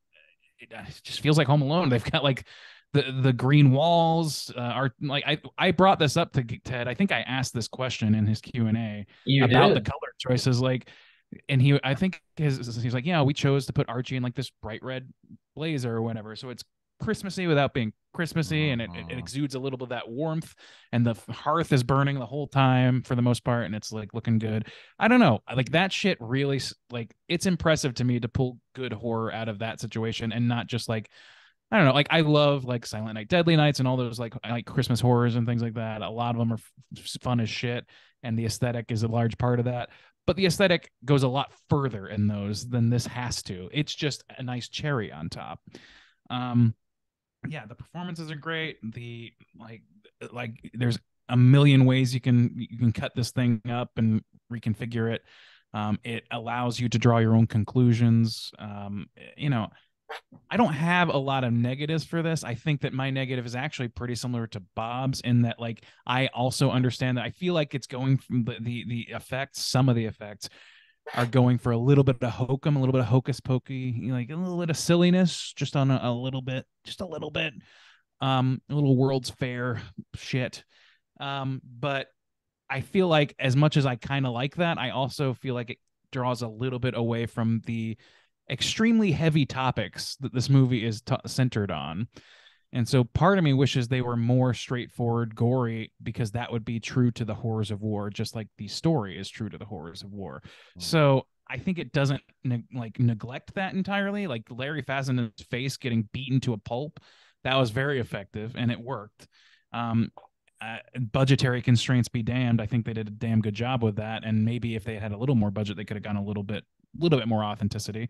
Speaker 4: it just feels like Home Alone. They've got like the green walls are like, I brought this up to Ted. I think I asked this question in his Q&A about the color choices, like, and I think he's like, yeah, we chose to put Archie in like this bright red blazer or whatever, so it's Christmassy without being Christmassy, and it exudes a little bit of that warmth, and the hearth is burning the whole time for the most part, and it's like looking good. I don't know, like that shit really, like, it's impressive to me to pull good horror out of that situation, and not just like, I don't know, like I love like Silent Night, Deadly Nights, and all those like Christmas horrors and things like that. A lot of them are fun as shit, and the aesthetic is a large part of that. But the aesthetic goes a lot further in those than this has to. It's just a nice cherry on top. Yeah, the performances are great. The like there's a million ways you can cut this thing up and reconfigure it. It allows you to draw your own conclusions. I don't have a lot of negatives for this. I think that my negative is actually pretty similar to Bob's, in that like I also understand that I feel like it's going from the effects. Some of the effects are going for a little bit of hokum, a little bit of hocus pokey, like a little bit of silliness, just on a little bit, a little World's Fair shit. But I feel like, as much as I kind of like that, I also feel like it draws a little bit away from the extremely heavy topics that this movie is centered on. And so part of me wishes they were more straightforward, gory, because that would be true to the horrors of war, just like the story is true to the horrors of war. So I think it doesn't neglect that entirely. Like Larry Fessend's face getting beaten to a pulp, that was very effective, and it worked. Budgetary constraints be damned. I think they did a damn good job with that. And maybe if they had a little more budget, they could have gone a little bit more authenticity.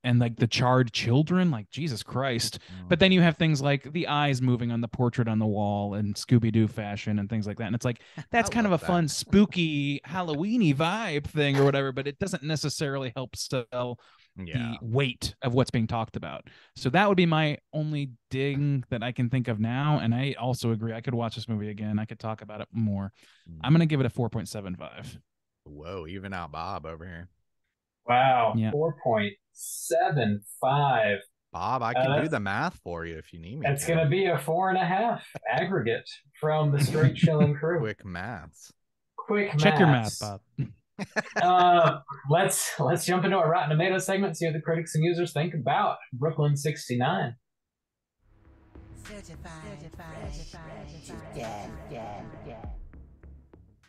Speaker 4: And like the charred children, like Jesus Christ. But then you have things like the eyes moving on the portrait on the wall in Scooby-Doo fashion and things like that. And it's like, that's kind of a fun, spooky, Halloween-y vibe thing or whatever, but it doesn't necessarily help sell the weight of what's being talked about. So that would be my only ding that I can think of now. And I also agree, I could watch this movie again. I could talk about it more. I'm going to give it a 4.75.
Speaker 5: Whoa, even out Bob over here.
Speaker 2: Wow,
Speaker 4: yeah.
Speaker 2: 4.75.
Speaker 5: Bob, I can do the math for you if you need me.
Speaker 2: It's going to be a 4.5 aggregate from the Straight Chilling crew.
Speaker 5: Quick maths.
Speaker 4: Check your math, Bob.
Speaker 2: Let's jump into our Rotten Tomatoes segment, see what the critics and users think about Brooklyn 69.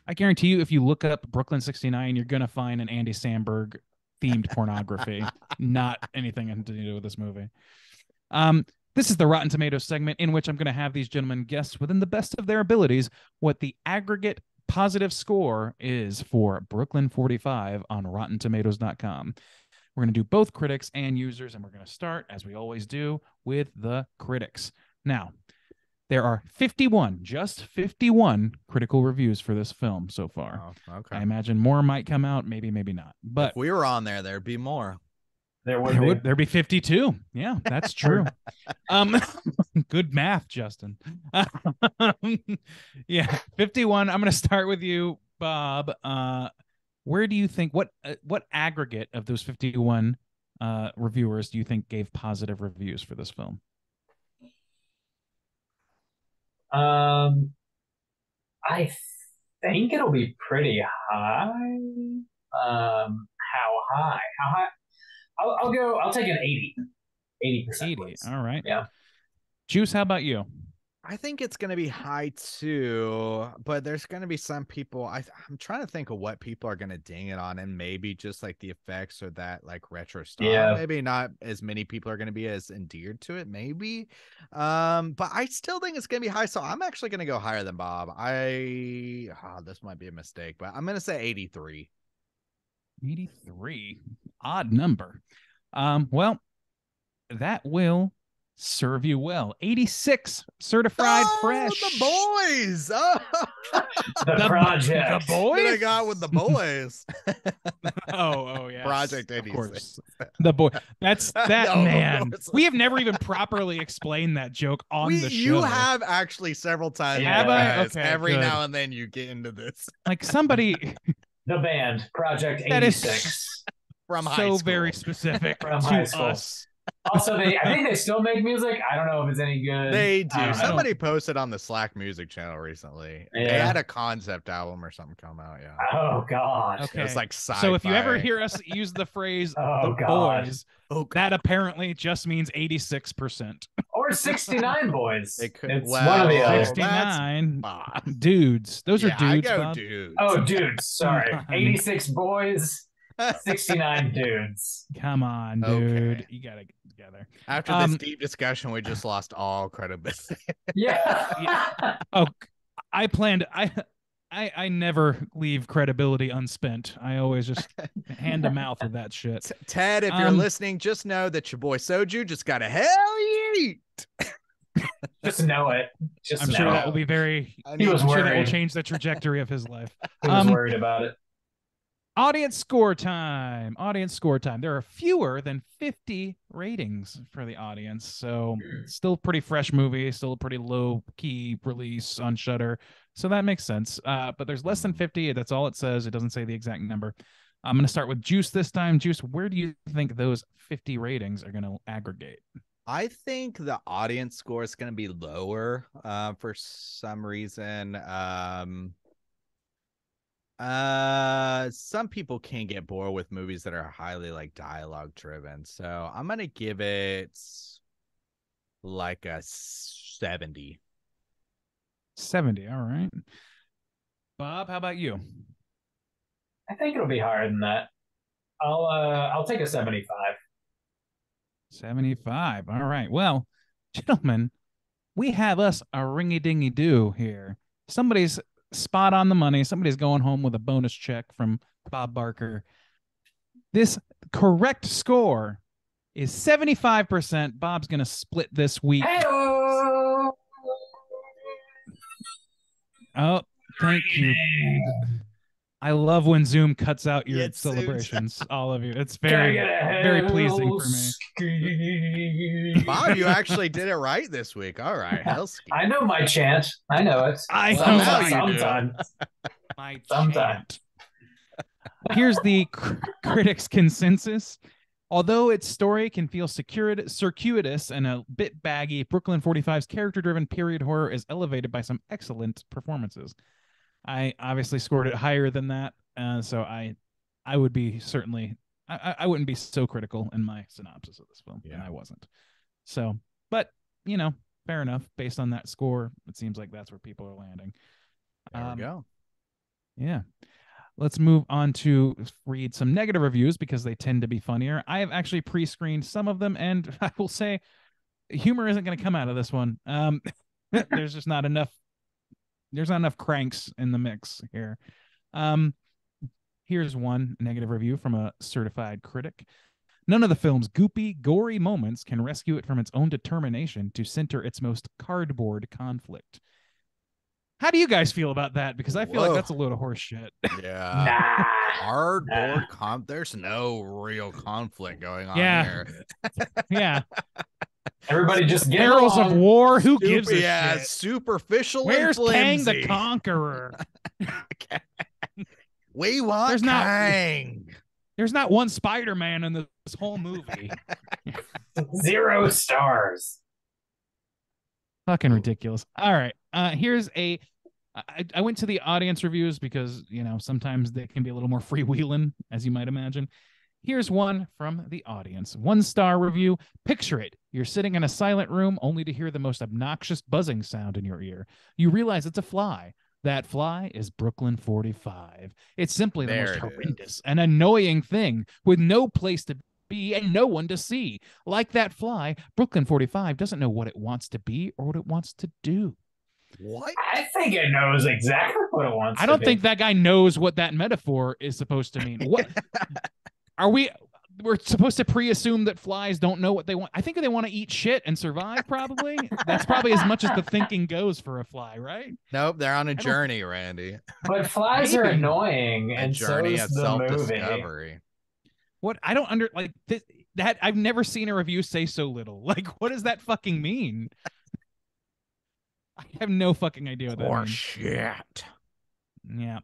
Speaker 4: I guarantee you, if you look up Brooklyn 69, you're going to find an Andy Samberg themed pornography, not anything to do with this movie. This is the Rotten Tomatoes segment, in which I'm going to have these gentlemen guess, within the best of their abilities, what the aggregate positive score is for Brooklyn 45 on RottenTomatoes.com. We're going to do both critics and users, and we're going to start, as we always do, with the critics. Now, there are 51, just 51 critical reviews for this film so far.
Speaker 5: Oh, okay.
Speaker 4: I imagine more might come out, maybe not. But
Speaker 5: if we were on there'd be more.
Speaker 4: There'd be 52. Yeah, that's true. Good math, Justin. Yeah, 51. I'm going to start with you, Bob. Where do you think, what aggregate of those 51 reviewers do you think gave positive reviews for this film?
Speaker 2: I think it'll be pretty high. How high? I'll take an 80. 80%.
Speaker 4: 80. All right.
Speaker 2: Yeah.
Speaker 4: Juice, how about you?
Speaker 10: I think it's going to be high too, but there's going to be some people. I'm trying to think of what people are going to ding it on, and maybe just like the effects or that like retro style.
Speaker 2: Yeah.
Speaker 10: Maybe not as many people are going to be as endeared to it. Maybe, but I still think it's going to be high. So I'm actually going to go higher than Bob. This might be a mistake, but I'm going to say 83.
Speaker 4: 83, odd number. Well, that will serve you well. 86 certified fresh.
Speaker 10: The boys. Oh.
Speaker 2: The project.
Speaker 4: The boys.
Speaker 10: That I got with the boys.
Speaker 4: Oh yeah.
Speaker 10: Project
Speaker 4: Of
Speaker 10: 86.
Speaker 4: course. The boy. That's that
Speaker 10: No,
Speaker 4: man.
Speaker 10: it's-
Speaker 4: We have never even properly explained that joke on the show.
Speaker 10: You have actually several times.
Speaker 2: Have I?
Speaker 10: guys.
Speaker 4: Okay,
Speaker 10: Every
Speaker 4: good.
Speaker 10: now and then you get into this
Speaker 4: Like somebody
Speaker 2: The band, Project
Speaker 4: that is
Speaker 2: 86.
Speaker 10: from high
Speaker 4: so
Speaker 10: school.
Speaker 4: very specific
Speaker 2: From
Speaker 4: to
Speaker 2: high school.
Speaker 4: us.
Speaker 2: Also, I think they still make music. I don't know if it's any good.
Speaker 10: They
Speaker 2: I
Speaker 10: do.
Speaker 2: don't know.
Speaker 10: Somebody posted on the Slack music channel recently. They
Speaker 2: Yeah.
Speaker 10: had a concept album or something come out. Yeah.
Speaker 2: Oh God.
Speaker 4: Okay.
Speaker 10: It was like
Speaker 4: So if you ever
Speaker 10: sci-fi.
Speaker 4: hear us use the phrase
Speaker 2: Oh,
Speaker 4: the
Speaker 2: God.
Speaker 4: boys,
Speaker 10: Oh, God.
Speaker 4: that apparently just means 86%.
Speaker 2: Or 69 boys.
Speaker 10: It could-
Speaker 2: It's
Speaker 10: well,
Speaker 2: one or the other.
Speaker 10: that's-
Speaker 4: 69
Speaker 10: Bob.
Speaker 4: dudes. Those
Speaker 10: Yeah,
Speaker 4: are
Speaker 10: I
Speaker 4: dudes,
Speaker 10: go
Speaker 4: Bob.
Speaker 10: dudes.
Speaker 2: Oh, dudes. Sorry.
Speaker 4: Come on.
Speaker 2: 86 boys, 69 dudes.
Speaker 4: Come on, dude.
Speaker 10: Okay.
Speaker 4: You gotta get together.
Speaker 10: After this deep discussion, we just lost all credibility.
Speaker 2: Yeah.
Speaker 4: Oh, I never leave credibility unspent. I always just hand to mouth with that shit.
Speaker 10: Ted, if you're
Speaker 4: Um,
Speaker 10: listening, just know that your boy Soju just got a hell yeet.
Speaker 2: Just know it. Just
Speaker 4: I'm
Speaker 2: know
Speaker 4: sure
Speaker 2: it.
Speaker 4: that will be very.
Speaker 2: He was
Speaker 4: I'm sure that will
Speaker 2: worried.
Speaker 4: change the trajectory of his life.
Speaker 2: He was worried about it.
Speaker 4: Audience score time. Audience score time. There are fewer than 50 ratings for the audience, so still pretty fresh movie, still a pretty low key release on Shudder, so that makes sense. But there's less than 50. That's all it says. It doesn't say the exact number. I'm going to start with Juice this time. Juice, where do you think those 50 ratings are going to aggregate?
Speaker 10: I think the audience score is going to be lower for some reason. Some people can get bored with movies that are highly like dialogue driven. So I'm going to give it like a 70.
Speaker 4: 70. All right. Bob, how about you?
Speaker 2: I think it'll be higher than that. I'll take a 75.
Speaker 4: 75. All right. Well, gentlemen, we have us a ringy-dingy-do here. Somebody's spot on the money. Somebody's going home with a bonus check from Bob Barker. This correct score is 75%. Bob's going to split this week.
Speaker 2: Hey-oh!
Speaker 4: Oh, thank you. I love when Zoom cuts out your
Speaker 10: Yes, Zoom.
Speaker 4: celebrations, all of you. It's
Speaker 2: Can I
Speaker 4: very,
Speaker 2: get a
Speaker 4: very pleasing for me.
Speaker 10: Bob, you actually did it right this week. All right. Hellski.
Speaker 2: I know my chant. I know it.
Speaker 4: I know
Speaker 2: Sometimes.
Speaker 10: you do.
Speaker 2: Sometimes.
Speaker 4: My
Speaker 2: Sometimes.
Speaker 4: chant. Here's the critics' consensus. Although its story can feel circuitous and a bit baggy, Brooklyn 45's character-driven period horror is elevated by some excellent performances. I obviously scored it higher than that, so I would be certainly I wouldn't be so critical in my synopsis of this film, and I wasn't. So, but fair enough. Based on that score, it seems like that's where people are landing.
Speaker 10: There we go.
Speaker 4: Yeah. Let's move on to read some negative reviews because they tend to be funnier. I have actually pre-screened some of them, and I will say humor isn't going to come out of this one. There's just not enough. There's not enough cranks in the mix here. Here's one negative review from a certified critic. None of the film's goopy, gory moments can rescue it from its own determination to center its most cardboard conflict. How do you guys feel about that? Because I feel like that's a load of horse shit.
Speaker 10: Yeah.
Speaker 2: Nah.
Speaker 10: Hardboard there's no real conflict going on
Speaker 4: Yeah.
Speaker 10: here.
Speaker 4: Yeah.
Speaker 2: Everybody just get
Speaker 4: Barrels of
Speaker 2: along.
Speaker 4: war. Who gives a
Speaker 10: Yeah,
Speaker 4: shit?
Speaker 10: superficial.
Speaker 4: Where's
Speaker 10: and
Speaker 4: Kang the
Speaker 10: flimsy.
Speaker 4: Conqueror?
Speaker 10: We want
Speaker 4: There's not-
Speaker 10: Kang.
Speaker 4: There's not one Spider-Man in this whole movie.
Speaker 2: 0 stars.
Speaker 4: Fucking ridiculous. All right. Here's a. I went to the audience reviews because sometimes they can be a little more freewheeling, as you might imagine. Here's one from the audience. 1-star review. Picture it. You're sitting in a silent room only to hear the most obnoxious buzzing sound in your ear. You realize it's a fly. That fly is Brooklyn 45. It's simply the most horrendous and annoying thing with no place to be and no one to see. Like that fly, Brooklyn 45 doesn't know what it wants to be or what it wants to do.
Speaker 10: What?
Speaker 2: I think it knows exactly what it wants.
Speaker 4: I don't think that guy knows what that metaphor is supposed to mean. What are we're supposed to pre-assume that flies don't know what they want? I think they want to eat shit and survive, probably. That's probably as much as the thinking goes for a fly, right?
Speaker 5: Nope, they're on a journey, Randy.
Speaker 2: But flies are annoying, and
Speaker 5: journey
Speaker 2: so
Speaker 5: of
Speaker 2: is the movie.
Speaker 5: self-discovery.
Speaker 4: What I don't like this, that I've never seen a review say so little. Like, what does that fucking mean? I have no fucking idea what that means.
Speaker 5: Shit.
Speaker 4: Yeah.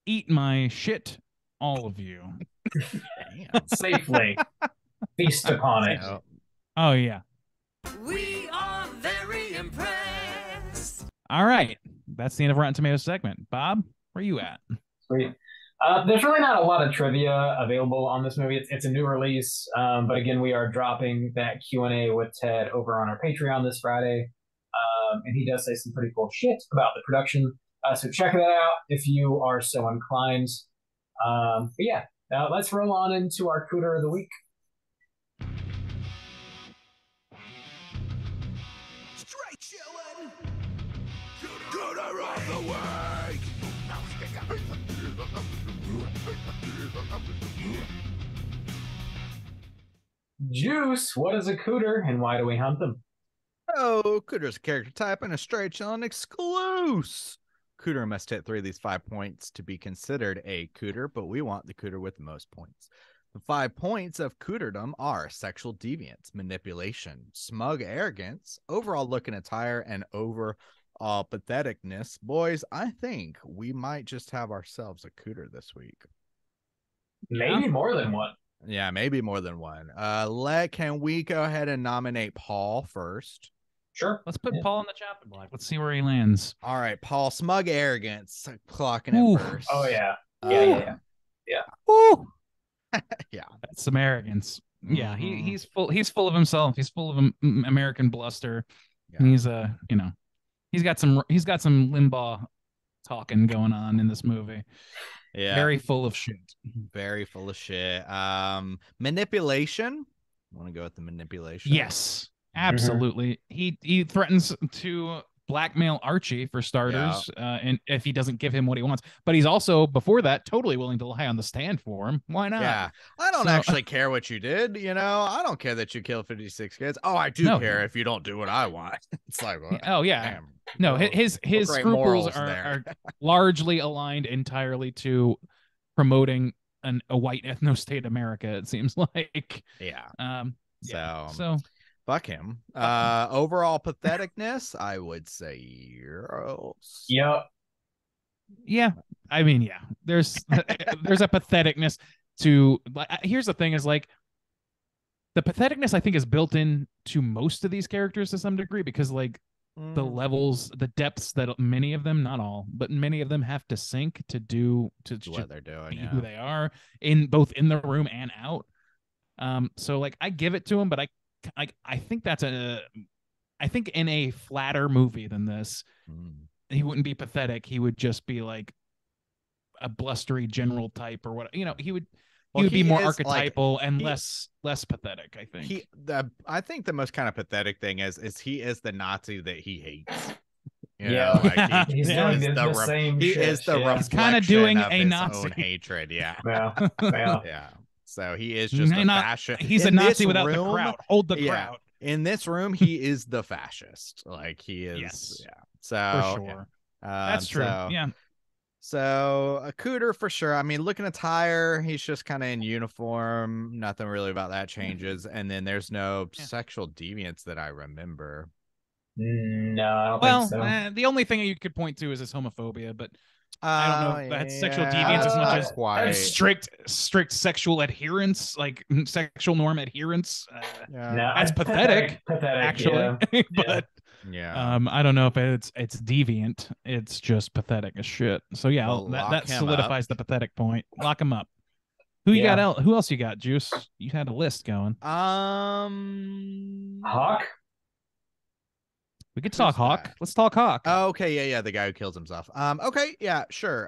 Speaker 4: Eat my shit, all of you.
Speaker 2: Safely feast upon it.
Speaker 4: Oh, yeah.
Speaker 1: We are very impressed.
Speaker 4: All right. That's the end of Rotten Tomatoes segment. Bob, where you at?
Speaker 2: Sweet. There's really not a lot of trivia available on this movie. It's a new release, but again, we are dropping that Q&A with Ted over on our Patreon this Friday, and he does say some pretty cool shit about the production. So check that out if you are so inclined. But yeah, let's roll on into our Cooter of the Week.
Speaker 1: Straight chillin'. Cooter of the Week.
Speaker 2: Juice, what is a cooter and why do we hunt them?
Speaker 5: Oh, Cooter's a character type and a straight chillin' exclusive. Cooter must hit 3 of these 5 points to be considered a cooter, but we want the cooter with the most points. The 5 points of cooterdom are sexual deviance, manipulation, smug arrogance, overall look and attire, and overall patheticness. Boys, I think we might just have ourselves a cooter this week.
Speaker 2: Maybe more than one.
Speaker 5: Yeah, maybe more than one. Can we go ahead and nominate Paul first?
Speaker 2: Sure.
Speaker 4: Let's put Paul in the chopping block. Let's see where he lands.
Speaker 5: All right, Paul, smug arrogance, clocking
Speaker 4: Ooh.
Speaker 5: it first.
Speaker 2: Oh yeah. Yeah.
Speaker 4: Woo!
Speaker 5: Yeah.
Speaker 4: That's some arrogance. Yeah,
Speaker 5: Mhm.
Speaker 4: he's full of himself. He's full of American bluster.
Speaker 5: Yeah.
Speaker 4: He's he's got some Limbaugh talking going on in this movie.
Speaker 5: Yeah.
Speaker 4: Very full of shit.
Speaker 5: Very full of shit. Manipulation. Want to go with the manipulation?
Speaker 4: Yes, absolutely. He threatens to blackmail Archie for starters, and if he doesn't give him what he wants. But he's also, before that, totally willing to lie on the stand for him. Why not?
Speaker 5: Yeah. I don't actually care what you did. You know, I don't care that you killed 56 kids. Oh, I do care if you don't do what I want. It's like, well,
Speaker 4: oh yeah.
Speaker 5: damn.
Speaker 4: No, his
Speaker 5: great
Speaker 4: scruples
Speaker 5: morals
Speaker 4: are largely aligned entirely to promoting a white ethno-state America, it seems like.
Speaker 5: Yeah.
Speaker 4: So
Speaker 5: fuck him. Overall patheticness, I would say yes.
Speaker 2: Yep.
Speaker 4: Yeah. I mean, yeah. There's a patheticness to, here's the thing is like, the patheticness I think is built in to most of these characters to some degree, because like the levels, the depths that many of them, not all, but many of them have to sink to do to
Speaker 5: what they're doing,
Speaker 4: be
Speaker 5: yeah.
Speaker 4: who they are in both in the room and out. So like I give it to him, but I think I think in a flatter movie than this, he wouldn't be pathetic. He would just be like a blustery general type or what, you know, he would be more archetypal and less pathetic, I think.
Speaker 5: I think the most kind of pathetic thing is he is the Nazi that he hates. You
Speaker 2: Yeah.
Speaker 5: know, like
Speaker 2: He's doing the same
Speaker 5: he
Speaker 2: shit,
Speaker 5: is the
Speaker 2: yeah.
Speaker 4: He's kinda doing
Speaker 5: reflection of
Speaker 4: a
Speaker 5: his
Speaker 4: Nazi.
Speaker 5: own hatred. Yeah.
Speaker 2: Yeah. Yeah.
Speaker 5: Yeah. So he is just a fascist.
Speaker 4: He's a
Speaker 5: In
Speaker 4: Nazi
Speaker 5: this
Speaker 4: without the
Speaker 5: room,
Speaker 4: crowd. Hold the
Speaker 5: yeah.
Speaker 4: crowd.
Speaker 5: In this room, he is the fascist. Like he is.
Speaker 4: Yes.
Speaker 5: Yeah. So
Speaker 4: For sure. That's true.
Speaker 5: So,
Speaker 4: Yeah.
Speaker 5: So a cooter for sure. I mean, looking attire, he's just kind of in uniform. Nothing really about that changes. And then there's no sexual deviance that I remember.
Speaker 2: No, I don't
Speaker 4: Well,
Speaker 2: think so.
Speaker 4: the only thing you could point to is his homophobia, but I don't know if that's sexual deviance as much as
Speaker 5: quite.
Speaker 4: strict sexual adherence, like sexual norm adherence.
Speaker 5: Yeah.
Speaker 2: No,
Speaker 4: That's pathetic,
Speaker 2: Pathetic,
Speaker 4: actually.
Speaker 2: yeah.
Speaker 4: But
Speaker 5: Yeah.
Speaker 4: I don't know if it's deviant. It's just pathetic as shit. So yeah,
Speaker 5: Well, lock
Speaker 4: that
Speaker 5: him
Speaker 4: solidifies the pathetic point. Lock him up. Who you
Speaker 2: Yeah.
Speaker 4: got? Who else you got, Juice? You had a list going.
Speaker 2: Hawk.
Speaker 4: We could talk
Speaker 5: Who's
Speaker 4: Hawk.
Speaker 5: that?
Speaker 4: Let's talk Hawk.
Speaker 5: Oh, okay, yeah, the guy who kills himself. Okay, yeah, sure.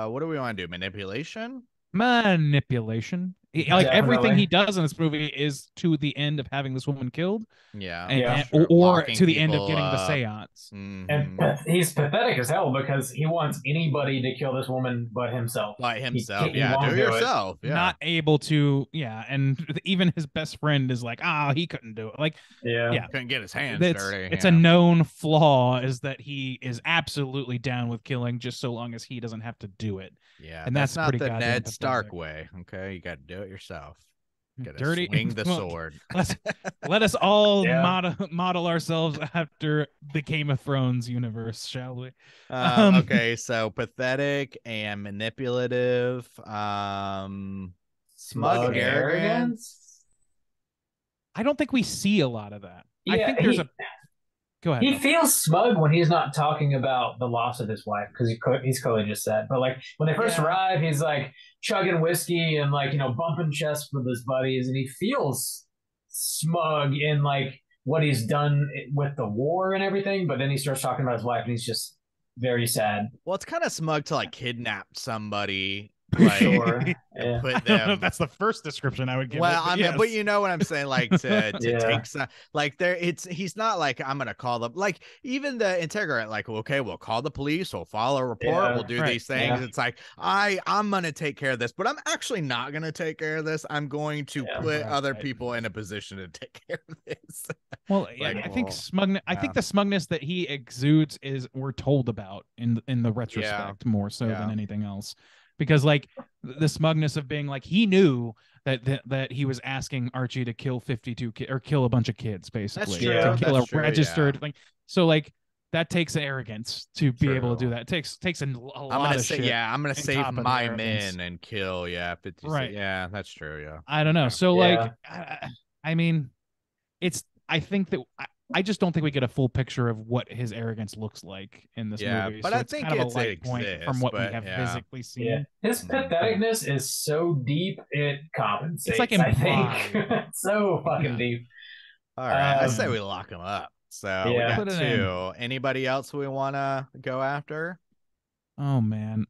Speaker 5: What do we want to do? Manipulation?
Speaker 4: Manipulation. Like everything
Speaker 2: Definitely.
Speaker 4: he does in this movie is to the end of having this woman killed,
Speaker 5: Yeah,
Speaker 2: Yeah.
Speaker 5: sure.
Speaker 4: or
Speaker 5: Locking
Speaker 4: to the end of
Speaker 5: people
Speaker 4: getting the
Speaker 5: up.
Speaker 4: seance.
Speaker 5: Mhm.
Speaker 2: And he's pathetic as hell because he wants anybody to kill this woman but himself.
Speaker 5: By himself,
Speaker 2: he
Speaker 5: yeah.
Speaker 2: won't
Speaker 5: Do it
Speaker 2: do it.
Speaker 5: yourself. Yeah.
Speaker 4: Not able to, yeah, and even his best friend is like, he couldn't do it. Like, yeah.
Speaker 5: Couldn't get his hands
Speaker 4: It's,
Speaker 5: dirty.
Speaker 4: it's a known flaw is that he is absolutely down with killing just so long as he doesn't have to do it.
Speaker 5: Yeah,
Speaker 4: and
Speaker 5: that's
Speaker 4: that's
Speaker 5: not
Speaker 4: pretty
Speaker 5: the
Speaker 4: goddamn
Speaker 5: Ned Stark
Speaker 4: pathetic.
Speaker 5: way. Okay, you got to do it yourself. Got to
Speaker 4: Dirty-
Speaker 5: swing the
Speaker 4: Well,
Speaker 5: sword.
Speaker 4: Let us all
Speaker 2: Yeah.
Speaker 4: model ourselves after the Game of Thrones universe, shall we?
Speaker 5: Okay, so pathetic and manipulative. Smug arrogance.
Speaker 4: I don't think we see a lot of that. I
Speaker 2: Yeah,
Speaker 4: think there's a. Go ahead.
Speaker 2: He
Speaker 4: Bill.
Speaker 2: feels smug when he's not talking about the loss of his wife because he's clearly just sad. But like when they first arrive, he's like chugging whiskey and like bumping chests with his buddies, and he feels smug in like what he's done with the war and everything. But then he starts talking about his wife, and he's just very sad.
Speaker 5: Well, it's kind of smug to like kidnap somebody. Like,
Speaker 2: Sure.
Speaker 4: I
Speaker 2: Yeah.
Speaker 5: put
Speaker 4: don't know if
Speaker 5: them.
Speaker 4: that's the first description I would give.
Speaker 5: Well,
Speaker 4: it,
Speaker 5: I mean,
Speaker 4: yes.
Speaker 5: but you know what I'm saying, like to
Speaker 2: Yeah.
Speaker 5: take some, like there, he's not like I'm gonna call them, like even the integrant, like okay, we'll call the police, we'll file a report,
Speaker 2: Yeah,
Speaker 5: we'll do
Speaker 4: right,
Speaker 5: these things.
Speaker 2: yeah.
Speaker 5: It's like I'm gonna take care of this, but I'm actually not gonna take care of this. I'm going to
Speaker 2: Yeah,
Speaker 5: put
Speaker 4: right,
Speaker 5: other
Speaker 4: right.
Speaker 5: people in a position to take care of this.
Speaker 4: Well,
Speaker 5: Like,
Speaker 4: I think
Speaker 5: well,
Speaker 4: smugness. I think the smugness that he exudes is we're told about in the retrospect more so than
Speaker 5: Yeah.
Speaker 4: anything else, because like the smugness of being like he knew that he was asking Archie to kill 52 or kill a bunch of kids basically
Speaker 5: true,
Speaker 4: to kill
Speaker 5: that's
Speaker 4: a
Speaker 5: true,
Speaker 4: registered
Speaker 5: yeah.
Speaker 4: thing. So like that takes arrogance to be able to do
Speaker 5: True.
Speaker 4: that. It takes a lot
Speaker 5: I'm gonna
Speaker 4: of
Speaker 5: say,
Speaker 4: shit.
Speaker 5: I'm gonna
Speaker 4: on
Speaker 5: save
Speaker 4: top of the
Speaker 5: my
Speaker 4: arrogance.
Speaker 5: men and kill, 50,
Speaker 4: Right.
Speaker 5: yeah, that's true, yeah.
Speaker 4: I don't know.
Speaker 5: Yeah.
Speaker 4: So
Speaker 2: Yeah.
Speaker 4: like, I mean, I think that I just don't think we get a full picture of what his arrogance looks like in this
Speaker 5: Yeah,
Speaker 4: movie.
Speaker 5: but
Speaker 4: So
Speaker 5: I
Speaker 4: it's
Speaker 5: think
Speaker 4: kind of a
Speaker 5: it
Speaker 4: light point
Speaker 5: exists,
Speaker 4: from what we
Speaker 5: but
Speaker 4: have
Speaker 5: yeah.
Speaker 4: physically seen.
Speaker 2: Yeah. His patheticness is so deep it compensates.
Speaker 4: It's like
Speaker 2: I
Speaker 4: implied.
Speaker 2: think it's so fucking
Speaker 4: Yeah.
Speaker 2: deep.
Speaker 5: All right, I
Speaker 2: Um,
Speaker 5: say we lock him up. So we
Speaker 2: yeah.
Speaker 5: got
Speaker 4: Put it in.
Speaker 5: 2. Anybody else we want to go after?
Speaker 4: Oh man.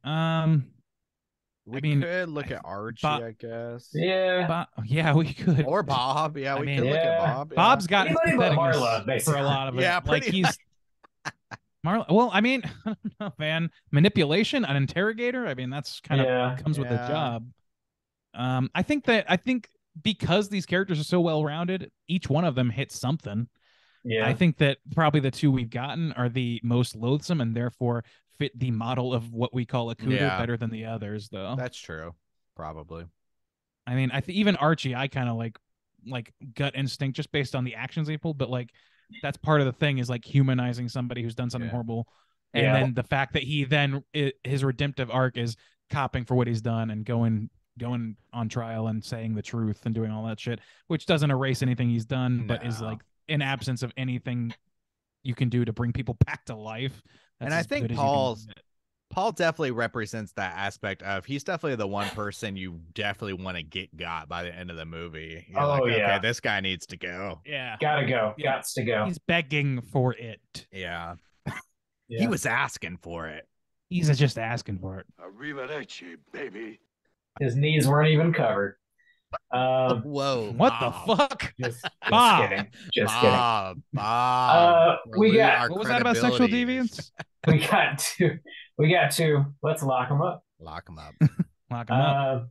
Speaker 5: We
Speaker 4: mean,
Speaker 5: could look at Archie,
Speaker 4: Bob-
Speaker 5: I guess.
Speaker 2: Yeah.
Speaker 4: Yeah, we could.
Speaker 5: Or Bob. Yeah,
Speaker 2: I
Speaker 5: we
Speaker 2: mean,
Speaker 5: could look at
Speaker 2: yeah.
Speaker 5: Bob. Yeah.
Speaker 4: Bob's got
Speaker 2: Anybody but
Speaker 4: patheticness
Speaker 2: Marla,
Speaker 4: for
Speaker 2: basically.
Speaker 4: a lot of it.
Speaker 5: Yeah,
Speaker 4: like
Speaker 5: pretty
Speaker 4: he's Marla. Well, I mean, I don't know, man. Manipulation, an interrogator. I mean, that's kind
Speaker 2: Yeah.
Speaker 4: of comes with the
Speaker 5: Yeah.
Speaker 4: job. I think because these characters are so well rounded, each one of them hits something.
Speaker 2: Yeah.
Speaker 4: I think that probably the 2 we've gotten are the most loathsome and therefore fit the model of what we call a cooter
Speaker 5: Yeah.
Speaker 4: better than the others, though.
Speaker 5: That's true. Probably.
Speaker 4: I mean, even Archie, I kind of like gut instinct just based on the actions he pulled, but like that's part of the thing is like humanizing somebody who's done something
Speaker 5: Yeah.
Speaker 4: horrible, and
Speaker 2: Yeah.
Speaker 4: then the fact that he then his redemptive arc is copping for what he's done and going on trial and saying the truth and doing all that shit, which doesn't erase anything he's done, but is
Speaker 5: No.
Speaker 4: like in absence of anything you can do to bring people back to life. That's
Speaker 5: And I
Speaker 4: as
Speaker 5: think
Speaker 4: good as you can
Speaker 5: Paul's-
Speaker 4: do it.
Speaker 5: Paul definitely represents that aspect of he's definitely the one person you definitely want to get got by the end of the movie. You're
Speaker 2: Oh,
Speaker 5: like, okay,
Speaker 2: yeah.
Speaker 5: this guy needs to go.
Speaker 4: Yeah,
Speaker 2: Gotta go.
Speaker 4: Yeah.
Speaker 2: Gots to go.
Speaker 4: he's begging for it.
Speaker 5: Yeah.
Speaker 2: Yeah.
Speaker 5: He was asking for it.
Speaker 4: He's just asking for it.
Speaker 8: Arrivederci, baby.
Speaker 2: His knees weren't even covered.
Speaker 5: Whoa.
Speaker 4: What
Speaker 5: Bob.
Speaker 4: the fuck?
Speaker 2: Just
Speaker 4: Bob.
Speaker 2: kidding. Just kidding.
Speaker 5: Bob.
Speaker 2: We
Speaker 5: Lose
Speaker 2: got-
Speaker 5: our
Speaker 4: What was that about sexual
Speaker 5: credibility.
Speaker 4: deviance?
Speaker 2: We got two. We got two. Let's lock them up.
Speaker 5: Lock him up.
Speaker 4: Lock him up.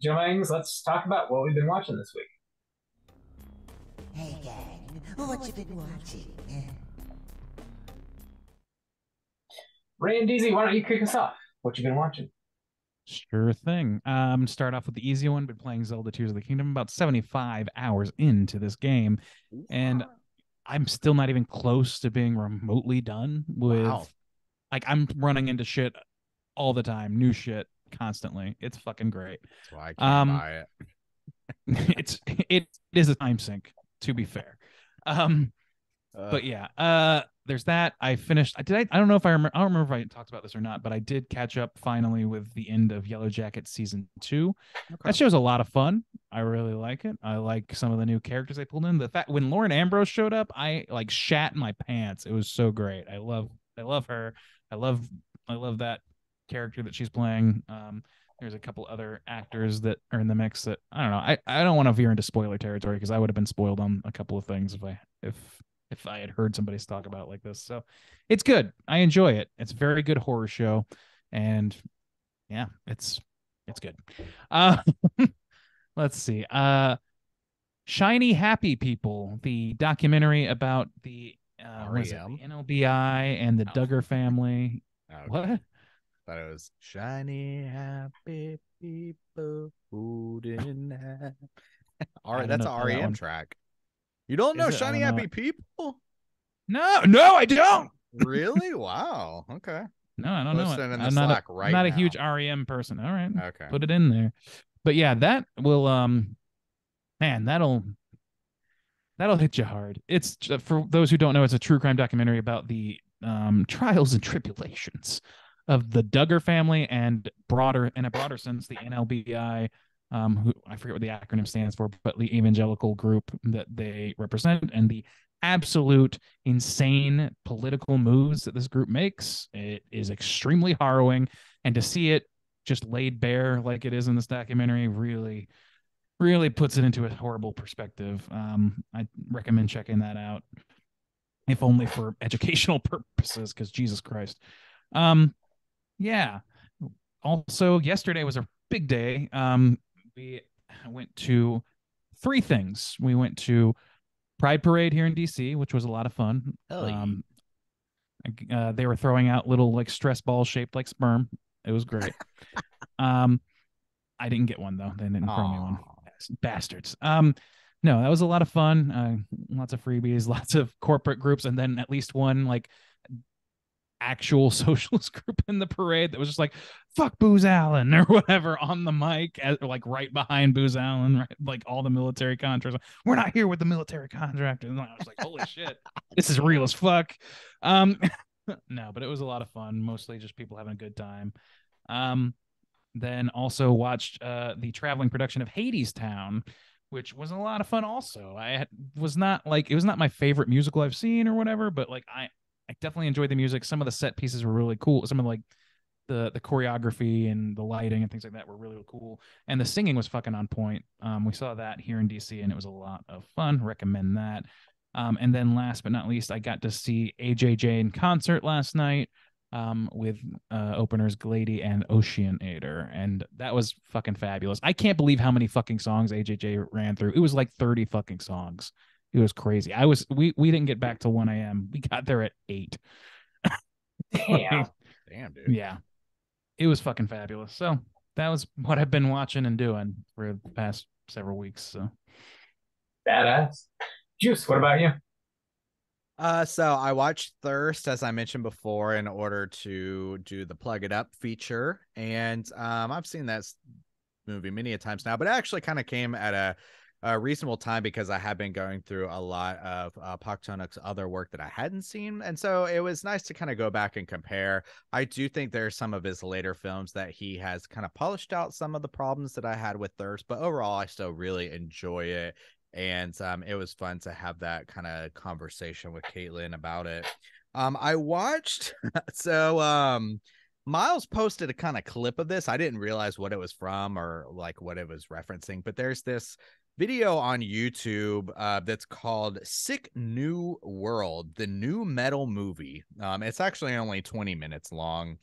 Speaker 2: Joe Mangs, let's talk about what we've been watching this week.
Speaker 6: Hey gang, what you been watching?
Speaker 2: Randeezy, why don't you kick us off? What you been watching?
Speaker 4: Sure thing. Start off with the easy one. Been playing Zelda Tears of the Kingdom about 75 hours into this game, and I'm still not even close to being remotely done with.
Speaker 5: Wow.
Speaker 4: Like I'm running into shit all the time, new shit constantly. It's fucking great.
Speaker 5: That's why I can't buy it.
Speaker 4: it is a time sink, to be fair. But yeah, there's that. I finished. I don't know if I remember. I don't remember if I talked about this or not, but I did catch up finally with the end of Yellow Jacket season 2. That show's a lot of fun. I really like it. I like some of the new characters they pulled in. The fact when Lauren Ambrose showed up, I like shat my pants. It was so great. I love her. I love that character that she's playing. There's a couple other actors that are in the mix that I don't know. I don't want to veer into spoiler territory because I would have been spoiled on a couple of things if I had heard somebody talk about it like this. So it's good. I enjoy it. It's a very good horror show. And yeah, it's good. Let's see. Shiny Happy People, the documentary about the NLBI and the Duggar family.
Speaker 5: Okay.
Speaker 4: What?
Speaker 5: Thought it was shiny happy people who didn't have. All right, that's an REM track. You don't know Shiny Happy People?
Speaker 4: No, I don't.
Speaker 5: Really? Wow. Okay.
Speaker 4: No, I don't know it.
Speaker 5: In the
Speaker 4: I'm
Speaker 5: Slack
Speaker 4: not a huge REM person. All right.
Speaker 5: Okay.
Speaker 4: Put it in there. But yeah, that will man, that'll hit you hard. It's for those who don't know, it's a true crime documentary about the trials and tribulations of the Duggar family and in a broader sense, the NLBI, who I forget what the acronym stands for, but the evangelical group that they represent and the absolute insane political moves that this group makes. It is extremely harrowing, and to see it just laid bare like it is in this documentary really, really puts it into a horrible perspective. I recommend checking that out, if only for educational purposes, because Jesus Christ. Yeah. Also, yesterday was a big day. We went to 3 things. We went to Pride Parade here in DC, which was a lot of fun. They were throwing out little like stress balls shaped like sperm. It was great. I didn't get one though. They didn't throw me one. Bastards. No, that was a lot of fun. Lots of freebies, lots of corporate groups, and then at least one like actual socialist group in the parade that was just like fuck Booz Allen or whatever on the mic, like right behind Booz Allen, right? Like all the military contractors. We're not here with the military contractors. And I was like, holy shit, this is real as fuck. No, but it was a lot of fun. Mostly just people having a good time. Then also watched the traveling production of Hadestown, which was a lot of fun. Also, it was not my favorite musical I've seen or whatever, but like I definitely enjoyed the music. Some of the set pieces were really cool. Some of like the choreography and the lighting and things like that were really, really cool. And the singing was fucking on point. We saw that here in DC and it was a lot of fun. Recommend that. And then last but not least, I got to see AJJ in concert last night with openers Glady and Oceanator, and that was fucking fabulous. I can't believe how many fucking songs AJJ ran through. It was like 30 fucking songs. It was crazy. We didn't get back till 1 a.m. We got there at 8.
Speaker 2: Damn,
Speaker 5: dude.
Speaker 4: Yeah, it was fucking fabulous. So that was what I've been watching and doing for the past several weeks. So
Speaker 2: badass. Juice, what about you?
Speaker 10: So I watched Thirst, as I mentioned before, in order to do the Plug It Up feature, and I've seen that movie many a times now, but it actually kind of came at a reasonable time because I have been going through a lot of Park Chan-wook's other work that I hadn't seen, and so it was nice to kind of go back and compare. I do think there's some of his later films that he has kind of polished out some of the problems that I had with Thirst, but overall I still really enjoy it. And it was fun to have that kind of conversation with Caitlin about it. I watched Miles posted a kind of clip of this. I didn't realize what it was from or like what it was referencing, but there's this video on YouTube that's called Sick New World, the new metal movie. It's actually only 20 minutes long.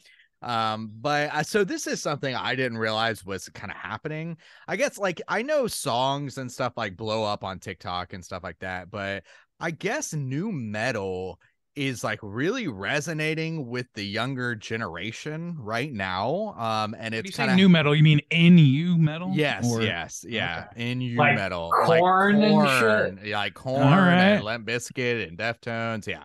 Speaker 10: So this is something I didn't realize was kind of happening. I guess like I know songs and stuff like blow up on TikTok and stuff like that, but I guess new metal is like really resonating with the younger generation right now. And it's kind of
Speaker 4: new metal. You mean NU metal?
Speaker 10: Yes,
Speaker 4: or...
Speaker 10: yes, yeah.
Speaker 4: Okay.
Speaker 10: NU
Speaker 2: like
Speaker 10: metal,
Speaker 2: Korn and shit.
Speaker 10: like Korn
Speaker 4: right.
Speaker 10: and Limp Bizkit and Deftones, yeah.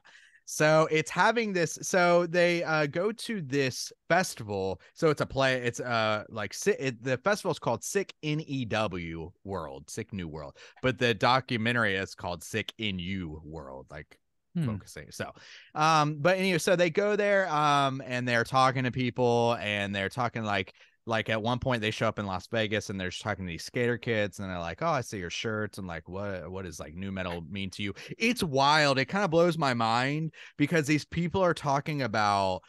Speaker 10: So it's having this. So they go to this festival. So it's a play. It's the festival is called Sick NEW World, Sick New World, but the documentary is called Sick NU World, like focusing. So, but anyway, so they go there, and they're talking to people, and they're talking like at one point they show up in Las Vegas and they're just talking to these skater kids, and they're like, "Oh, I see your shirts." And like, what does like nu metal mean to you? It's wild. It kind of blows my mind because these people are talking about,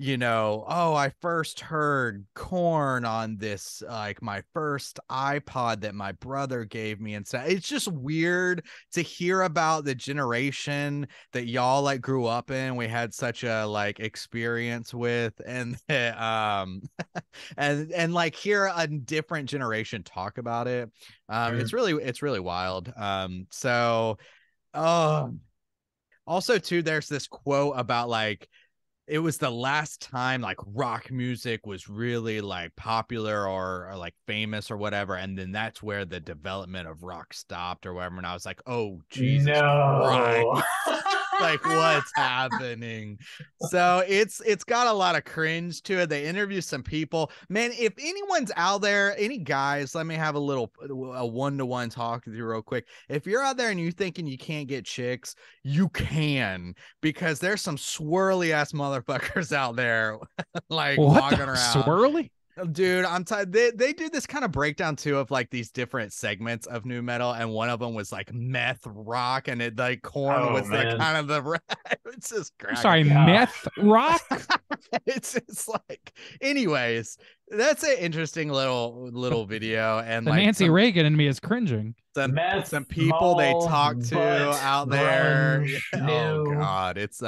Speaker 10: you know, oh, I first heard Korn on this, like my first iPod that my brother gave me and stuff. It's just weird to hear about the generation that y'all like grew up in. We had such a like experience with, and and like hear a different generation talk about it. It's really wild. So also too, there's this quote about like, it was the last time like rock music was really like popular or like famous or whatever, and then that's where the development of rock stopped or whatever. And I was like, oh Jesus Christ. Like what's happening? So it's got a lot of cringe to it. They interview some people, man. If anyone's out there, any guys, let me have a one-to-one talk with you real quick. If you're out there and you're thinking you can't get chicks, you can, because there's some swirly ass motherfuckers out there like walking around
Speaker 4: swirly.
Speaker 10: Dude, I'm tired. They do this kind of breakdown too of like these different segments of nu metal, and one of them was like meth rock, and it like Korn was like kind of the it's just
Speaker 4: meth rock.
Speaker 10: It's like, anyways, that's an interesting little video, and
Speaker 4: the
Speaker 10: like
Speaker 4: Nancy Reagan in me is cringing.
Speaker 10: Some people they talk to out there. Oh God, it's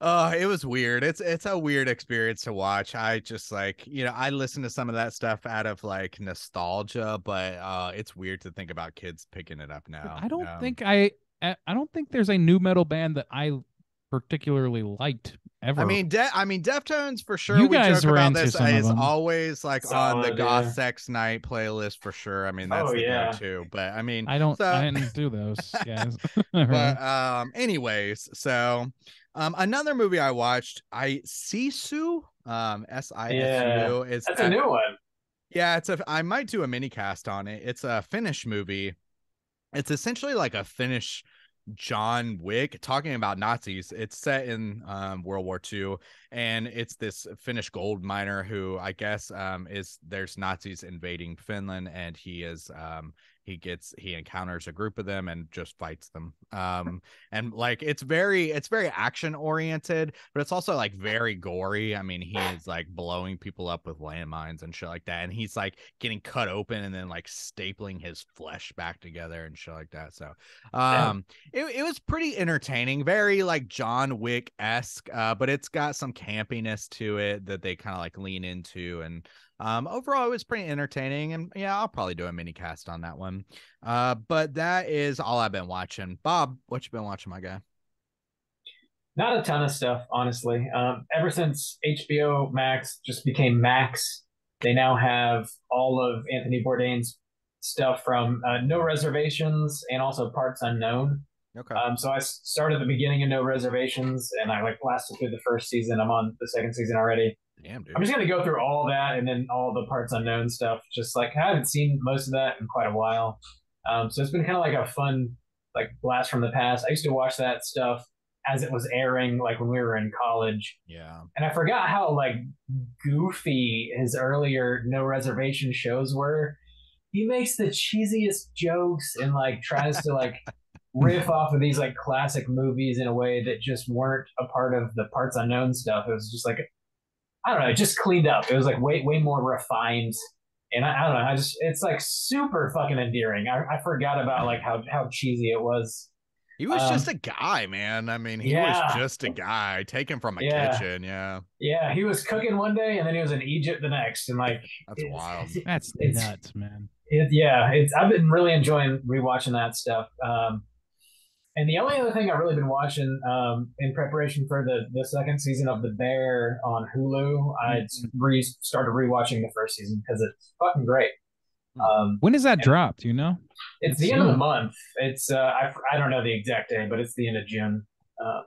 Speaker 10: it was weird. It's a weird experience to watch. I just like, you know, I listen to some of that stuff out of like nostalgia, but it's weird to think about kids picking it up now.
Speaker 4: I don't think there's a nu metal band that I particularly liked ever.
Speaker 10: I mean, Deftones for sure.
Speaker 4: You guys were into
Speaker 10: this
Speaker 4: some of
Speaker 10: is
Speaker 4: them.
Speaker 10: always like on the Goth Sex Night playlist for sure. I mean, that's the go-to. But I mean,
Speaker 4: I didn't do those guys.
Speaker 10: But anyways, so another movie I watched, Sisu, SISU.
Speaker 2: That's a new one.
Speaker 10: Yeah, I might do a mini cast on it. It's a Finnish movie. It's essentially like a Finnish John Wick talking about Nazis. It's set in World War II, and it's this Finnish gold miner who I guess there's Nazis invading Finland, and he encounters a group of them and just fights them. And like it's very action oriented, but it's also like very gory. I mean, he is like blowing people up with landmines and shit like that, and he's like getting cut open and then like stapling his flesh back together and shit like that. So it was pretty entertaining, very like John Wick-esque, but it's got some campiness to it that they kind of like lean into, and overall it was pretty entertaining. And yeah, I'll probably do a mini cast on that one. But that is all I've been watching. Bob, what you been watching, my guy?
Speaker 2: Not a ton of stuff, honestly. Ever since HBO Max just became Max, they now have all of Anthony Bourdain's stuff from No Reservations and also Parts Unknown.
Speaker 10: Okay.
Speaker 2: So I started at the beginning of No Reservations, and I like lasted through the first season. I'm on the second season already.
Speaker 10: Damn, dude.
Speaker 2: I'm just gonna go through all that and then all the Parts Unknown stuff. Just like I haven't seen most of that in quite a while. So it's been kind of like a fun like blast from the past. I used to watch that stuff as it was airing, like when we were in college.
Speaker 10: Yeah.
Speaker 2: And I forgot how like goofy his earlier No Reservation shows were. He makes the cheesiest jokes and like tries to like riff off of these like classic movies in a way that just weren't a part of the Parts Unknown stuff. It was just like, I don't know, it just cleaned up. It was like way more refined. And I don't know, it's like super fucking endearing. I forgot about like how cheesy it was.
Speaker 10: He was just a guy, man. I mean, he was just a guy taken from a kitchen. Yeah.
Speaker 2: Yeah. He was cooking one day and then he was in Egypt the next. And like,
Speaker 10: that's wild.
Speaker 4: That's nuts, man.
Speaker 2: I've been really enjoying rewatching that stuff. And the only other thing I've really been watching in preparation for the second season of The Bear on Hulu, I started rewatching the first season because it's fucking great.
Speaker 4: When does that drop? Do you know?
Speaker 2: It's the end of the month. It's I don't know the exact day, but it's the end of June.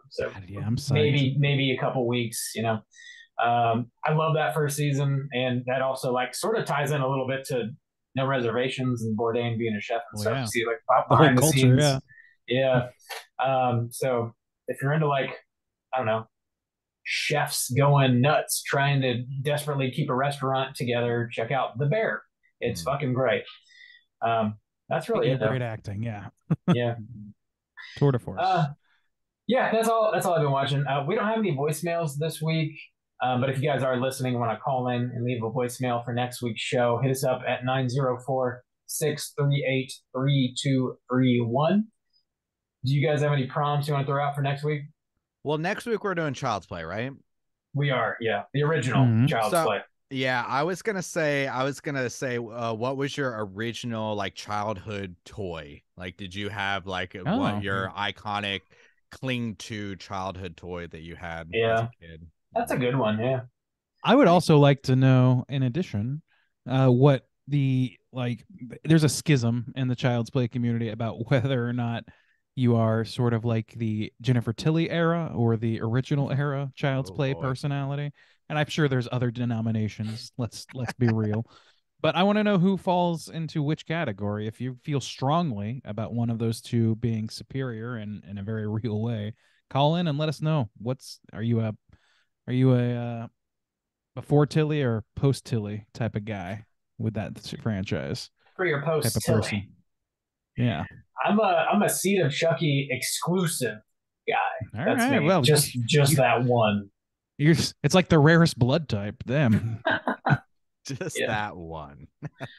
Speaker 2: So
Speaker 4: God, yeah, I'm psyched.
Speaker 2: maybe a couple weeks. You know, I love that first season, and that also like sort of ties in a little bit to No Reservations and Bourdain being a chef and stuff.
Speaker 4: Yeah.
Speaker 2: You see like behind the scenes. Yeah. So if you're into like, I don't know, chefs going nuts trying to desperately keep a restaurant together, check out The Bear. It's fucking great. That's really it, though.
Speaker 4: Great acting, yeah.
Speaker 2: Yeah.
Speaker 4: Tour de force.
Speaker 2: Yeah, that's all I've been watching. We don't have any voicemails this week, but if you guys are listening and want to call in and leave a voicemail for next week's show, hit us up at 904-638-3231. Do you guys have any prompts you want to throw out for next week?
Speaker 10: Well, next week we're doing Child's Play, right?
Speaker 2: We are, yeah. The original Child's Play.
Speaker 10: Yeah, I was gonna say, what was your original like childhood toy? Like, did you have like what your iconic cling to childhood toy that you had as a kid?
Speaker 2: That's a good one, yeah.
Speaker 4: I would also like to know, in addition, what there's a schism in the Child's Play community about whether or not you are sort of like the Jennifer Tilly era or the original era Child's Play personality. And I'm sure there's other denominations. Let's be real. But I want to know who falls into which category. If you feel strongly about one of those two being superior in a very real way, call in and let us know. Are you a before Tilly or post Tilly type of guy with that franchise?
Speaker 2: For your post Tilly.
Speaker 4: Yeah.
Speaker 2: I'm a Seed of Chucky exclusive guy.
Speaker 4: All
Speaker 2: That's
Speaker 4: right.
Speaker 2: me.
Speaker 4: Well,
Speaker 2: just that one.
Speaker 4: It's like the rarest blood type, them.
Speaker 10: Just that one.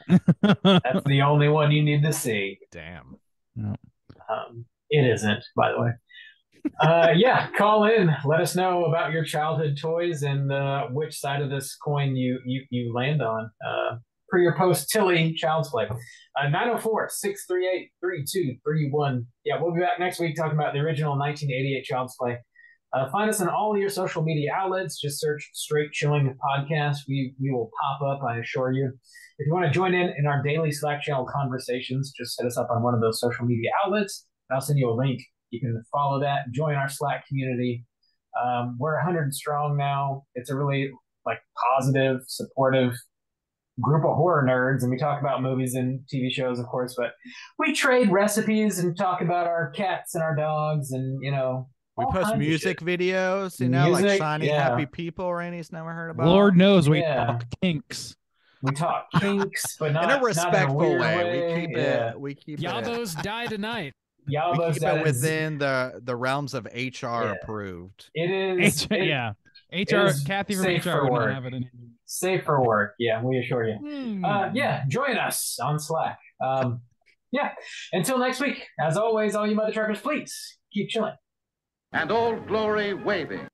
Speaker 2: That's the only one you need to see.
Speaker 10: Damn.
Speaker 4: No.
Speaker 2: It isn't, by the way. Call in. Let us know about your childhood toys and which side of this coin you land on. For your post Tilly Child's Play. 904-638-3231. Yeah, we'll be back next week talking about the original 1988 Child's Play. Find us on all your social media outlets. Just search Straight Chilling Podcast. We will pop up, I assure you. If you want to join in our daily Slack channel conversations, just hit us up on one of those social media outlets. I'll send you a link. You can follow that, join our Slack community. We're 100 strong now. It's a really positive, supportive group of horror nerds, and we talk about movies and TV shows, of course, but we trade recipes and talk about our cats and our dogs, and
Speaker 10: we post music videos, like Shiny Happy People Randy's never heard about.
Speaker 4: Lord knows we talk kinks.
Speaker 2: We talk kinks, but not
Speaker 10: in a respectful way. We keep
Speaker 11: Yabos die tonight.
Speaker 10: We keep it within the realms of HR approved.
Speaker 2: It is.
Speaker 4: HR. Kathy from HR would have it in.
Speaker 2: Safe for work. Yeah, we assure you. Join us on Slack. Until next week, as always, all you mother truckers, please keep chilling.
Speaker 3: And Old Glory waving.